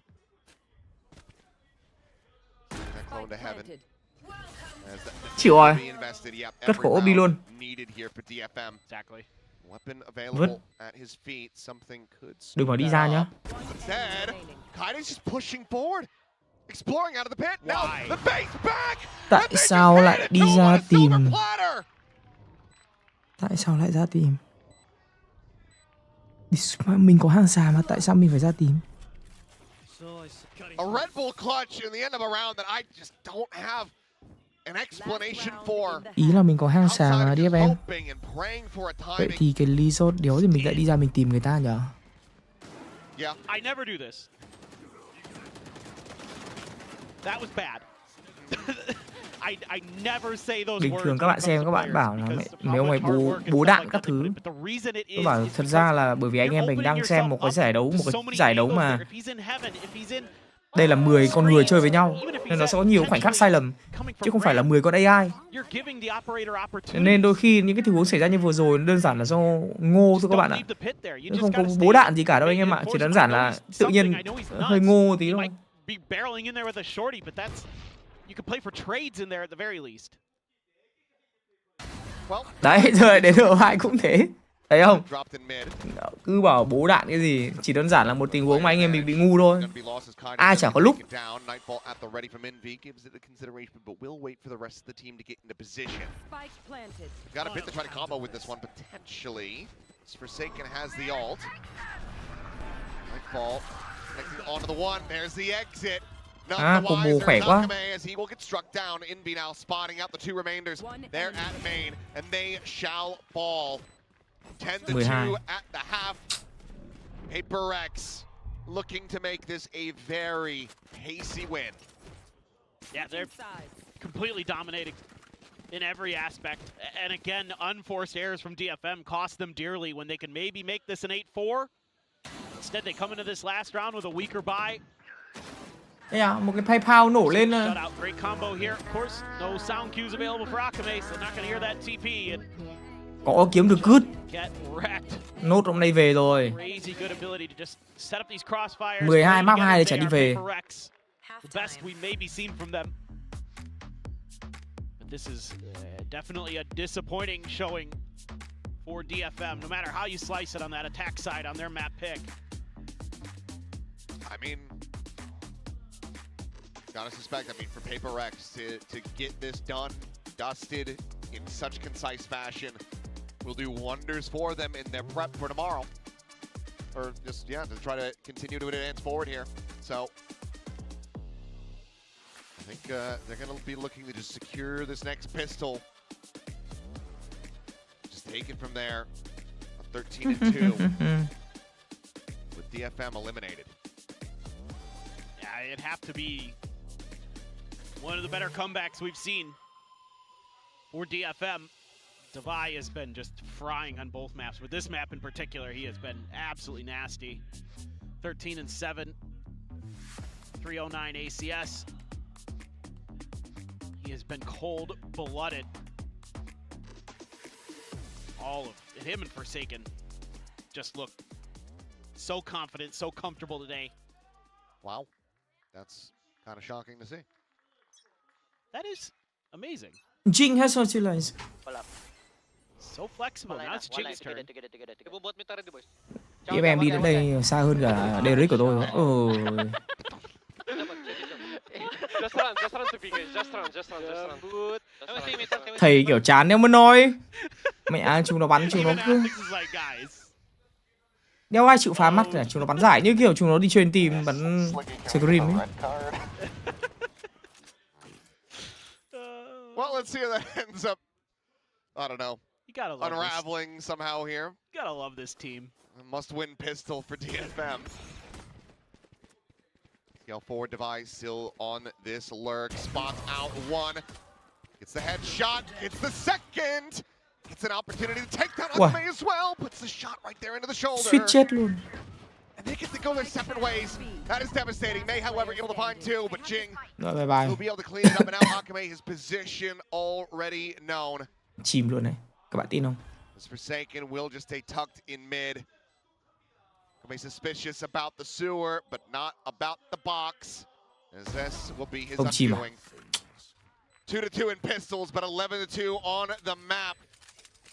That clone to heaven. Chịu rồi. Cất khổ Obi luôn. Đừng mà đi ra nhá. Tại sao lại đi ra tìm? Tại sao lại ra tìm? Mình có hàng xà mà tại sao mình phải ra tìm? A Red Bull clutch in the end of a round that I just don't have an explanation for. Ý là mình có hang xà mà DFM. Vậy thì cái lý do đéo thì mình lại đi ra mình tìm người ta nhở? Yeah. I never do this. That was bad. I never say those words. Bình thường các bạn xem các bạn bảo là mấy ông ấy bú đạn các thứ. Tôi bảo thật ra là bởi vì anh em mình đang xem một cái giải đấu mà đây là 10 con người chơi với nhau nên nó sẽ có nhiều khoảnh khắc sai lầm chứ không phải là 10 con AI. Nên đôi khi những cái tình huống xảy ra như vừa rồi đơn giản là do ngô thôi các bạn ạ. Không có bố đạn gì cả đâu anh em ạ, chỉ đơn giản là tự nhiên hơi ngô tí thôi. Đấy, rồi đến độ 2 cũng thế. Thấy không? Cứ bảo bố đạn cái gì, chỉ đơn giản là một tình huống mà anh em mình bị ngu thôi. Ai chả có lúc. combo khỏe quá. As he will get struck down. Inby now spotting out the two remainders. They're at main, and they shall fall. 10-2 at the half. Paper Rex looking to make this a very pacey win. Yeah, they're completely dominating in every aspect. And again, unforced errors from DFM cost them dearly when they can maybe make this an 8-4. Instead, they come into this last round with a weaker buy. Yeah, một cái PayPal nổ lên. Shut out, great combo here. Of course, no sound cues available for Akame, so not gonna hear that TP. And có kiếm được good. Get wrecked. Nốt hôm nay về rồi. Crazy good ability to just set up these crossfires. 12 map 2 để trả đi về. The best we maybe seen from them. But this is definitely a disappointing showing for DFM, no matter how you slice it on that attack side on their map pick. I mean, gotta suspect, for Paper Rex to get this done, dusted in such concise fashion will do wonders for them in their prep for tomorrow. Or just, to try to continue to advance forward here. So, I think they're gonna be looking to just secure this next pistol. Just take it from there. 13-2 with DFM eliminated. Yeah, it'd have to be one of the better comebacks we've seen for DFM. Devi has been just frying on both maps. With this map in particular, he has been absolutely nasty. 13-7, 309 ACS. He has been cold-blooded. All of him and Forsaken just look so confident, so comfortable today. Wow, that's kind of shocking to see. That is amazing. Jing has utilized. So flexible. Now it's Jing's turn. Tiếp em đi đến đây xa hơn cả Derrick của tôi. Thầy kiểu chán em mới nói. Mẹ chúng nó bắn chúng nó cứ đeo ai chịu phá mắt à, chúng nó bắn giải như kiểu chúng nó đi chuyên tìm bắn scream ấy. Well, let's see how that ends up. I don't know. You gotta love unraveling this somehow here. You gotta love this team. A must-win pistol for DFM. Scale forward device still on this lurk. Spots out one. Gets the headshot. It's the second. It's an opportunity to take down Akame as well. Puts the shot right there into the shoulder. Suýt chết luôn. And they get to go their separate ways. That is devastating. May, however, able to find two, but Jing will be able to clean it up. And now Akame, his position already known. Chìm luôn này. Các bạn tin không? This Forsaken will just stay tucked in mid. Akame suspicious about the sewer, but not about the box. As this will be his undoing. 2-2 in pistols, but 11-2 on the map.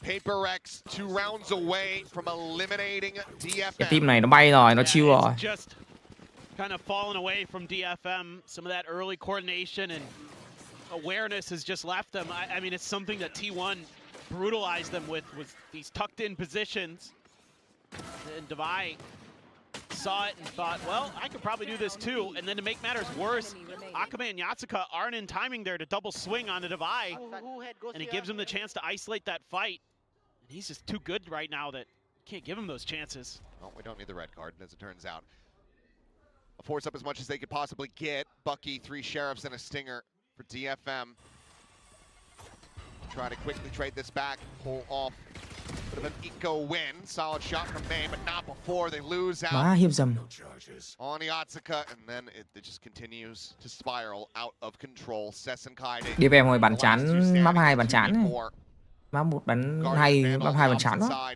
Paper Rex 2 rounds away from eliminating DFM. Cái team này nó bay rồi, nó chill rồi. Just kind of fallen away from DFM. Some of that early coordination and awareness has just left them. I mean, it's something that T1 brutalized them with these tucked in positions. And Devi saw it and thought, well, I could probably do this too. And then to make matters worse, Akame and Yatsuka aren't in timing there to double swing onto Devi. And it gives him the chance to isolate that fight. And he's just too good right now that can't give him those chances. Well, we don't need the red card, as it turns out. A force up as much as they could possibly get. Bucky, 3 sheriffs and a stinger for DFM. Try to quickly trade this back, pull off a bit of an eco win. Solid shot from May, but not before they lose out Má hiếp dầm. on Yatsuka, and then it just continues to spiral out of control. DFM ngồi bắn chán, map 2 bắn chán này. Map 1 bắn hay, map 2 bắn chán đó.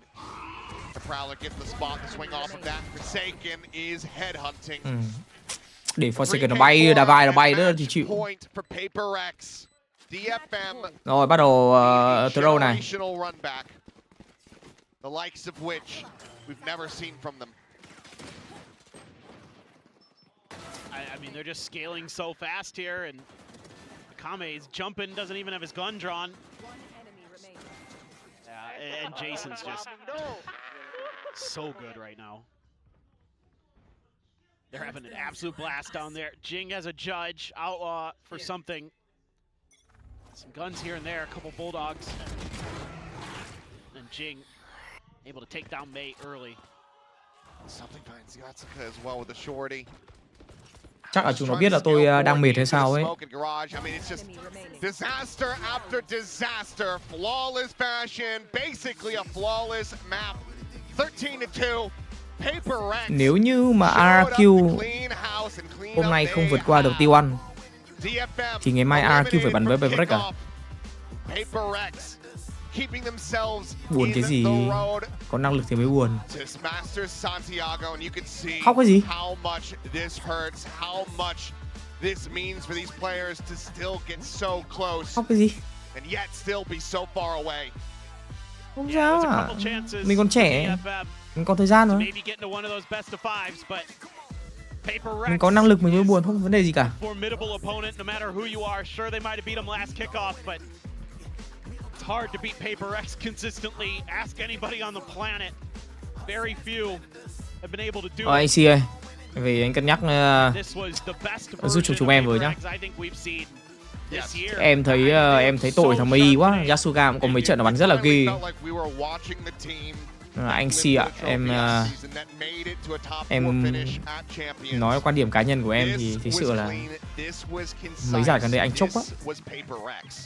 Prowler gets the spot to swing off of that. Forsaken is headhunting. Để Forsaken nó bay, Devi nó bay nữa thì chịu. Rồi bắt đầu throw này. The likes of which we've never seen from them. I mean, they're just scaling so fast here, and Akame is jumping, doesn't even have his gun drawn. Yeah, and Jason's just so good right now. They're having an absolute blast down there. Jing as a judge, Outlaw for something. Some guns here and there, a couple bulldogs. And Jing able to take down Mei early. Something finds Yatsuka as well with the shorty. Chắc là chúng nó biết là tôi đang mệt hay sao ấy. Disaster after disaster, flawless fashion, basically a flawless map. 13-2. Paper Rex. Nếu như mà RQ hôm nay không vượt qua được T1 thì ngày mai RQ phải bắn với Paper Rex à? Buồn cái gì? Có năng lực thì mới buồn. Khóc cái gì? Khóc cái gì? Không sao à? Mình còn trẻ, mình có thời gian nữa. Mình có năng lực mình mới buồn, không có vấn đề gì cả. Hard to beat Paper Rex consistently. Ask anybody on the planet. Very few have been able to do it. Anh Si ơi, vì anh cân nhắc giúp chúng em với nhá. Em thấy tội thằng Mei quá. Yasuga cũng có mấy trận nó bắn rất là ghê. Anh Si ạ, em nói quan điểm cá nhân của em thì thực sự là mấy giải gần đây anh chốc quá.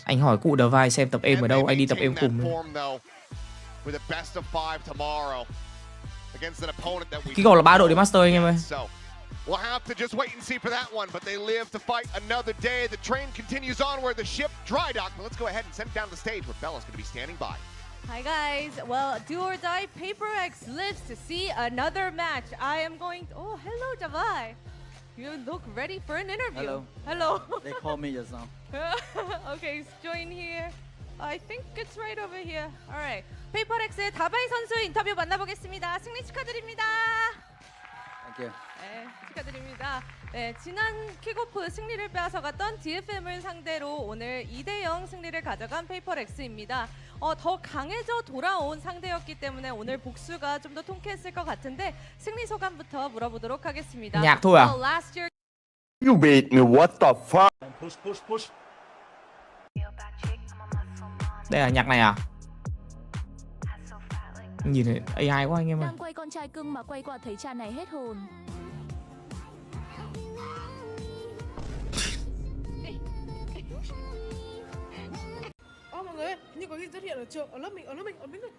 Anh hỏi cụ Devine xem tập em ở đâu, anh đi tập em cùng. Cái gọi là 3 đội đi Master anh em ơi. We'll have to just wait and see for that one, but they live to fight another day. The train continues onward, the ship dry dock. But let's go ahead and send it down the stage where Bella's going to be standing by. Hi guys, well, do or die, Paper X lives to see another match. I am going to... Oh, hello Javai. You look ready for an interview. Hello. They called me just now. Okay, join here. I think it's right over here. Alright. Paper X의 다바이 선수 인터뷰 만나보겠습니다. 승리 축하드립니다. Thank you. 네, 축하드립니다. 네, 지난 킥오프 승리를 빼앗아갔던 DFM을 상대로 오늘 2대0 승리를 가져간 페이퍼렉스입니다. 더 강해져 돌아온 상대였기 때문에 오늘 복수가 좀 더 통쾌했을 것 같은데 승리 소감부터 물어보도록 하겠습니다. Nhạc thôi à? You beat me, what the fuck? Push. Đây là nhạc này à? Nhìn này, AI quá anh em ơi. Đang quay con trai cưng mà quay qua thấy cha này hết hồn. Mọi người ơi, như có ghi xuất hiện ở trường, ở lớp mình rồi.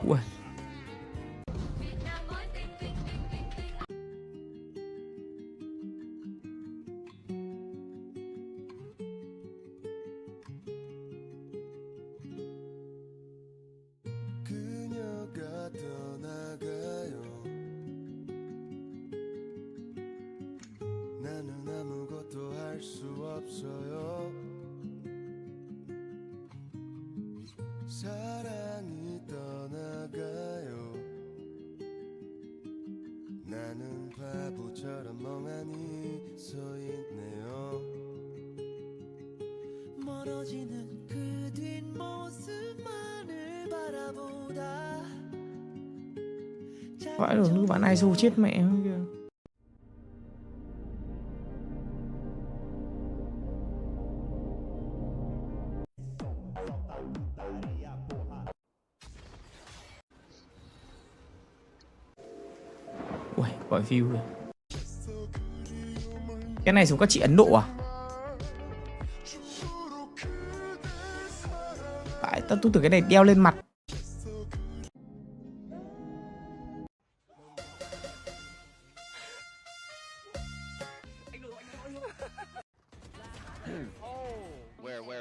Ui. 사랑이 떠나가요. 나는 바보처럼 멍하니 서 있네요. 멀어지는 그 뒷모습만을 바라보다. Vãi rồi, bạn này dù chết mẹ không kìa. Ui, gọi view rồi. Cái này giống các chị Ấn Độ à? Phải, tao tưởng cái này đeo lên mặt.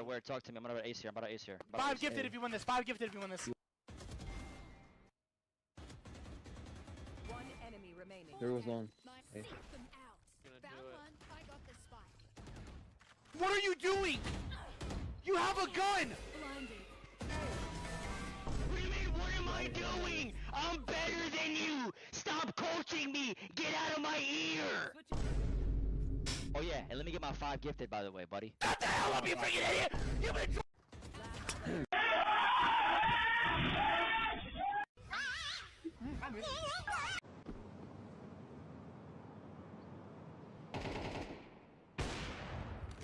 Where? Talk to me. I'm about to ace here. 5 gifted if you win this. 5 gifted if you win this. There was one. Hey. What are you doing? You have a gun! What do you mean, what am I doing? I'm better than you! Stop coaching me! Get out of my ear! Oh yeah, and let me get my 5 gifted by the way, buddy. What the hell up, you freaking idiot? You've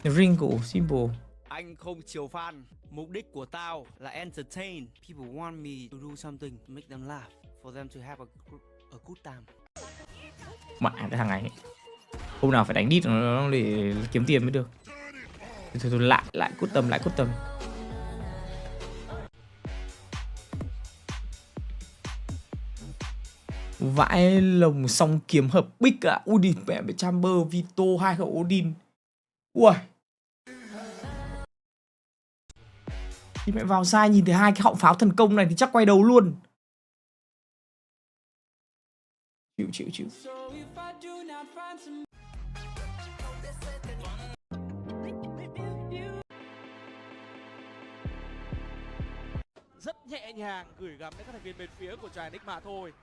been Ring của simple. Anh không chiều fan. Mục đích của tao là entertain. People want me to do something to make them laugh, for them to have a good time. Mẹ cái thằng này. Hôm nào phải đánh đít nó để kiếm tiền mới được. Thôi lại cút tầm. Vãi lồng song kiếm hợp bích ạ. Ui đi mẹ bị Chamber Vito 2 khẩu Odin. Ui. Thì mẹ vào sai nhìn thấy hai cái họng pháo thần công này thì chắc quay đầu luôn. Chịu. Rất nhẹ nhàng gửi gắm đến các thành viên bên phía của chàng Enigma thôi.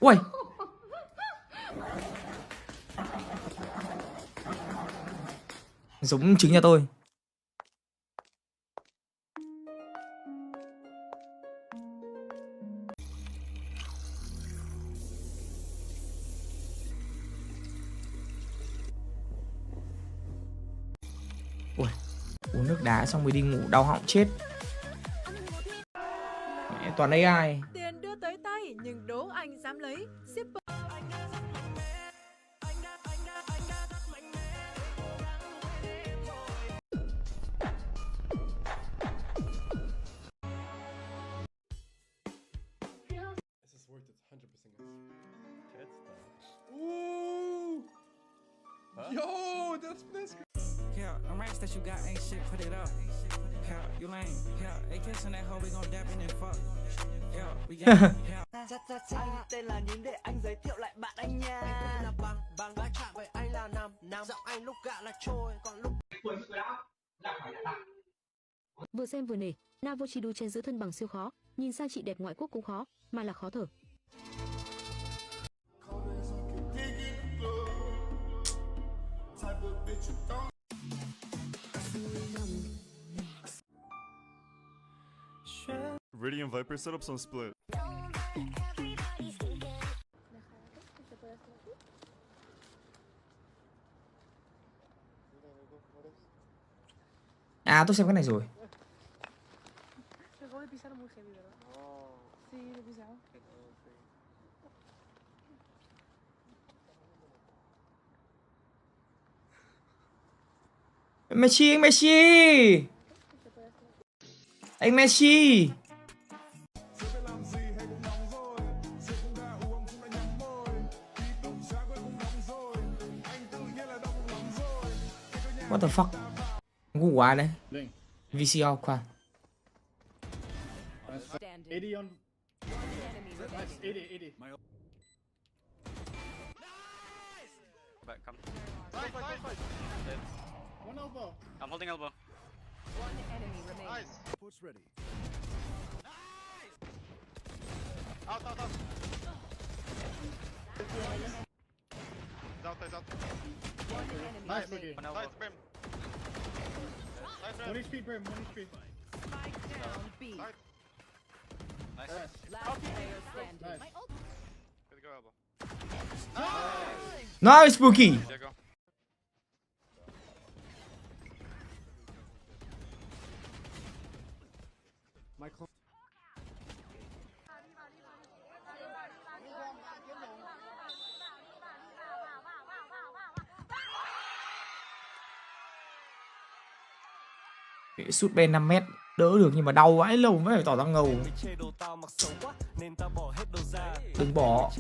Ui. Giống trứng nhà tôi. Ui, uống nước đá xong mới đi ngủ đau họng chết. Mẹ, toàn AI. Tiền đưa tới tay nhưng đố anh dám lấy. Shipper. Yo, that's Yeah, I'm right that you got ain't shit, put it up. Yeah, you lame. Yeah, they kissing that hoe, we gon' dap in and fuck. Yeah, we got Anh tên là Nhím để anh giới thiệu lại bạn anh nha. Anh tên là Bằng va chạm với anh là Nam. Giọng anh lúc gạ là trôi, còn lúc Vừa xem vừa nể, Navochidu chen giữ thân bằng siêu khó, nhìn sang chị đẹp ngoại quốc cũng khó, mà là khó thở. Radiant Viper setups on split. À tôi xem cái này rồi. Messi, anh Messi. Anh Messi. What the fuck? Ngu quá đấy. VCO khoan. 80 on. Nice, 80. Back, come. One elbow. I'm holding elbow. One enemy remaining. Nice. Push ready. Out. Out. One enemy Nice, remaining. Boogie. Nice, Brim. Nice, 1 HP, Brim. 1 HP. Spike down B. Nice. Last player standing. Nice. Good go, elbow. Nice Bookie. There you go. My clone. Sút bên 5 mét đỡ được nhưng mà đau vãi lâu mới phải tỏ ra ngầu. Đừng bỏ.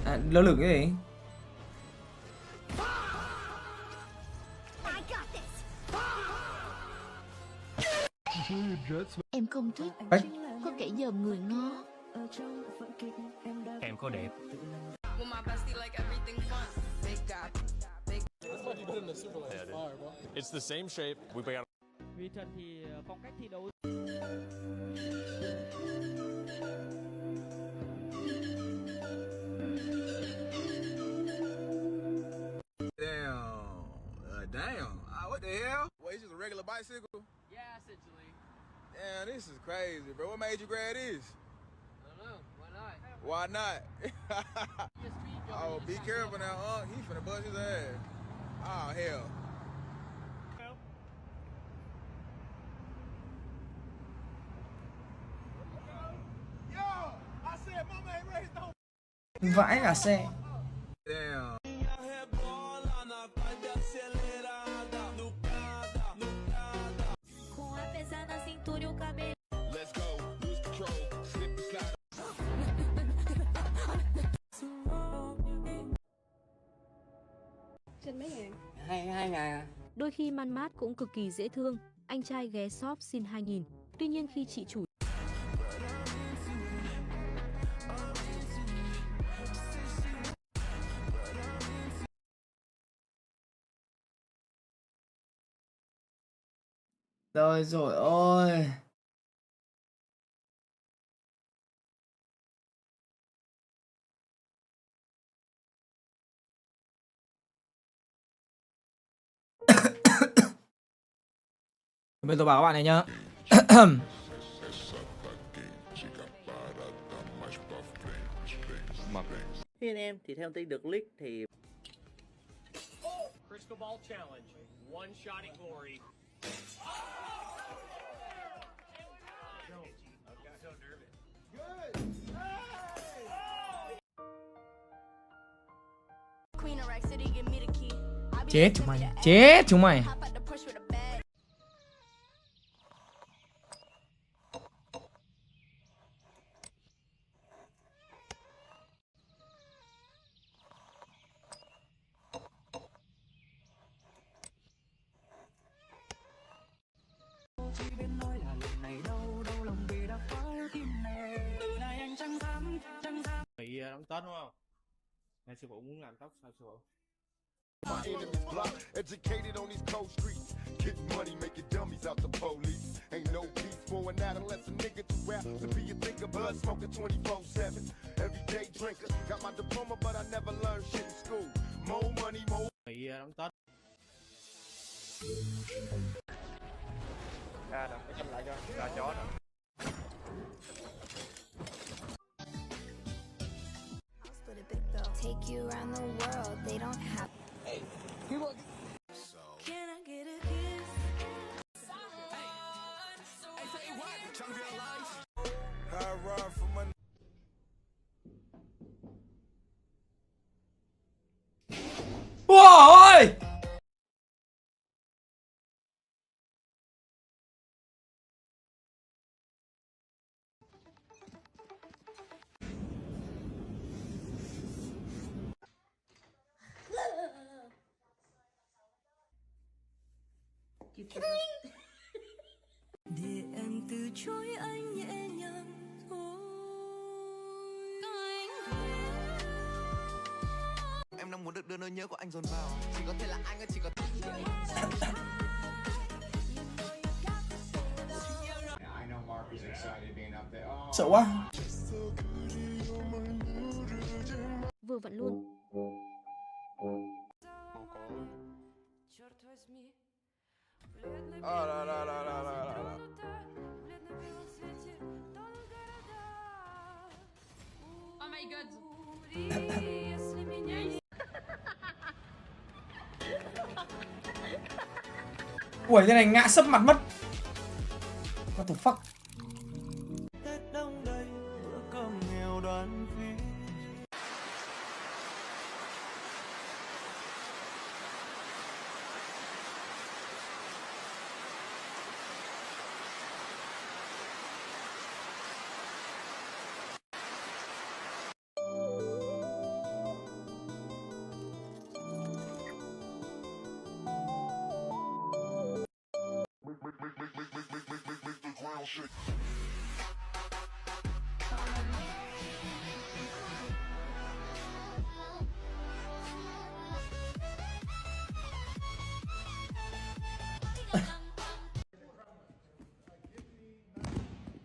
À, lơ lửng cái gì? Em không thích. Có kẻ dòm người ngó. Em có đẹp. It's the same shape. We got Vì Trần thì phong cách thi đấu Damn. What the hell? Wait, it's just a regular bicycle? Yeah, essentially. Damn, this is crazy, bro. What made you grab this? I don't know. Why not? Why not? Oh, be careful now, he finna bust his ass. Oh, hell. Yo, I said mama ain't raised no. Vãi cả xe. Damn. Let's go, lose control, slip and slide. Trên mấy ngàn? 22 ngàn. Đôi khi man mát cũng cực kỳ dễ thương. Anh trai ghé shop xin 2.000. Tuy nhiên khi chị chủ Rồi rồi ôi. Bây giờ bảo các bạn này nhá. Khi anh em thì theo tin được leak thì Crystal Ball Challenge. One shot at glory. Chết chúng mày, chết chúng mày. Bị đóng Tết đúng không? Này sư phụ muốn làm tóc sao sư phụ? My enemies block, educated on these cold streets. Get money, making dummies out the police. Ain't no peace for an adolescent nigga to rap. To be a thinker, blood smoking 24/7. Everyday drinker, got my diploma but I never learned shit in school. More money, more. Bị đóng Tết. Ra đâu, cái châm lại cho, ra chó đó. Take you around the world, they don't have. Hey, Can I get a kiss? Hey, say what? Turn your lights. I ride for my. Ôi! Để em từ chối anh nhẹ nhàng thôi. Em đang muốn được đưa nỗi nhớ của anh dồn vào. Chỉ có thể là anh ơi, chỉ có. Sợ quá. vừa vặn luôn. Oh my god. Ui, cái này ngã sấp mặt mất. What the fuck? Tết đông đầy bữa cơm nghèo đoán phí.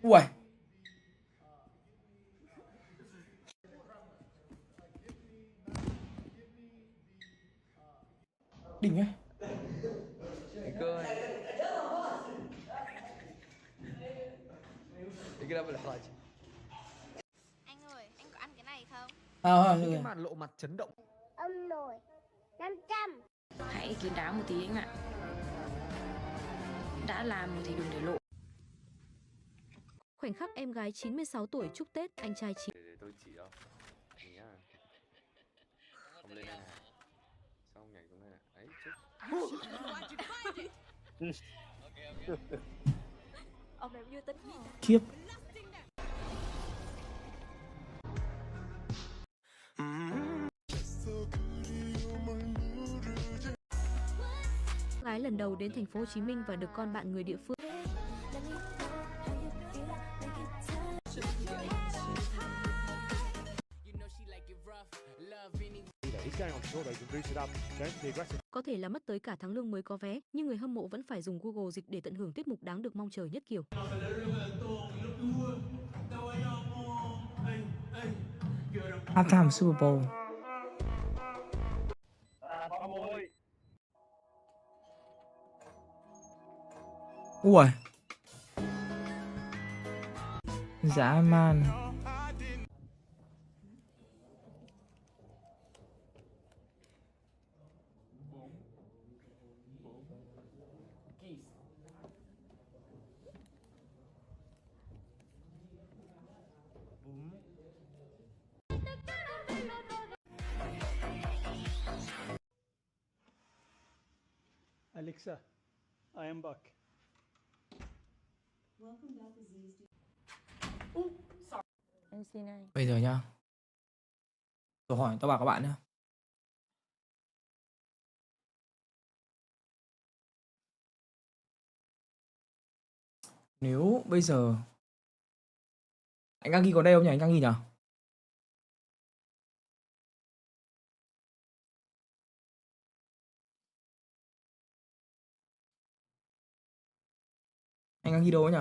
Ui. Đỉnh ấy. Anh ơi, anh có ăn cái này không? Cái màn lộ mặt chấn động. Ông nổi 500. Hãy kín đáo một tí anh ạ. Đã làm thì đừng để lộ. Khoảnh khắc em gái 96 tuổi chúc Tết anh trai 9. Để tôi chỉ cho. Nhá. Không lên này. Xong nhảy xuống này. Ấy chứ. Ông này vui tính. Khiếp. Gái lần đầu đến thành phố Hồ Chí Minh và được con bạn người địa phương. Có thể là mất tới cả tháng lương mới có vé, nhưng người hâm mộ vẫn phải dùng Google Dịch để tận hưởng tiết mục đáng được mong chờ nhất kiểu. Tham Super Bowl. Ui. Dã man. Alexa, I am back. Em xin anh. Bây giờ nhá. Tôi hỏi tất cả các bạn nhá. Nếu bây giờ anh đang ghi có đây không nhỉ? Anh đang ghi nhỉ? Anh đang ghi đâu ấy nhỉ?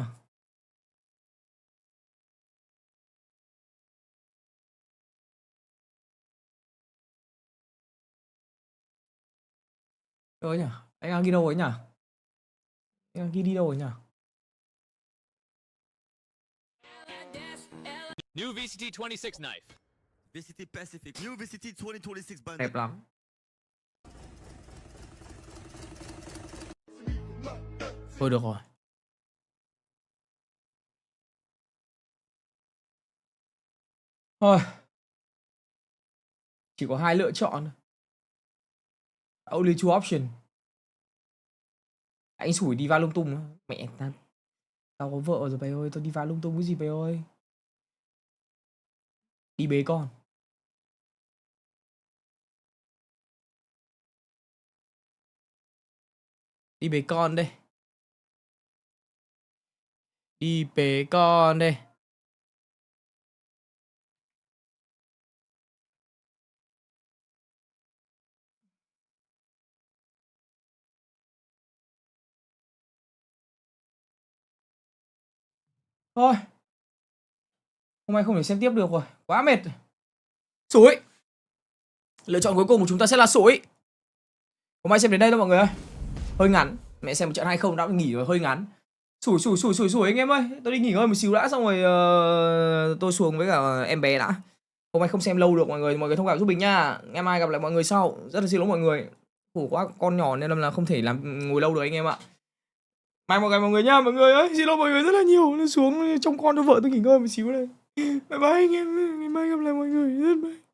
Đâu ấy nhỉ? Anh đang ghi đâu ấy nhỉ? Anh đang ghi đi đâu ấy nhỉ? New VCT 26 knife. VCT Pacific. New VCT 2026 bundle. Đẹp lắm. Thôi được rồi. Thôi. Chỉ có 2 lựa chọn. Only two option. Anh sủi đi va lung tung. Mẹ tao có vợ rồi bày ơi. Tao đi va lung tung cái gì bày ơi. Đi bế con. Đi bế con đây. Đi bế con đây. Thôi. Hôm nay không thể xem tiếp được rồi. Quá mệt. Sủi. Lựa chọn cuối cùng của chúng ta sẽ là sủi. Hôm nay xem đến đây thôi mọi người ơi. Hơi ngắn. Mẹ xem một trận 2-0 đã nghỉ rồi, hơi ngắn. Sủi anh em ơi. Tôi đi nghỉ ngơi một xíu đã. Xong rồi tôi xuống với cả em bé đã. Hôm nay không xem lâu được mọi người. Mọi người thông cảm giúp mình nha. Ngày mai gặp lại mọi người sau. Rất là xin lỗi mọi người. Khổ quá con nhỏ nên là không thể làm ngồi lâu được anh em ạ. Mai một ngày mọi người nha mọi người ơi. Xin lỗi mọi người rất là nhiều. Nó xuống trông con cho vợ tôi nghỉ ngơi một xíu đây. Bye bye anh em. Ngày mai gặp lại mọi người. Rất bye.